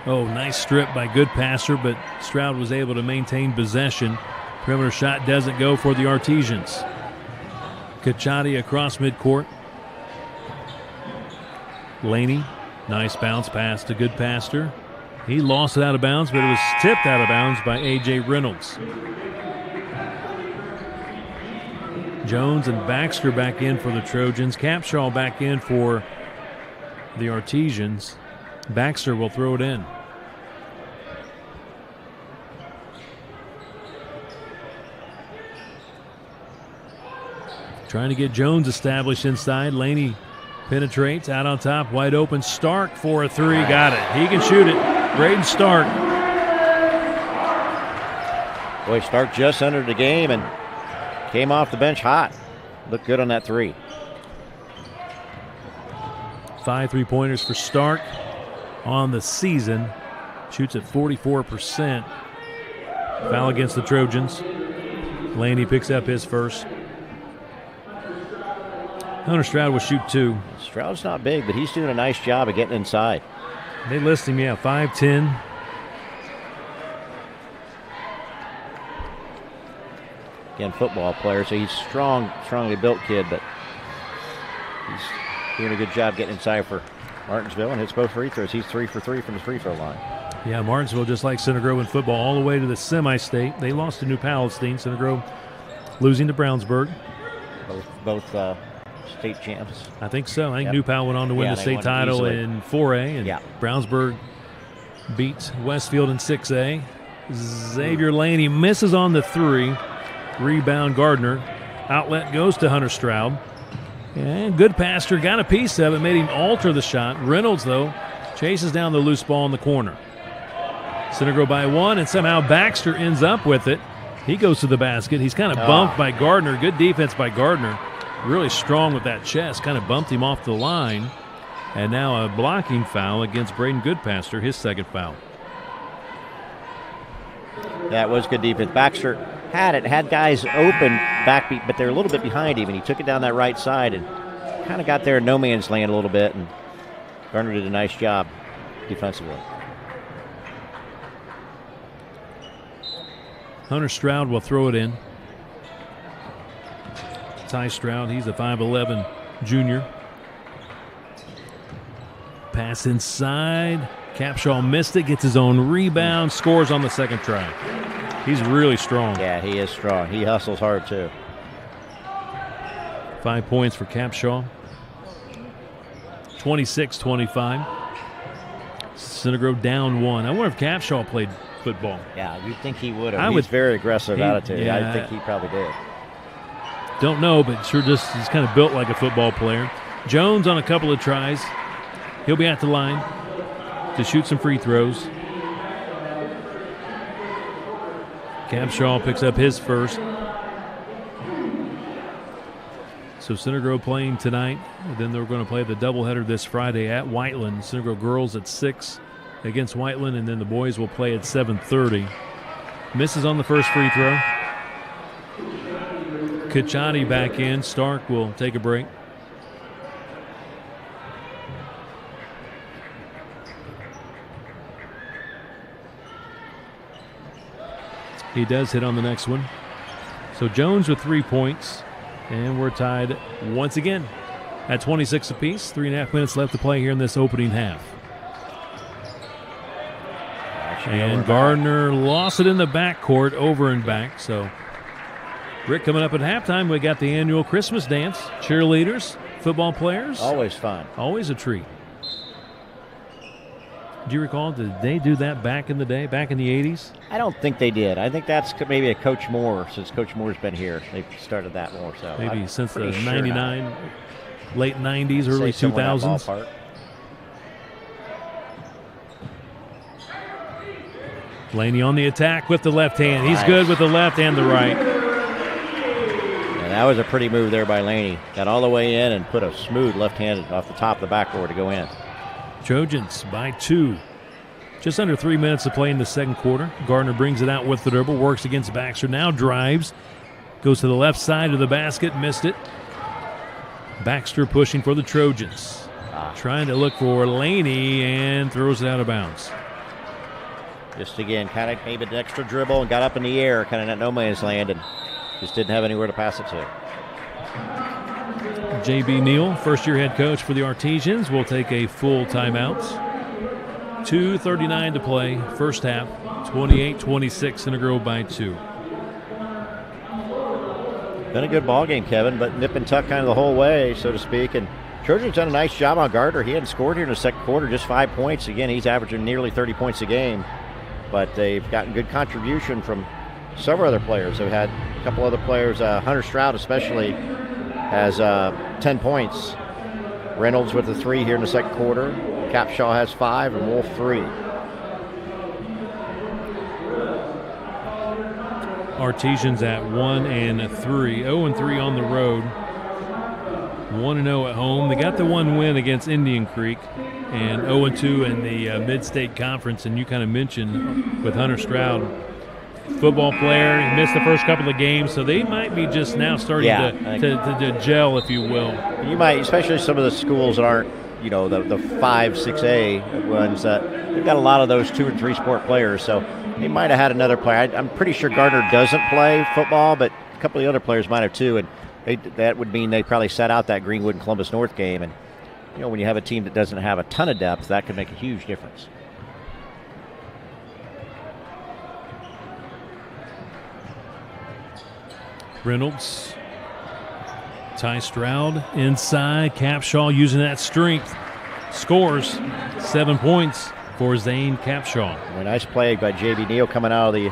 Oh, nice strip by good passer, but Stroud was able to maintain possession. Perimeter shot doesn't go for the Artesians. Cacciati across midcourt. Laney, nice bounce pass to good passer. He lost it out of bounds, but it was tipped out of bounds by A.J. Reynolds. Jones and Baxter back in for the Trojans. Capshaw back in for the Artesians. Baxter will throw it in. Trying to get Jones established inside. Laney penetrates out on top, wide open. Stark for a 3. Got it. He can shoot it. Braden Stark. Boy, Stark just entered the game and came off the bench hot. Looked good on that 3. 5 3-pointers for Stark on the season. Shoots at 44%. Foul against the Trojans. Laney picks up his first. Hunter Stroud will shoot 2. Stroud's not big, but he's doing a nice job of getting inside. They list him, 5'10". Again, football player, so he's strongly built kid, but he's doing a good job getting inside for Martinsville and hits both free throws. He's 3 for 3 from the free throw line. Yeah, Martinsville, just like Center Grove in football, all the way to the semi-state. They lost to New Palestine. Center Grove losing to Brownsburg. Both state champs. I think so. I think New Pal went on to win the state title easily in 4A, and Brownsburg beat Westfield in 6A. Xavier Laney misses on the 3. Rebound Gardner. Outlet goes to Hunter Stroud. And good passer, got a piece of it, made him alter the shot. Reynolds, though, chases down the loose ball in the corner. Center Grove by 1, and somehow Baxter ends up with it. He goes to the basket. He's kind of bumped by Gardner. Good defense by Gardner. Really strong with that chest. Kind of bumped him off the line. And now a blocking foul against Braden Goodpaster, his second foul. That was good defense. Baxter had guys open backbeat, but they're a little bit behind him, and he took it down that right side and kind of got there in no man's land a little bit, and Gardner did a nice job defensively. Hunter Stroud will throw it in. Ty Stroud, he's a 5'11 junior. Pass inside. Capshaw missed it, gets his own rebound, scores on the second try. He's really strong. Yeah, he is strong. He hustles hard, too. 5 points for Capshaw. 26-25. Center Grove down 1. I wonder if Capshaw played football. Yeah, you'd think he would have. He's very aggressive attitude. Yeah, I think he probably did. Don't know, but sure he's kind of built like a football player. Jones on a couple of tries. He'll be at the line to shoot some free throws. Capshaw picks up his first. So Center Grove playing tonight. And then they're going to play the doubleheader this Friday at Whiteland. Center Grove girls at 6 against Whiteland, and then the boys will play at 7:30. Misses on the first free throw. Kachani back in. Stark will take a break. He does hit on the next one. So Jones with 3 points, and we're tied once again at 26 apiece. 3.5 minutes left to play here in this opening half. And Gardner lost it in the backcourt, over and back. So Rick, coming up at halftime, we got the annual Christmas dance. Cheerleaders, football players. Always fun. Always a treat. Do you recall, did they do that back in the day, back in the 80s? I don't think they did. I think that's maybe a Coach Moore, since Coach Moore's been here. They've started that more. So maybe since the sure 99, late 90s, early 2000s. Laney on the attack with the left hand. He's good with the left and the right. And that was a pretty move there by Laney. Got all the way in and put a smooth left-handed off the top of the backboard to go in. Trojans by 2. Just under 3 minutes to play in the second quarter. Gardner brings it out with the dribble, works against Baxter, now drives, goes to the left side of the basket, missed it. Baxter pushing for the Trojans. Trying to look for Laney and throws it out of bounds. Just again, kind of maybe an extra dribble and got up in the air, kind of in no man's land, and just didn't have anywhere to pass it to. J.B. Neal, first-year head coach for the Artesians, will take a full timeout. 2:39 to play, first half, 28-26, Center Grove by 2. Been a good ball game, Kevin, but nip and tuck kind of the whole way, so to speak. And Trojans done a nice job on Gardner. He hadn't scored here in the second quarter, just 5 points. Again, he's averaging nearly 30 points a game. But they've gotten good contribution from several other players. They've had a couple other players, Hunter Stroud especially, has 10 points. Reynolds with a 3 here in the second quarter. Capshaw has 5 and Wolf 3. Artesians at 1-3, 0-3 on the road, 1-0 at home. They got the one win against Indian Creek, and 0-2 in the Mid-State Conference. And you kind of mentioned with Hunter Stroud, football player, he missed the first couple of games, so they might be just now starting to gel, if you will. You might, especially some of the schools that aren't, you know, the 5, 6A ones. They've got a lot of those 2 and 3 sport players, so they might have had another player. I'm pretty sure Gardner doesn't play football, but a couple of the other players might have too, and that would mean they probably sat out that Greenwood and Columbus North game. And you know, when you have a team that doesn't have a ton of depth, that could make a huge difference. Reynolds, Ty Stroud inside. Capshaw using that strength. Scores 7 points for Zane Capshaw. A nice play by J.B. Neal coming out of the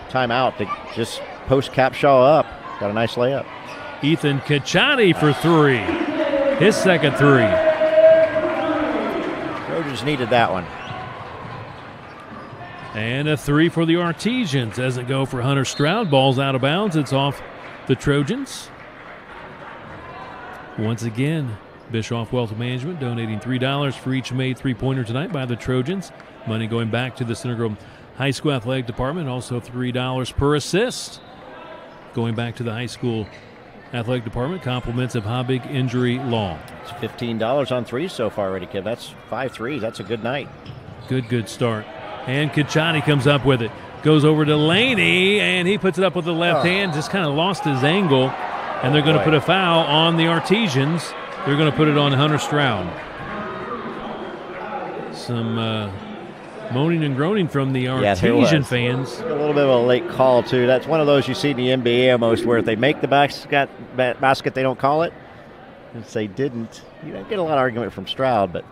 timeout to just post Capshaw up. Got a nice layup. Ethan Kachani for 3. His second 3. Trojans needed that one. And a 3 for the Artesians. Doesn't go for Hunter Stroud. Ball's out of bounds. It's off the Trojans. Once again, Bischoff Wealth Management donating $3 for each made three-pointer tonight by the Trojans. Money going back to the Center Grove High School Athletic Department. Also $3 per assist going back to the high school athletic department. Compliments of Habig Injury Law. It's $15 on 3s so far already, Kev. That's 5 threes. That's a good night. Good start. And Kachani comes up with it. Goes over to Laney, and he puts it up with the left hand. Just kind of lost his angle. And they're going to put a foul on the Artesians. They're going to put it on Hunter Stroud. Some moaning and groaning from the there Artesian was. fans. A little bit of a late call, too. That's one of those you see in the NBA almost, where if they make the basket, they don't call it. Since they didn't, you don't get a lot of argument from Stroud, but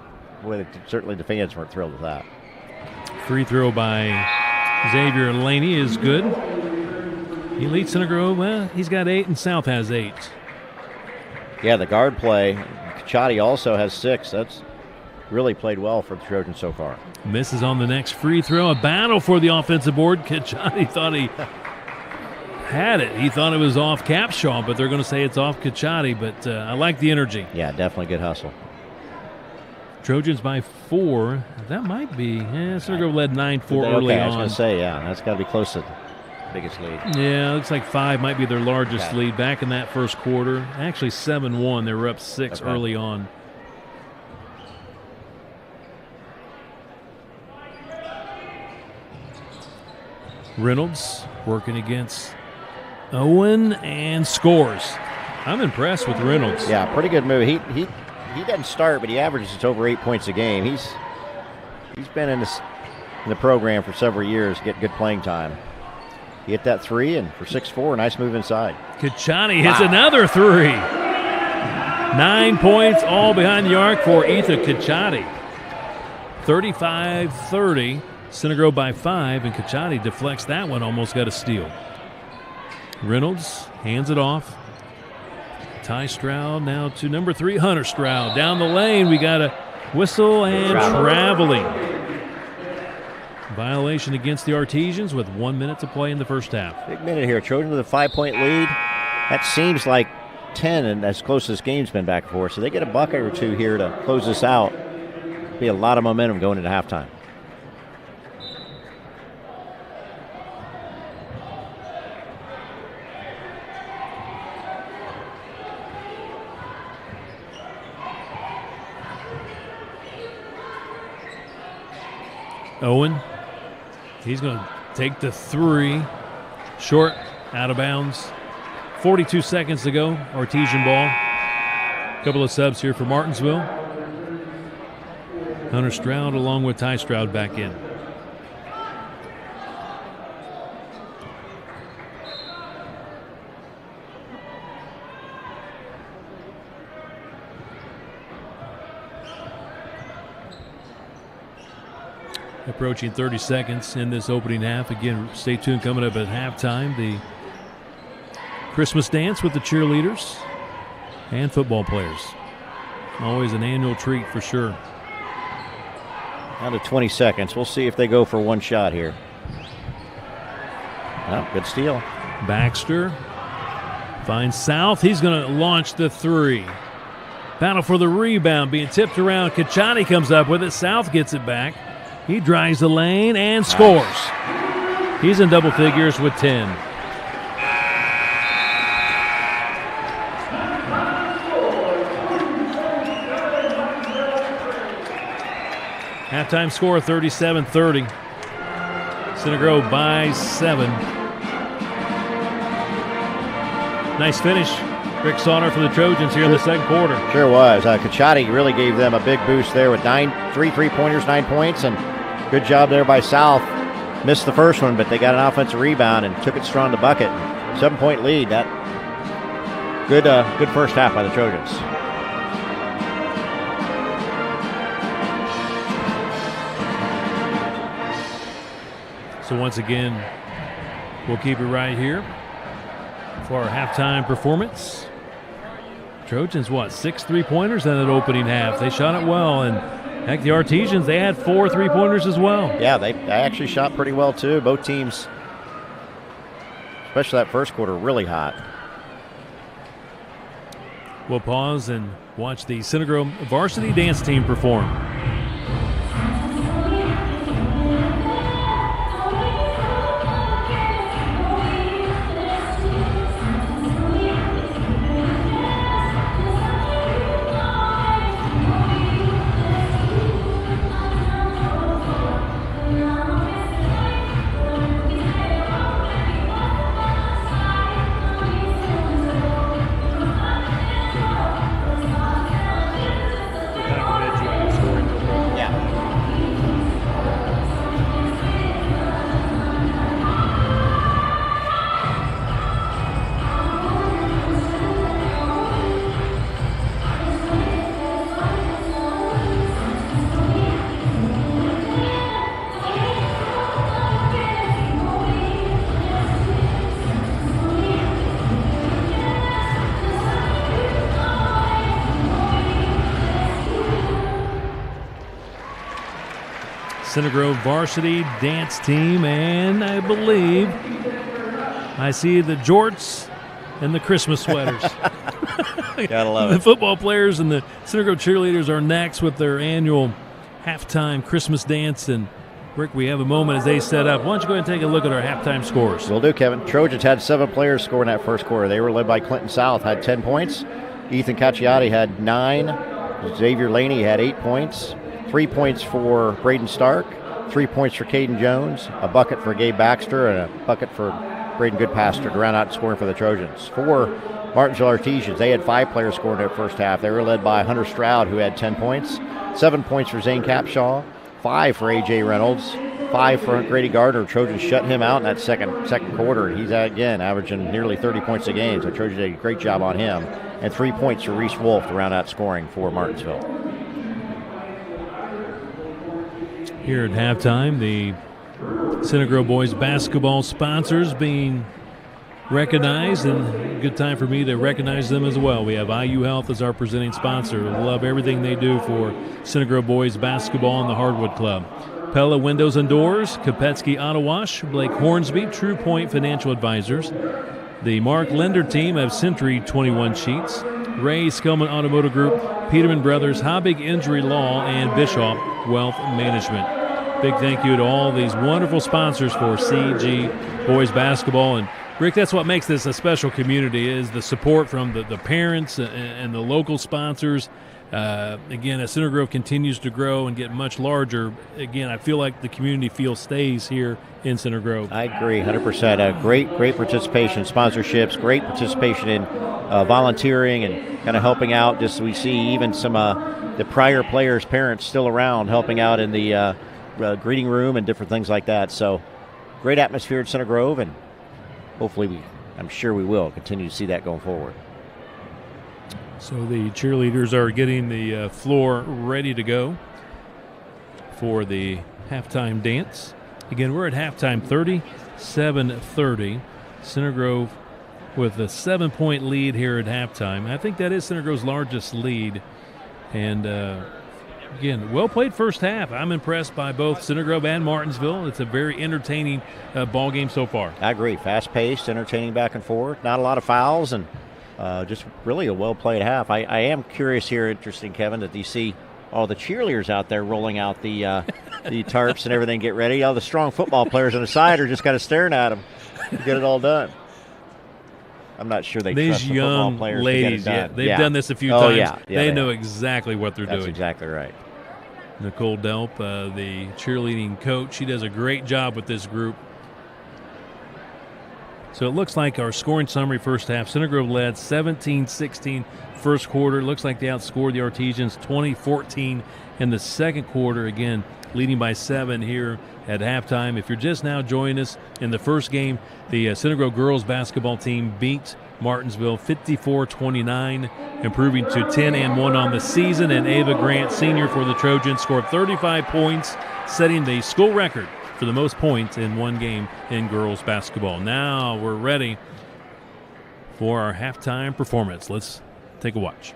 boy, certainly the fans weren't thrilled with that. Free throw by Xavier Laney is good. He leads Center Grove. Well, he's got 8 and South has 8. Yeah, the guard play. Cacciati also has 6. That's really played well for the Trojans so far. Misses on the next free throw. A battle for the offensive board. Cacciati thought he had it. He thought it was off Capshaw, but they're going to say it's off Cacciati. But I like the energy. Yeah, definitely good hustle. Trojans by 4. That might be. Center Grove led 9-4 early on. I was going to say, yeah, that's got to be close to the biggest lead. Yeah, looks like 5 might be their largest lead back in that first quarter. Actually 7-1. They were up 6 early on. Reynolds working against Owen and scores. I'm impressed with Reynolds. Yeah, pretty good move. He doesn't start, but he averages over 8 points a game. He's been in the program for several years, get good playing time. He hit that 3 and for 6'4", nice move inside. Cacciati hits another 3. 9 points all behind the arc for Ethan Cacciati. 35-30. Center Grove by 5, and Cacciati deflects that one, almost got a steal. Reynolds hands it off. Ty Stroud now to number 3, Hunter Stroud. Down the lane, we got a whistle and traveling. Violation against the Artesians with 1 minute to play in the first half. Big minute here. Trojans with a 5-point lead. That seems like 10, and as close as this game's been back and forth. So they get a bucket or 2 here to close this out. Be a lot of momentum going into halftime. Owen, he's going to take the 3. Short, out of bounds. 42 seconds to go. Artesian ball. A couple of subs here for Martinsville. Hunter Stroud along with Ty Stroud back in. Approaching 30 seconds in this opening half. Again, stay tuned, coming up at halftime. The Christmas dance with the cheerleaders and football players. Always an annual treat for sure. Down to 20 seconds. We'll see if they go for one shot here. Oh, good steal. Baxter finds South. He's going to launch the 3. Battle for the rebound being tipped around. Cacciati comes up with it. South gets it back. He drives the lane and scores. He's in double figures with 10. Halftime score 37-30. Center Grove by 7. Nice finish. Rick Sauter for the Trojans here in the second quarter. Sure was. Cacciati really gave them a big boost there with 3 3-pointers, 9 points, and good job there by South. Missed the first one, but they got an offensive rebound and took it strong to bucket. 7-point lead. That good first half by the Trojans. So once again, we'll keep it right here for our halftime performance. Trojans, 6 3-pointers in that opening half. They shot it well, and heck, the Artesians, they had 4 3-pointers as well. Yeah, they actually shot pretty well too. Both teams, especially that first quarter, really hot. We'll pause and watch the Center Grove varsity dance team perform. Center Grove varsity dance team, and I believe I see the jorts and the Christmas sweaters. Gotta love The it. football players and the Center Grove cheerleaders are next with their annual halftime Christmas dance. And Rick, we have a moment as they set up. Why don't you go ahead and take a look at our halftime scores? Will do, Kevin. Trojans had 7 players score in that first quarter. They were led by Clinton South, had 10 points. Ethan Cacciati had 9. Xavier Laney had 8 points. 3 points for Braden Stark. 3 points for Caden Jones. A bucket for Gabe Baxter and a bucket for Braden Goodpaster to round out scoring for the Trojans. For Martinsville Artesians, they had 5 players scoring in their first half. They were led by Hunter Stroud, who had 10 points. 7 points for Zane Capshaw. 5 for A.J. Reynolds. 5 for Grady Gardner. Trojans shut him out in that second quarter. He's, again, averaging nearly 30 points a game, so Trojans did a great job on him. And 3 points for Reese Wolf to round out scoring for Martinsville. Here at halftime, the Center Grove boys basketball sponsors being recognized, and a good time for me to recognize them as well. We have IU Health as our presenting sponsor. Love everything they do for Center Grove boys basketball and the Hardwood Club. Pella Windows and Doors, Kopetsky Auto Wash, Blake Hornsby, True Point Financial Advisors. The Mark Linder team of Century 21 Sheets, Ray Skillman Automotive Group, Peterman Brothers, Habig Injury Law, and Bischoff Wealth Management. Big thank you to all these wonderful sponsors for CG boys basketball. And Rick, that's what makes this a special community, is the support from the parents and the local sponsors. Again, as Center Grove continues to grow and get much larger, again, I feel like the community feel stays here in Center Grove. I agree 100%. Great participation in sponsorships, great participation in volunteering and kind of helping out. Just we see even some the prior players' parents still around helping out in the greeting room and different things like that. So great atmosphere at Center Grove, and hopefully I'm sure we will continue to see that going forward. So the cheerleaders are getting the floor ready to go for the halftime dance. Again, we're at halftime 37-30. Center Grove with a 7-point lead here at halftime. I think that is Center Grove's largest lead. And again, well played first half. I'm impressed by both Center Grove and Martinsville. It's a very entertaining ball game so far. I agree. Fast-paced, entertaining back and forth. Not a lot of fouls, and just really a well-played half. I am curious here, interesting, Kevin, that you see all the cheerleaders out there rolling out the tarps and everything, get ready. All the strong football players on the side are just kind of staring at them to get it all done. I'm not sure they trust the football players ladies, to get it done. they've done this a few times. Yeah, they know exactly what they're doing. That's exactly right. Nicole Delp, the cheerleading coach, she does a great job with this group. So it looks like our scoring summary first half, Center Grove led 17-16 first quarter. It looks like they outscored the Artesians 20-14 in the second quarter. Again, leading by 7 here at halftime. If you're just now joining us, in the first game, the Center Grove girls basketball team beat Martinsville 54-29, improving to 10-1 on the season. And Ava Grant, senior for the Trojans, scored 35 points, setting the school record for the most points in one game in girls basketball. Now we're ready for our halftime performance. Let's take a watch.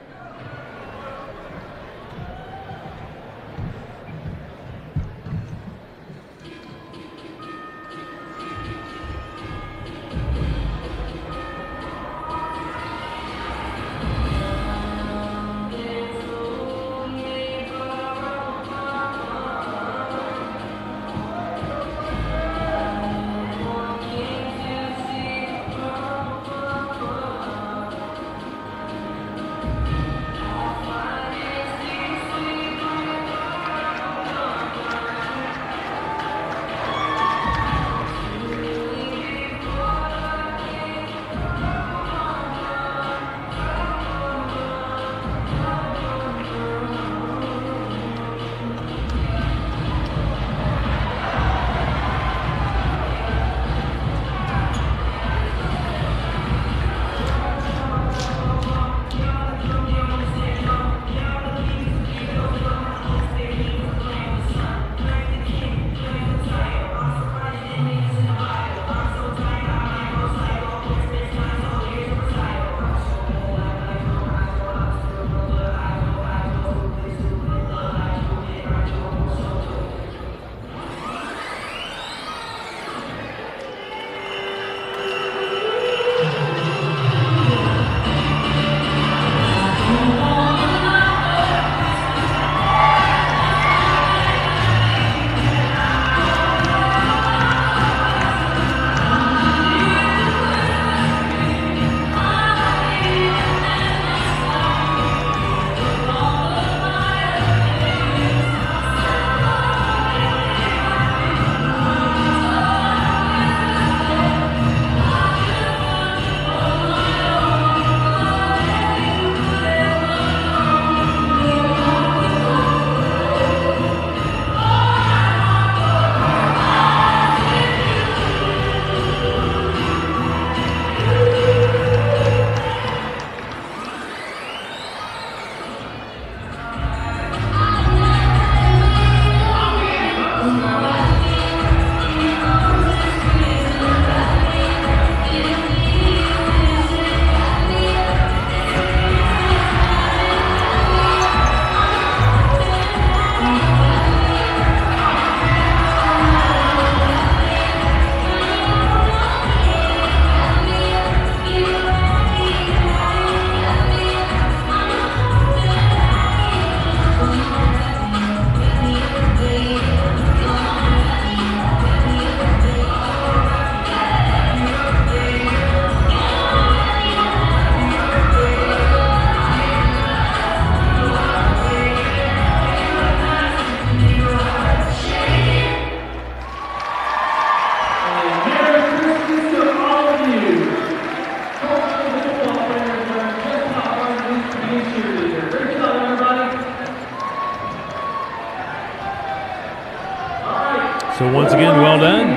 So once again, well done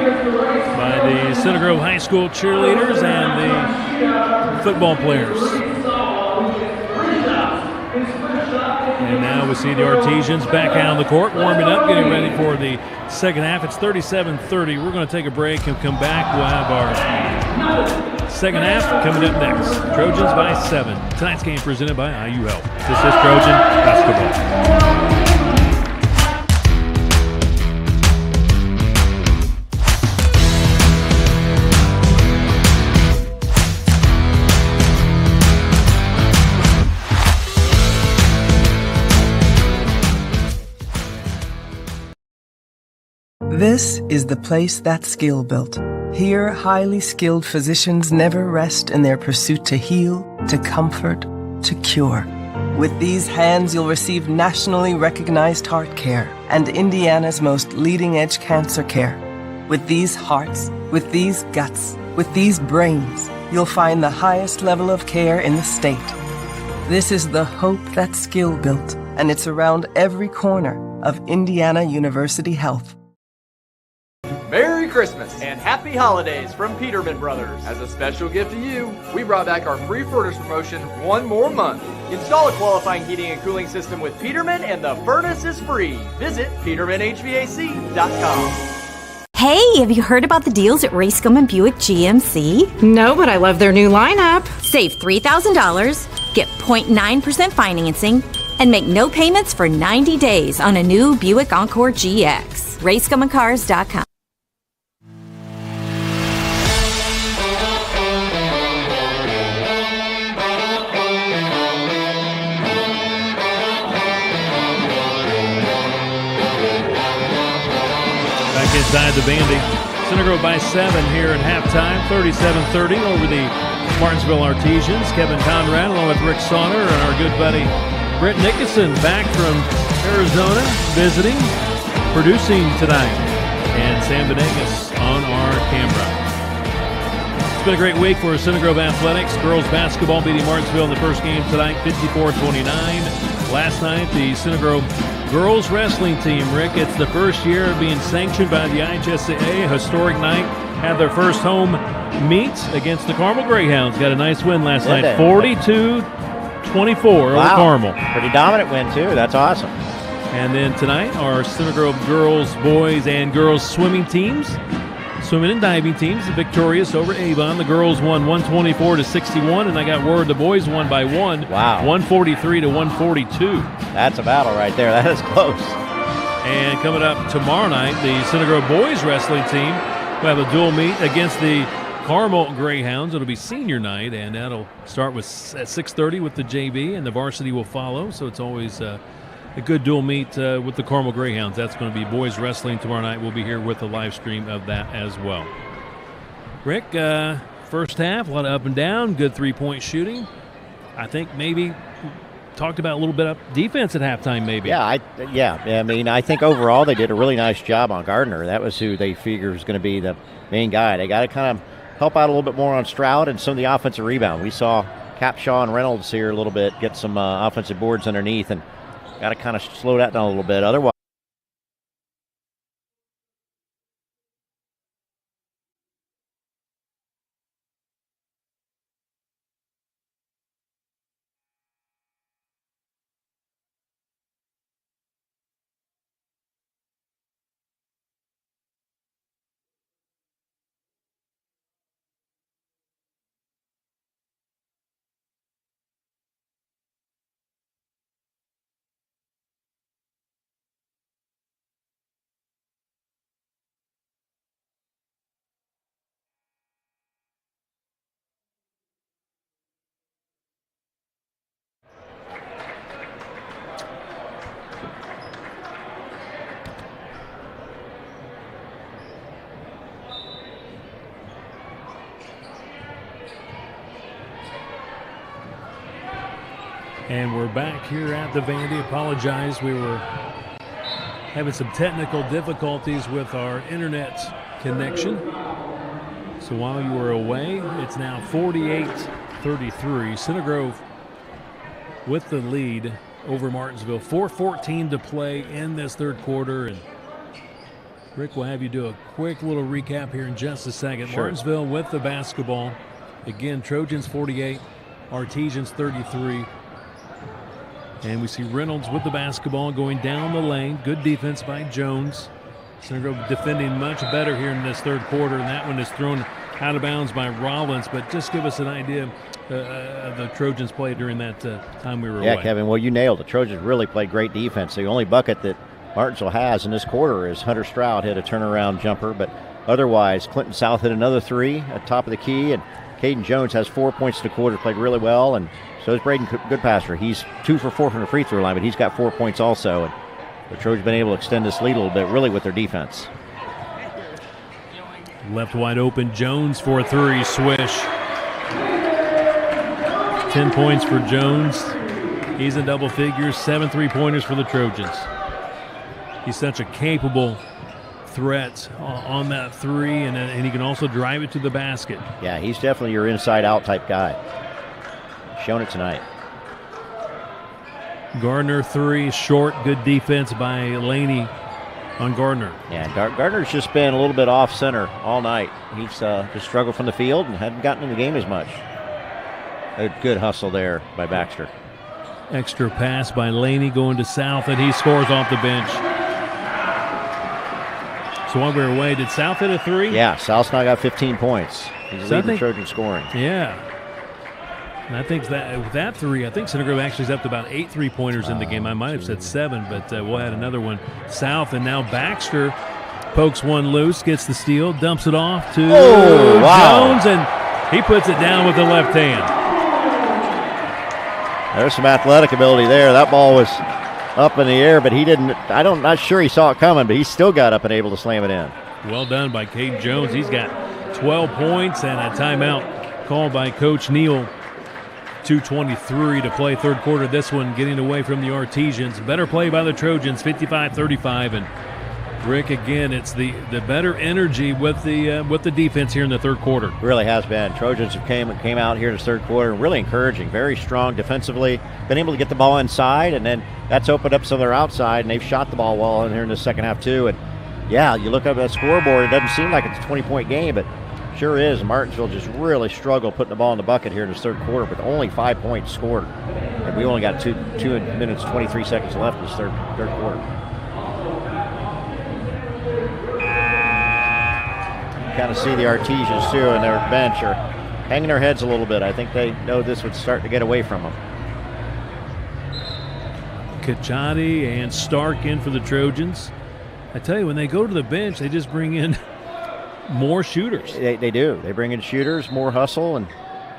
by the Center Grove High School cheerleaders and the football players. And now we see the Artesians back out on the court, warming up, getting ready for the second half. It's 37-30. We're going to take a break and come back. We'll have our second half coming up next. Trojans by 7. Tonight's game presented by IU Health. This is Trojan Basketball. This is the place that's skill built. Here, highly skilled physicians never rest in their pursuit to heal, to comfort, to cure. With these hands, you'll receive nationally recognized heart care and Indiana's most leading-edge cancer care. With these hearts, with these guts, with these brains, you'll find the highest level of care in the state. This is the hope that's skill built, and it's around every corner of Indiana University Health. Merry Christmas and Happy Holidays from Peterman Brothers. As a special gift to you, we brought back our free furnace promotion one more month. Install a qualifying heating and cooling system with Peterman and the furnace is free. Visit petermanhvac.com. Hey, have you heard about the deals at Racecom and Buick GMC? No, but I love their new lineup. Save $3,000, get 0.9% financing, and make no payments for 90 days on a new Buick Encore GX. RaceComandCars.com. Inside the Vandy. Center Grove by 7 here at halftime, 37-30 over the Martinsville Artesians. Kevin Conrad along with Rick Sonner and our good buddy Brett Nickerson back from Arizona visiting, producing tonight. And Sam Benegas on our camera. It's been a great week for Center Grove Athletics. Girls basketball beating Martinsville in the first game tonight, 54-29. Last night, the Center Grove girls wrestling team, Rick, it's the first year of being sanctioned by the IHSAA. A historic night. Had their first home meet against the Carmel Greyhounds. Got a nice win last night, 42-24 over Carmel. Pretty dominant win, too. That's awesome. And then tonight, our Center Grove girls, boys, and girls swimming teams. Swimming and diving teams victorious over Avon. The girls won 124-61, and I got word the boys won by 1. Wow. 143-142. That's a battle right there. That is close. And coming up tomorrow night, the Center Grove boys wrestling team will have a dual meet against the Carmel Greyhounds. It'll be senior night, and that'll start with at 6:30 with the JV, and the varsity will follow. So it's always a good dual meet with the Carmel Greyhounds. That's going to be boys wrestling tomorrow night. We'll be here with a live stream of that as well. Rick, first half, a lot of up and down, good three-point shooting. I think maybe talked about a little bit of defense at halftime maybe. Yeah, I mean, I think overall they did a really nice job on Gardner. That was who they figured was going to be the main guy. They got to kind of help out a little bit more on Stroud and some of the offensive rebound. We saw Capshaw and Reynolds here a little bit get some offensive boards underneath, and got to kind of slow that down a little bit. Otherwise, And we're back here at the Vandy. Apologize, we were having some technical difficulties with our internet connection. So while you were away, it's now 48-33. Center Grove with the lead over Martinsville. 4:14 to play in this third quarter. And Rick will have you do a quick little recap here in just a second. Sure. Martinsville with the basketball. Again, Trojans 48, Artesians 33. And we see Reynolds with the basketball going down the lane. Good defense by Jones. Center Grove defending much better here in this third quarter, and that one is thrown out of bounds by Rollins. But just give us an idea of the Trojans play during that time we were away. Yeah, Kevin, well, you nailed it. Trojans really played great defense. The only bucket that Martinsville has in this quarter is Hunter Stroud hit a turnaround jumper, but otherwise Clinton South hit another three at top of the key, and Caden Jones has 4 points in the quarter, played really well, and so is Braden Goodpasser. He's 2 for 4 from the free throw line, but he's got 4 points also, and the Trojans been able to extend this lead a little bit, really with their defense. Left wide open, Jones for a three, swish. 10 points for Jones. He's in double figures, 7 3-pointers for the Trojans. He's such a capable threat on that three, and he can also drive it to the basket. Yeah, he's definitely your inside-out type guy. Shown it tonight. Gardner three, short, good defense by Laney on Gardner. Yeah, Gardner's just been a little bit off center all night. He's just struggled from the field and hadn't gotten in the game as much. A good hustle there by Baxter. Extra pass by Laney going to South, and he scores off the bench. So while we were away, did South hit a three? Yeah, South's now got 15 points. He's leading the Trojan scoring. Yeah. And I think that three, I think Center Grove actually is up to about 8 3-pointers in the game. I might have said 7, but we'll add another one. South, and now Baxter pokes one loose, gets the steal, dumps it off to Jones, and he puts it down with the left hand. There's some athletic ability there. That ball was up in the air, but he didn't. Not sure he saw it coming, but he still got up and able to slam it in. Well done by Caden Jones. He's got 12 points and a timeout called by Coach Neal. 2:23 to play third quarter. This one getting away from the Artesians. Better play by the Trojans, 55-35. And Rick, again, it's the better energy with the defense here in the third quarter. Really has been. Trojans have came out here in the third quarter, really encouraging, very strong defensively. Been able to get the ball inside, and then that's opened up some of their outside, and they've shot the ball well in here in the second half too. And yeah, you look up at that scoreboard, it doesn't seem like it's a 20-point game, but sure is. Martinsville just really struggled putting the ball in the bucket here in this third quarter with only 5 points scored. And we only got 2 minutes, 23 seconds left in this third quarter. You kind of see the Artesians, too, and their bench are hanging their heads a little bit. I think they know this would start to get away from them. Kachati and Stark in for the Trojans. I tell you, when they go to the bench, they just bring in more shooters. They do. They bring in shooters, more hustle, and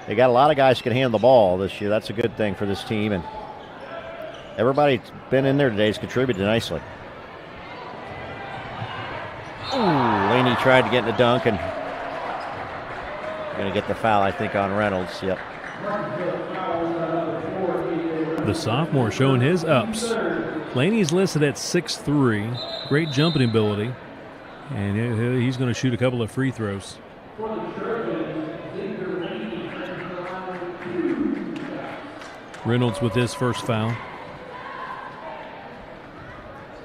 they got a lot of guys who can handle the ball this year. That's a good thing for this team, and everybody's been in there today has contributed nicely. Ooh, Laney tried to get in the dunk, and going to get the foul, I think, on Reynolds. Yep. The sophomore showing his ups. Laney's listed at 6'3", great jumping ability. And he's going to shoot a couple of free throws. Reynolds with his first foul.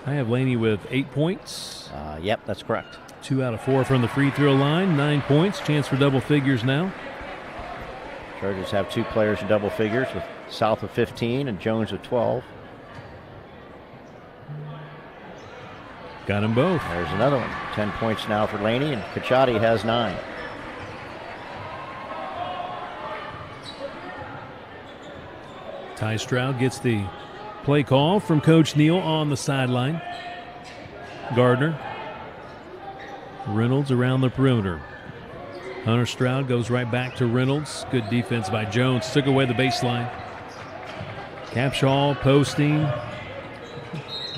I have Laney with 8 points. Yep, that's correct. 2 out of 4 from the free throw line, 9 points. Chance for double figures now. Chargers have 2 players in double figures with South with 15 and Jones with 12. Got them both. There's another one. 10 points now for Laney, and Kachati has 9. Ty Stroud gets the play call from Coach Neal on the sideline. Gardner. Reynolds around the perimeter. Hunter Stroud goes right back to Reynolds. Good defense by Jones. Took away the baseline. Capshaw posting.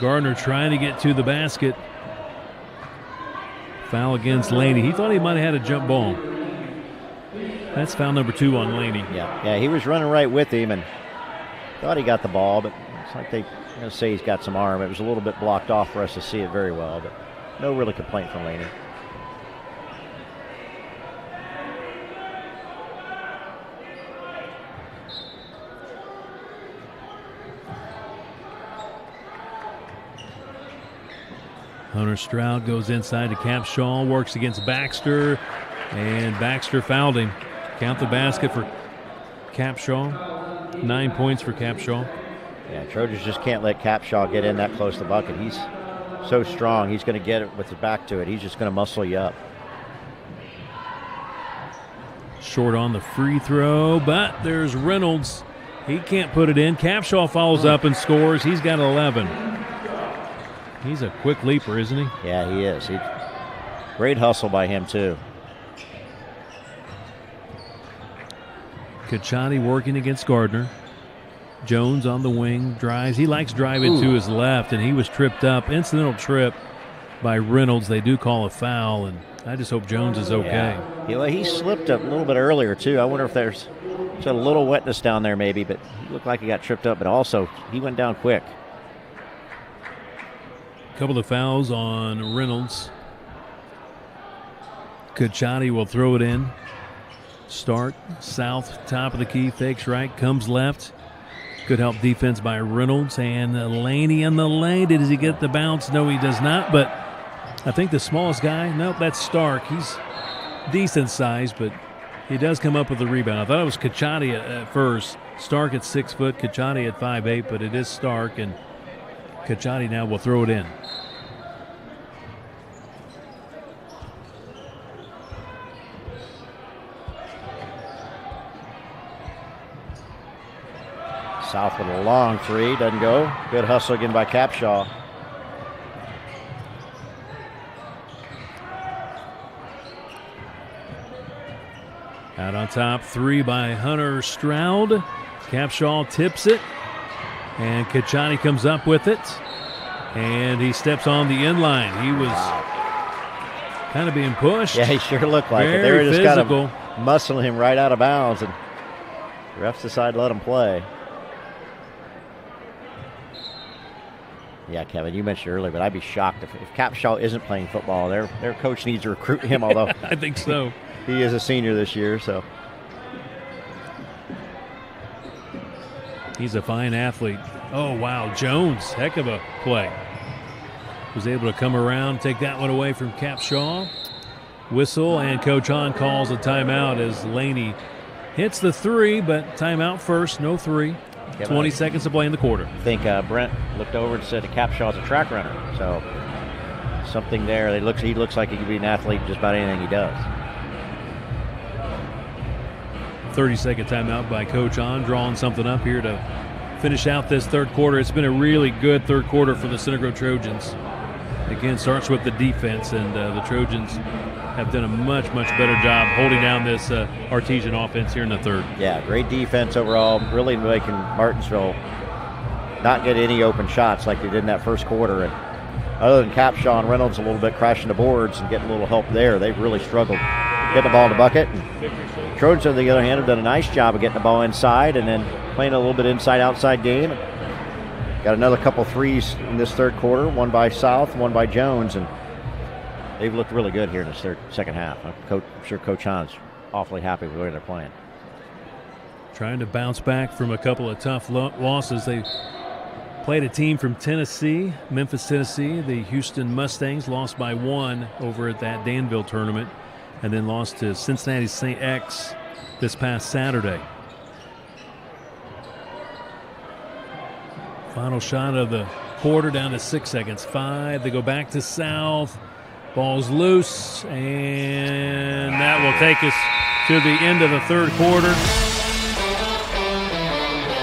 Gardner trying to get to the basket. Foul against Laney. He thought he might have had a jump ball. That's foul number 2 on Laney. Yeah, he was running right with him and thought he got the ball, but it's like they say he's got some arm. It was a little bit blocked off for us to see it very well, but no really complaint from Laney. Hunter Stroud goes inside to Capshaw, works against Baxter, and Baxter fouled him. Count the basket for Capshaw. 9 points for Capshaw. Yeah, Trojans just can't let Capshaw get in that close to the bucket. He's so strong. He's going to get it with his back to it. He's just going to muscle you up. Short on the free throw, but there's Reynolds. He can't put it in. Capshaw follows up and scores. He's got 11. He's a quick leaper, isn't he? Yeah, he is. Great hustle by him, too. Kachani working against Gardner. Jones on the wing, drives. He likes driving to his left, and he was tripped up. Incidental trip by Reynolds. They do call a foul, and I just hope Jones is okay. Yeah. He slipped up a little bit earlier, too. I wonder if there's a little wetness down there maybe, but he looked like he got tripped up, but also he went down quick. Couple of fouls on Reynolds. Kachani will throw it in. Stark, south, top of the key, fakes right, comes left. Good help defense by Reynolds. And Laney in the lane. Does he get the bounce? No, he does not. But I think the smallest guy, nope, that's Stark. He's decent size, but he does come up with the rebound. I thought it was Kachani at first. Stark at 6 foot, Kachani at 5'8", but it is Stark, and Kachani now will throw it in. South with a long three, doesn't go. Good hustle again by Capshaw. Out on top, three by Hunter Stroud. Capshaw tips it, and Kachani comes up with it, and he steps on the end line. He was kind of being pushed. Yeah, he sure looked like it. They were just kind of muscling him right out of bounds, and the refs decided to let him play. Yeah, Kevin, you mentioned earlier, but I'd be shocked if Capshaw isn't playing football. Their coach needs to recruit him, although I think so. He is a senior this year, so. He's a fine athlete. Oh, wow, Jones, heck of a play. Was able to come around, take that one away from Capshaw. Whistle, and Coach Hahn calls a timeout as Laney hits the three, but timeout first, no three. 20 seconds to play in the quarter. I think Brent looked over and said Capshaw's a track runner. So something there. He looks like he could be an athlete in just about anything he does. 30-second timeout by Coach Hahn, drawing something up here to finish out this third quarter. It's been a really good third quarter for the Center Grove Trojans. Again, starts with the defense, and the Trojans have done a much better job holding down this Artesian offense here in the third. Yeah, great defense overall, really making Martinsville not get any open shots like they did in that first quarter. And other than Capshaw and Reynolds a little bit crashing the boards and getting a little help there, they've really struggled getting the ball in the bucket. And Trojans, on the other hand, have done a nice job of getting the ball inside and then playing a little bit inside-outside game. Got another couple threes in this third quarter, one by South, one by Jones, and they've looked really good here in this second half. I'm sure Coach Hahn's awfully happy with the way they're playing. Trying to bounce back from a couple of tough losses. They played a team from Tennessee, Memphis, Tennessee. The Houston Mustangs lost by 1 over at that Danville tournament, and then lost to Cincinnati St. X this past Saturday. Final shot of the quarter down to 6 seconds. 5. They go back to South. Ball's loose, and that will take us to the end of the third quarter.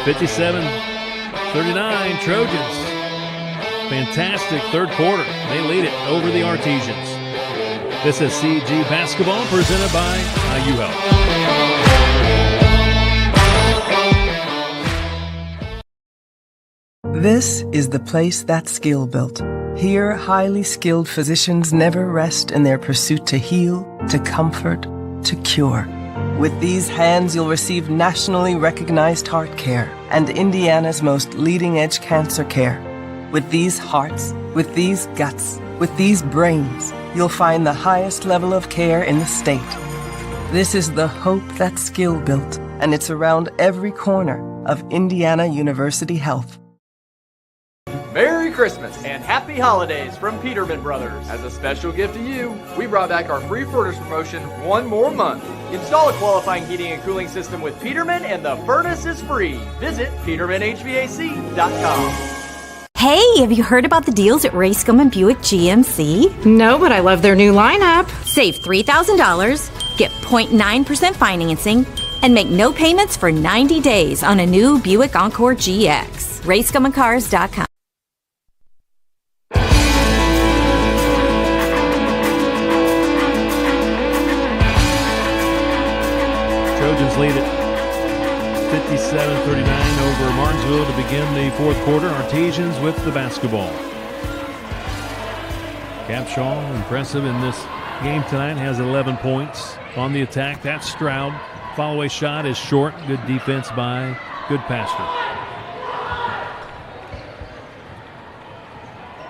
57-39, Trojans. Fantastic third quarter. They lead it over the Artesians. This is CG Basketball presented by IU Health. This is the place that's skill built. Here, highly skilled physicians never rest in their pursuit to heal, to comfort, to cure. With these hands, you'll receive nationally recognized heart care and Indiana's most leading-edge cancer care. With these hearts, with these guts, with these brains, you'll find the highest level of care in the state. This is the hope that's skill built, and it's around every corner of Indiana University Health. Merry Christmas and Happy Holidays from Peterman Brothers. As a special gift to you, we brought back our free furnace promotion one more month. Install a qualifying heating and cooling system with Peterman and the furnace is free. Visit PetermanHVAC.com. Hey, have you heard about the deals at Racecom and Buick GMC? No, but I love their new lineup. Save $3,000, get 0.9% financing, and make no payments for 90 days on a new Buick Encore GX. RaceComandCars.com. Trojans lead it 57-39 over Martinsville to begin the fourth quarter. Artesians with the basketball. Capshaw, impressive in this game tonight, has 11 points on the attack. That's Stroud. Follow-away shot is short. Good defense by Goodpaster.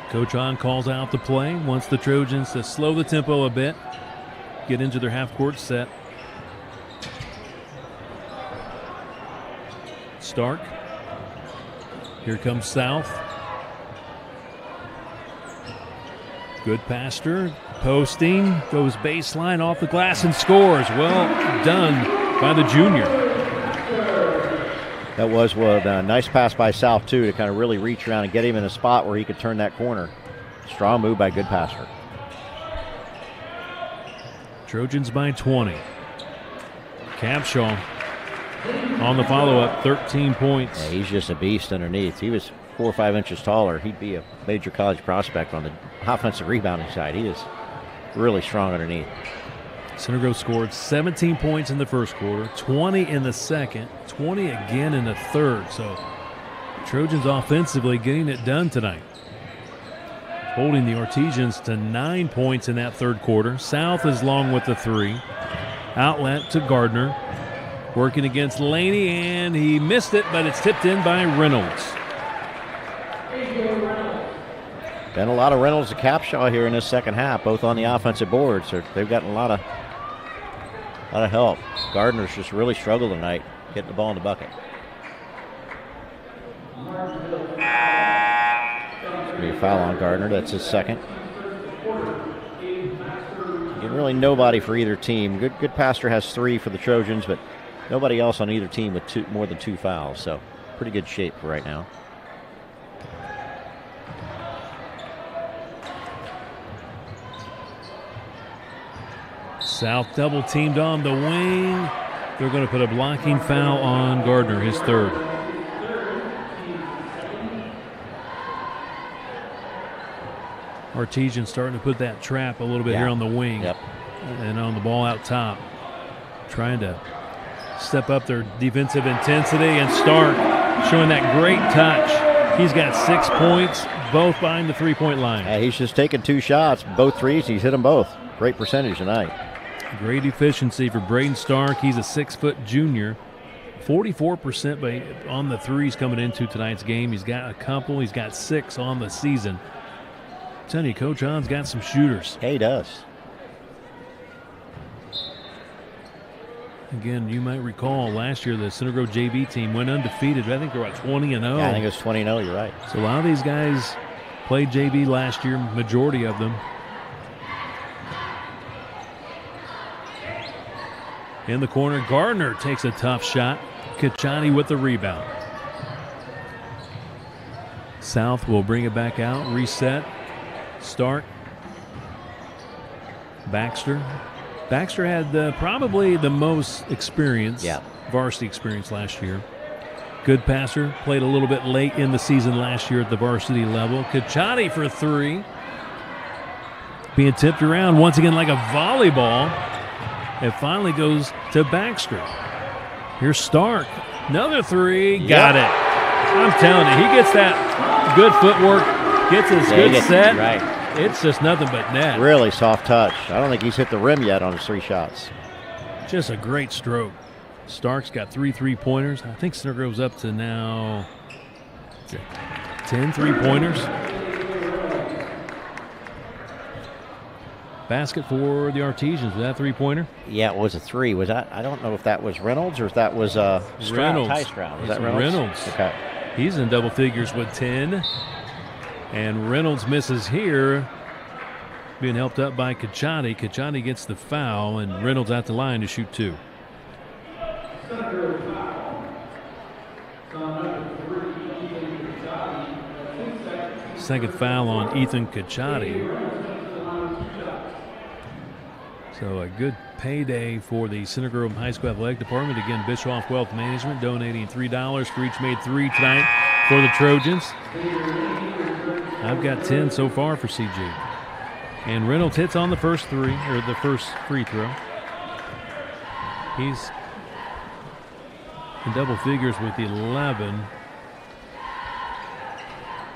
Coach Hahn calls out the play, wants the Trojans to slow the tempo a bit, get into their half-court set. Stark. Here comes South. Goodpaster posting, goes baseline off the glass and scores. Well done by the junior. That was a nice pass by South, too, to kind of really reach around and get him in a spot where he could turn that corner. Strong move by Goodpaster. Trojans by 20. Capshaw on the follow-up, 13 points. Yeah, he's just a beast underneath. If he was 4 or 5 inches taller, he'd be a major college prospect on the offensive rebounding side. He is really strong underneath. Center Grove scored 17 points in the first quarter, 20 in the second, 20 again in the third. So Trojans offensively getting it done tonight. Holding the Artesians to 9 points in that third quarter. South is long with the three. Outlet to Gardner. Working against Laney, and he missed it, but it's tipped in by Reynolds. Been a lot of Reynolds to Capshaw here in this second half, both on the offensive board, so they've gotten a lot of help. Gardner's just really struggled tonight getting the ball in the bucket. It's going to be a foul on Gardner. That's his second. Again, really nobody for either team. Goodpaster has 3 for the Trojans, but nobody else on either team with more than 2 fouls, so pretty good shape for right now. South double teamed on the wing. They're going to put a blocking foul on Gardner, his third. Artesian starting to put that trap a little bit here on the wing. Yep. And on the ball out top. Trying to step up their defensive intensity, and Stark showing that great touch. He's got 6 points, both behind the three-point line. Yeah, he's just taken 2 shots, both threes. He's hit them both. Great percentage tonight. Great efficiency for Braden Stark. He's a 6-foot junior. 44% on the threes coming into tonight's game. He's got a couple. He's got 6 on the season. I'm telling you, Coach Hahn's got some shooters. Yeah, he does. Again, you might recall last year the Center Grove JV team went undefeated. I think they're about 20-0. Yeah, I think it was 20-0. You're right. So a lot of these guys played JV last year, majority of them. In the corner, Gardner takes a tough shot. Kachani with the rebound. South will bring it back out, reset. Stark. Baxter. Baxter had probably the most experience, varsity experience last year. Goodpaster, played a little bit late in the season last year at the varsity level. Kachani for 3. Being tipped around once again like a volleyball. It finally goes to Baxter. Here's Stark. Another 3. Got it. I'm telling you, he gets that good footwork, gets his good set. Right. It's just nothing but net. Really soft touch. I don't think he's hit the rim yet on his 3 shots. Just a great stroke. Stark's got 3 3-pointers. I think Center Grove's up to now 10 3-pointers. Basket for the Artesians. Was that a 3-pointer? Yeah, it was a 3. Was that? I don't know if that was Reynolds or if that was Reynolds. Ty Stroud. Was that Reynolds? Okay. He's in double figures with 10. And Reynolds misses here, being helped up by Cacciati. Cacciati gets the foul, and Reynolds at the line to shoot 2. Second foul on Ethan Cacciati. So a good payday for the Center Grove High School Athletic Department. Again, Bischoff Wealth Management donating $3 for each made 3 tonight for the Trojans. I've got 10 so far for CG. And Reynolds hits on the first free throw. He's in double figures with 11.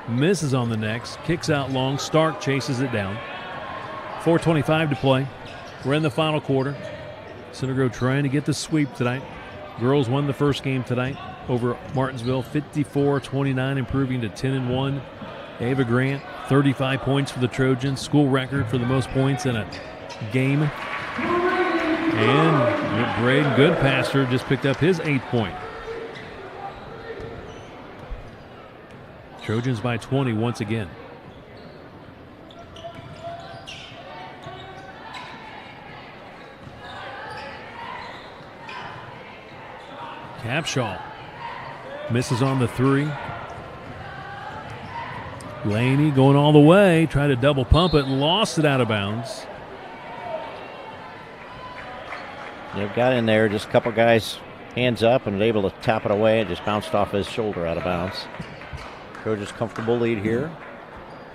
Misses on the next, kicks out long. Stark chases it down. 4:25 to play. We're in the final quarter. Center Grove trying to get the sweep tonight. Girls won the first game tonight over Martinsville, 54-29, improving to 10-1. Ava Grant, 35 points for the Trojans, school record for the most points in a game. And Braden Goodpasser just picked up his 8th point. Trojans by 20 once again. Capshaw misses on the 3. Laney going all the way, tried to double pump it, lost it out of bounds. They've got in there, just a couple guys hands up and was able to tap it away. It just bounced off his shoulder out of bounds. Trojans comfortable lead here.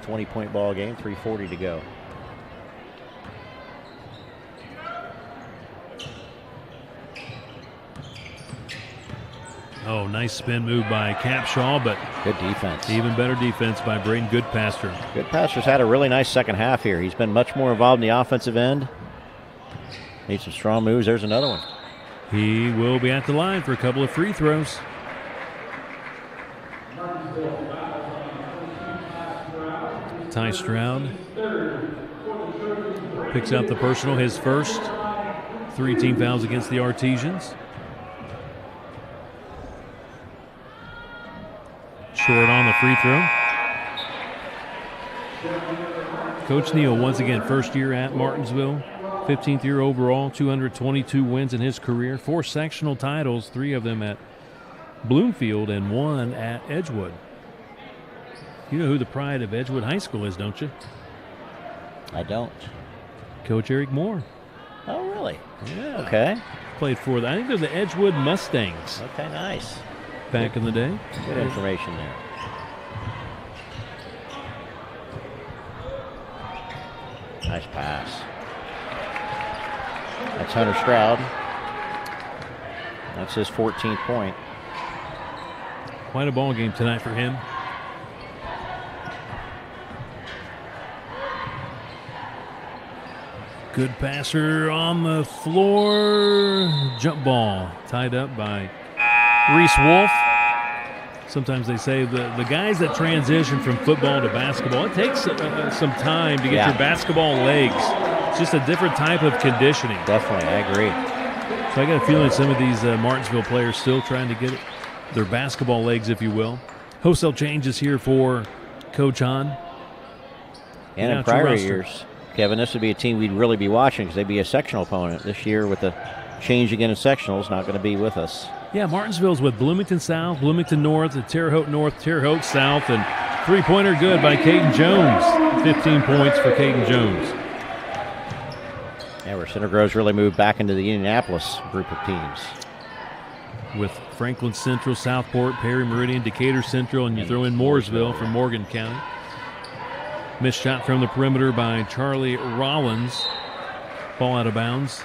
20-point ball game, 3:40 to go. Oh, nice spin move by Capshaw, but good defense. Even better defense by Braden Goodpasser. Goodpasser's had a really nice second half here. He's been much more involved in the offensive end. Needs some strong moves. There's another one. He will be at the line for a couple of free throws. Ty Stroud picks out the personal, his first. 3 team fouls against the Artesians. Short on the free throw. Coach Neal, once again, first year at Martinsville, 15th year overall, 222 wins in his career, 4 sectional titles, 3 of them at Bloomfield and 1 at Edgewood. You know who the pride of Edgewood High School is, don't you? I don't. Coach Eric Moore. Oh, really? Yeah. Okay. Played for I think they're the Edgewood Mustangs. Okay, nice. Back in the day. Good information there. Nice pass. That's Hunter Stroud. That's his 14th point. Quite a ball game tonight for him. Good passer on the floor. Jump ball tied up by Reese Wolf. Sometimes they say the guys that transition from football to basketball, it takes some time to get your basketball legs. It's just a different type of conditioning. Definitely, I agree. So I got a feeling some of these Martinsville players still trying to get their basketball legs, if you will. Wholesale changes here for Coach Hahn. And in prior years, Kevin, this would be a team we'd really be watching because they'd be a sectional opponent. This year with the change again in sectionals, not going to be with us. Yeah, Martinsville's with Bloomington South, Bloomington North, Terre Haute North, Terre Haute South, and three-pointer good by Caden Jones. 15 points for Caden Jones. Yeah, where Center Grove's really moved back into the Indianapolis group of teams. With Franklin Central, Southport, Perry Meridian, Decatur Central, and you throw in Mooresville from Morgan County. Missed shot from the perimeter by Charlie Rollins. Ball out of bounds.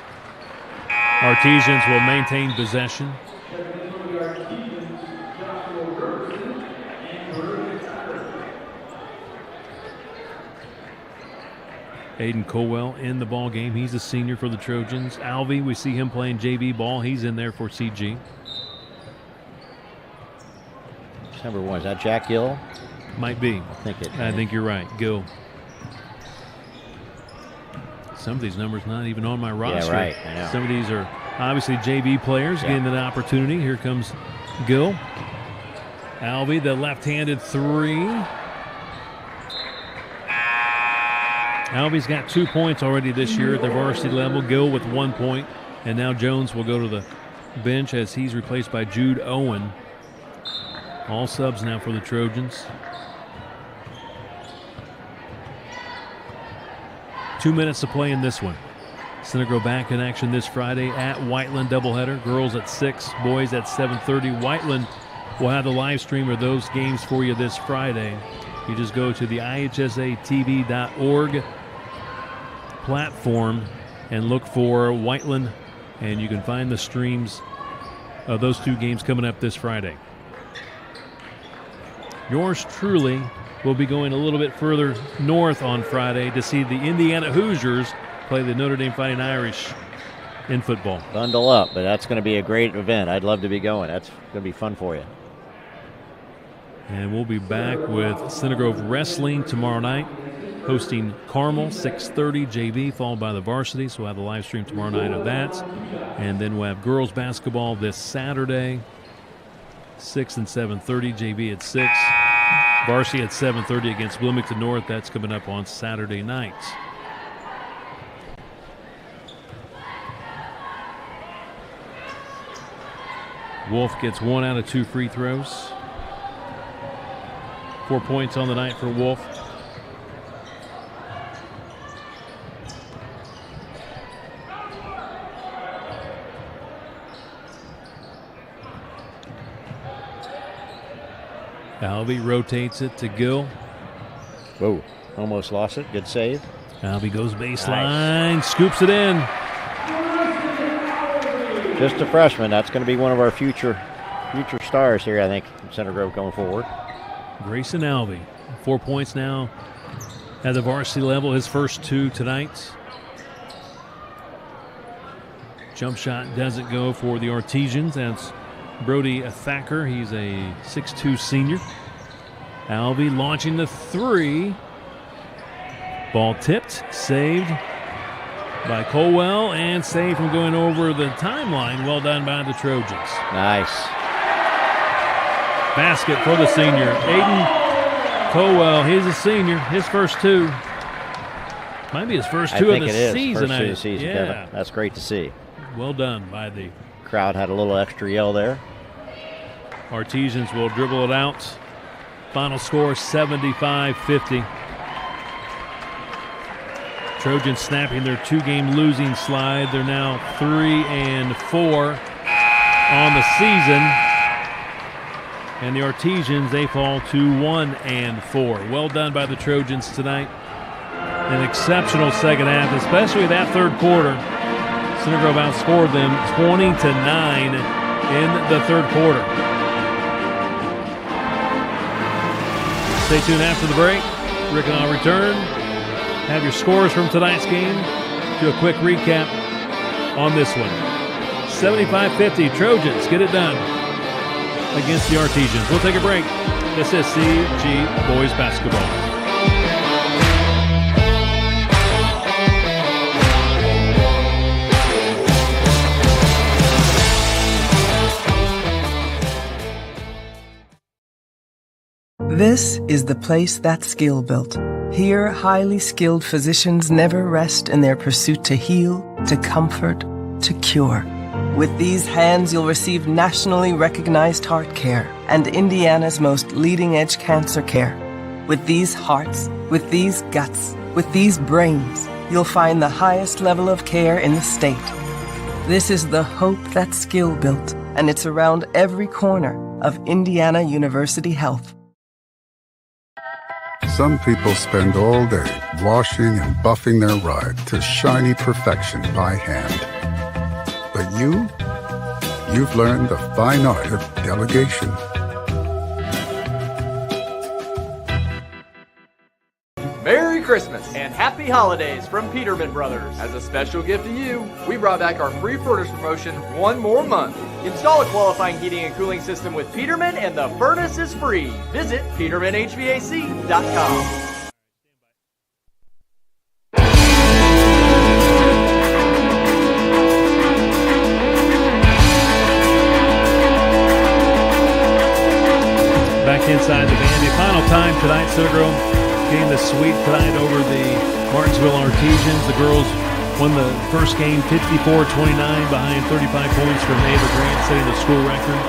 Artesians will maintain possession. Aiden Colwell in the ball game. He's a senior for the Trojans. Alvey, we see him playing JV ball. He's in there for CG. Number 1, is that Jack Gill? Might be. I think you're right. Gill. Some of these numbers not even on my roster. Yeah, right. I know. Some of these are obviously JV players getting an opportunity. Here comes Gill. Alvey, the left-handed 3. Albie's got 2 points already this year at the varsity level. Gill with 1 point. And now Jones will go to the bench as he's replaced by Jude Owen. All subs now for the Trojans. 2 minutes to play in this one. Center Grove back in action this Friday at Whiteland doubleheader. Girls at 6, boys at 7:30. Whiteland will have the live stream of those games for you this Friday. You just go to the ihsatv.org platform and look for Whiteland, and you can find the streams of those 2 games coming up this Friday. Yours truly will be going a little bit further north on Friday to see the Indiana Hoosiers play the Notre Dame Fighting Irish in football. Bundle up, but that's going to be a great event. I'd love to be going. That's going to be fun for you. And we'll be back with Center Grove Wrestling tomorrow night, hosting Carmel, 6:30 JV, followed by the varsity. So we'll have the live stream tomorrow night of that. And then we'll have girls basketball this Saturday, 6 and 7:30, JV at 6. Varsity at 7:30 against Bloomington North. That's coming up on Saturday night. Wolf gets 1 out of 2 free throws. 4 points on the night for Wolf. Albie rotates it to Gill. Whoa, almost lost it. Good save. Albie goes baseline, scoops it in. Just a freshman. That's going to be one of our future stars here, I think, in Center Grove going forward. Grayson Albie, 4 points now at the varsity level, his first 2 tonight. Jump shot doesn't go for the Artesians. That's Brody Thacker. He's a 6'2 senior. Albie launching the 3. Ball tipped, saved by Colwell, and saved from going over the timeline. Well done by the Trojans. Nice. Basket for the senior. Aiden Colwell, he's a senior. His first 2. Might be his first 2 of the season. First 2 of the season, yeah. Kevin. That's great to see. Well done by the crowd. Had a little extra yell there. Artesians will dribble it out. Final score 75-50. Trojans snapping their 2-game losing slide. They're now 3-4 on the season. And the Artesians, they fall to 1-4. Well done by the Trojans tonight. An exceptional second half, especially that third quarter. Center Grove outscored them 20-9 in the third quarter. Stay tuned after the break. Rick and I'll return. Have your scores from tonight's game. Do a quick recap on this one. 75-50, Trojans get it done against the Artesians. We'll take a break. This is CG Boys Basketball. This is the place that's skill built. Here, highly skilled physicians never rest in their pursuit to heal, to comfort, to cure. With these hands, you'll receive nationally recognized heart care and Indiana's most leading-edge cancer care. With these hearts, with these guts, with these brains, you'll find the highest level of care in the state. This is the hope that's skill built, and it's around every corner of Indiana University Health. Some people spend all day washing and buffing their ride to shiny perfection by hand. But you've learned the fine art of delegation. Merry Christmas and Happy Holidays from Peterman Brothers. As a special gift to you, we brought back our free furnace promotion one more month. Install a qualifying heating and cooling system with Peterman and the furnace is free. Visit petermanhvac.com. Back inside the Vandy. Final time tonight, Center Grove getting the sweep tonight over the Martinsville Artesians. The girls won the first game 54-29 behind 35 points from Ava Grant, setting the school record.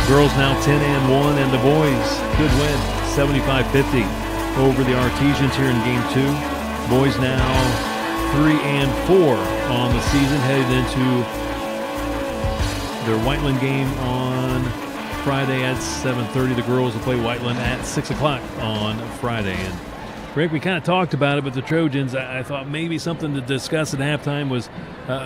Girls now 10-1, and the boys, good win, 75-50 over the Artesians here in Game 2. Boys now 3-4 on the season, headed into their Whiteland game on Friday at 7:30. The girls will play Whiteland at 6 o'clock on Friday. And Rick, we kind of talked about it, but the Trojans, I thought maybe something to discuss at halftime was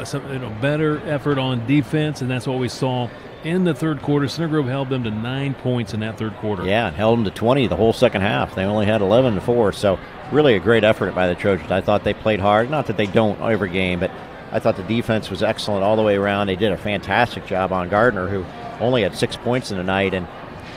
some better effort on defense, and that's what we saw in the third quarter. Center Grove held them to 9 points in that third quarter. Yeah, held them to 20 the whole second half. They only had 11-4, so really a great effort by the Trojans. I thought they played hard. Not that they don't every game, but I thought the defense was excellent all the way around. They did a fantastic job on Gardner, who only had 6 points in the night, and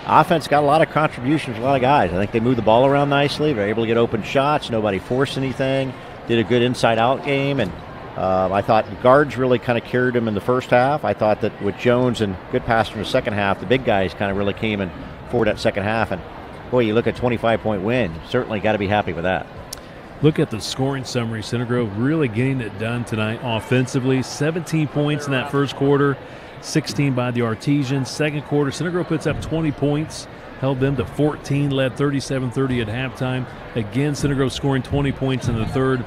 offense got a lot of contributions, a lot of guys. I think they moved the ball around nicely. They were able to get open shots. Nobody forced anything. Did a good inside-out game, and I thought guards really kind of carried them in the first half. I thought that with Jones and Goodpaster in the second half, the big guys kind of really came in forward that second half. And, boy, you look at 25-point win. Certainly got to be happy with that. Look at the scoring summary. Center Grove really getting it done tonight offensively. 17 points in that first quarter, 16 by the Artesians. Second quarter, Center Grove puts up 20 points, held them to 14, led 37-30 at halftime. Again, Center Grove scoring 20 points in the third,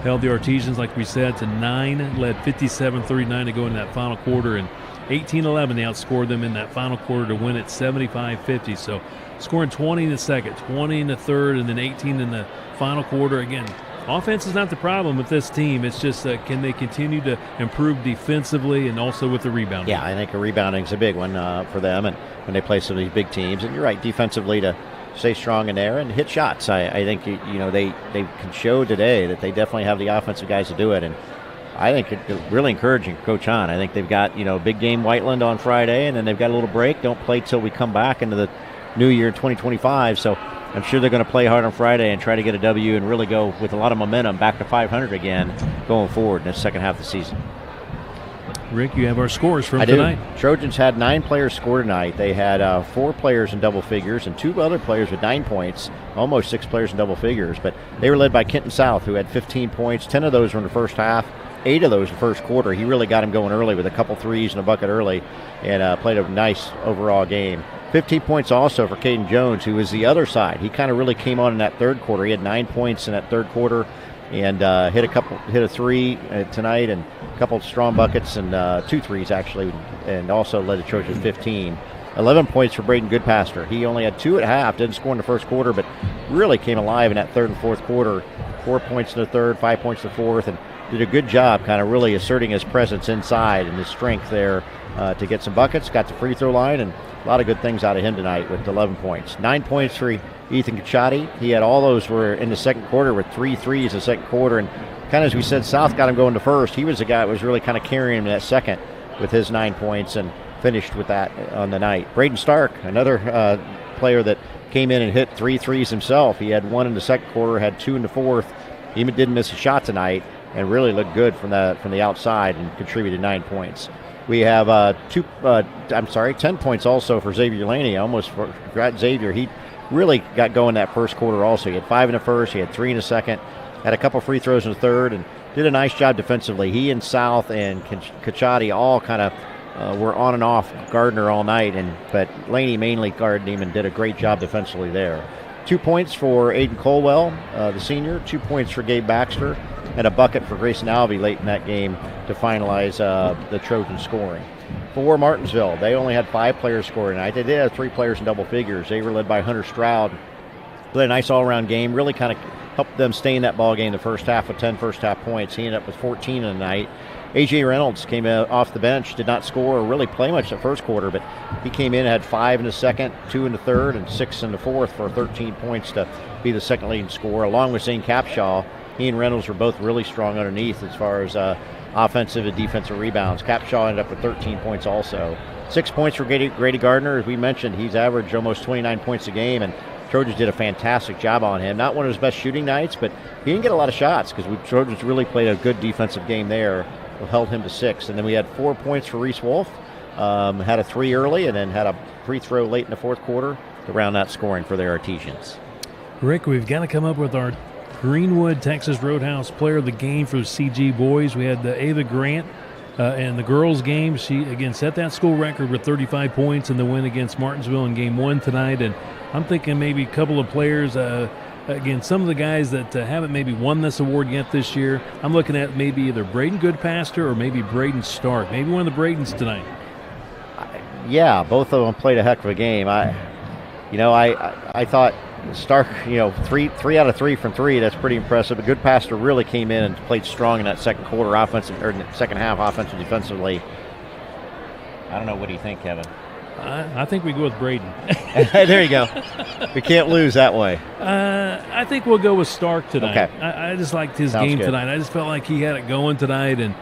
held the Artesians, like we said, to 9, led 57-39 to go into that final quarter, and 18-11 they outscored them in that final quarter to win it 75-50. So scoring 20 in the second, 20 in the third, and then 18 in the final quarter. Again, offense is not the problem with this team. It's just can they continue to improve defensively and also with the rebounding? Yeah, I think the rebounding is a big one for them, and when they play some of these big teams. And you're right, defensively to stay strong in there and hit shots. I think they can show today that they definitely have the offensive guys to do it. And I think it's really encouraging Coach Hahn. I think they've got big game Whiteland on Friday, and then they've got a little break. Don't play till we come back into the new year 2025. So I'm sure they're going to play hard on Friday and try to get a W and really go with a lot of momentum back to 500 again going forward in the second half of the season. Rick, you have our scores from tonight. Trojans had 9 players score tonight. They had 4 players in double figures and 2 other players with 9 points, almost 6 players in double figures. But they were led by Kenton South, who had 15 points. 10 of those were in the first half, 8 of those in the first quarter. He really got him going early with a couple threes and a bucket early, and played a nice overall game. 15 points also for Caden Jones, who was the other side. He kind of really came on in that third quarter. He had 9 points in that third quarter, and hit a three tonight, and a couple of strong buckets, and 2 threes actually, and also led the Trojans 15. 11 points for Braden Goodpaster. He only had 2 at half, didn't score in the first quarter, but really came alive in that third and fourth quarter. 4 points in the third, 5 points in the fourth, and did a good job kind of really asserting his presence inside and his strength there to get some buckets. Got the free throw line, and a lot of good things out of him tonight with 11 points. 9 points for Ethan Kachati. He had all those were in the second quarter with 3 threes in the second quarter, and kind of as we said, South got him going to first. He was the guy that was really kind of carrying him in that second with his 9 points and finished with that on the night. Braden Stark, another player that came in and hit 3 threes himself. He had 1 in the second quarter, had 2 in the fourth. He didn't miss a shot tonight and really looked good from the outside and contributed 9 points. We have 10 points also for Xavier Laney. I almost forgot Xavier. He really got going that first quarter also. He had 5 in the first, he had 3 in the second, had a couple free throws in the third, and did a nice job defensively. He and South and Kachati all kind of were on and off Gardner all night, but Laney mainly guarded him and did a great job defensively there. 2 points for Aiden Colwell, the senior, 2 points for Gabe Baxter, and a bucket for Grayson Alvey late in that game to finalize the Trojan scoring. For Martinsville, they only had 5 players scoring tonight. They did have 3 players in double figures. They were led by Hunter Stroud. Played a nice all-around game, really kind of helped them stay in that ball game the first half with 10 first-half points. He ended up with 14 in the night. A.J. Reynolds came off the bench, did not score or really play much the first quarter, but he came in and had 5 in the second, 2 in the third, and 6 in the fourth for 13 points to be the second leading scorer, along with Zane Capshaw. He and Reynolds were both really strong underneath as far as offensive and defensive rebounds. Capshaw ended up with 13 points also. 6 points for Grady Gardner. As we mentioned, he's averaged almost 29 points a game, and Trojans did a fantastic job on him. Not one of his best shooting nights, but he didn't get a lot of shots because Trojans really played a good defensive game there. Held him to 6. And then we had 4 points for Reese Wolf. Had a 3 early and then had a free throw late in the fourth quarter to round out scoring for the Artesians. Rick, we've got to come up with our Greenwood Texas Roadhouse Player of the Game for the CG boys. We had Ava Grant in the girls' game. She, again, set that school record with 35 points in the win against Martinsville in Game 1 tonight. And I'm thinking maybe a couple of players, again, some of the guys that haven't maybe won this award yet this year. I'm looking at maybe either Braden Goodpaster or maybe Braden Stark. Maybe one of the Bradens tonight. Yeah, both of them played a heck of a game. I thought Stark, 3 out of 3 from 3. That's pretty impressive. But Goodpaster really came in and played strong in that second quarter offensive, or second half offensive defensively. I don't know. What do you think, Kevin? I think we go with Braden. There you go. We can't lose that way. I think we'll go with Stark tonight. Okay. I just liked his Sounds game good. tonight. I just felt like he had it going tonight, and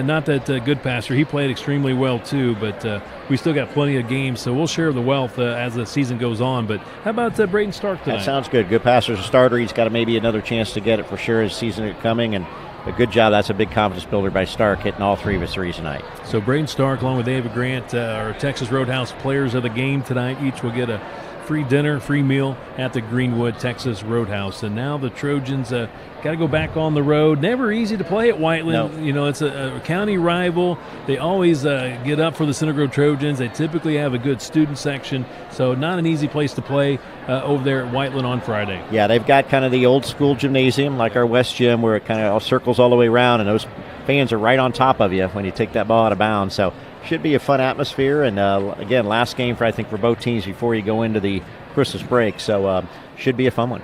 not that Goodpaster. He played extremely well too, but we still got plenty of games, so we'll share the wealth as the season goes on. But how about Braden Stark tonight? That sounds good. Goodpaster's a starter. He's got maybe another chance to get it for sure as the season is coming, and a good job. That's a big confidence builder by Stark, hitting all 3 of his threes tonight. So Braden Stark, along with Ava Grant, our Texas Roadhouse players of the game tonight. Each will get a free dinner, free meal at the Greenwood Texas Roadhouse. And now the Trojans got to go back on the road. Never easy to play at Whiteland. No. It's a county rival. They always get up for the Center Grove Trojans. They typically have a good student section, so not an easy place to play over there at Whiteland on Friday. Yeah, they've got kind of the old school gymnasium like our West Gym where it kind of all circles all the way around, and those fans are right on top of you when you take that ball out of bounds. So should be a fun atmosphere, and again, last game for both teams before you go into the Christmas break, so should be a fun one.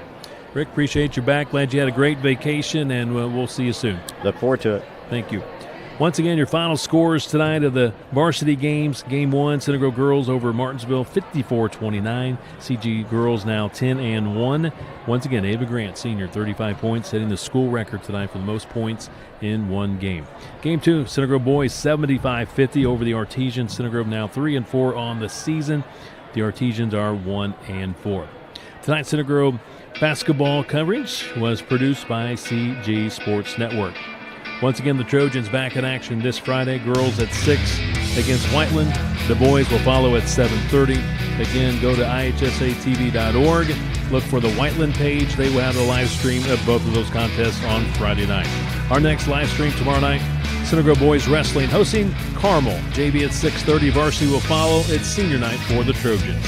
Rick, appreciate you back. Glad you had a great vacation, and we'll see you soon. Look forward to it. Thank you. Once again, your final scores tonight of the varsity games. Game 1, Center Grove girls over Martinsville, 54-29. CG girls now 10-1. Once again, Ava Grant, senior, 35 points, setting the school record tonight for the most points in one game. Game 2, Center Grove boys, 75-50 over the Artesians. Center Grove now 3-4 on the season. The Artesians are 1-4. Tonight's Center Grove basketball coverage was produced by CG Sports Network. Once again, the Trojans back in action this Friday. Girls at 6 against Whiteland. The boys will follow at 7:30. Again, go to ihsatv.org. Look for the Whiteland page. They will have a live stream of both of those contests on Friday night. Our next live stream tomorrow night, Center Grove boys wrestling hosting Carmel. JV at 6:30. Varsity will follow. It's senior night for the Trojans.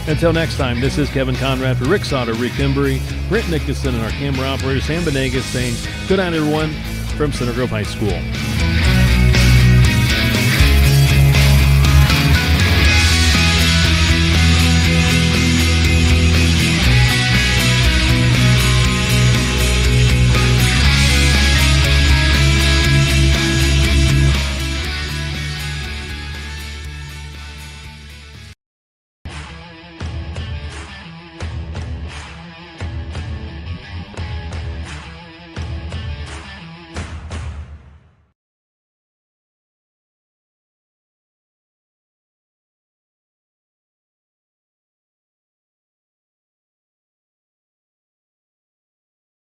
Until next time, this is Kevin Conrad for Rick Sauter, Rick Embry, Brent Nicholson, and our camera operator Sam Benegas saying good night, everyone, from Center Grove High School.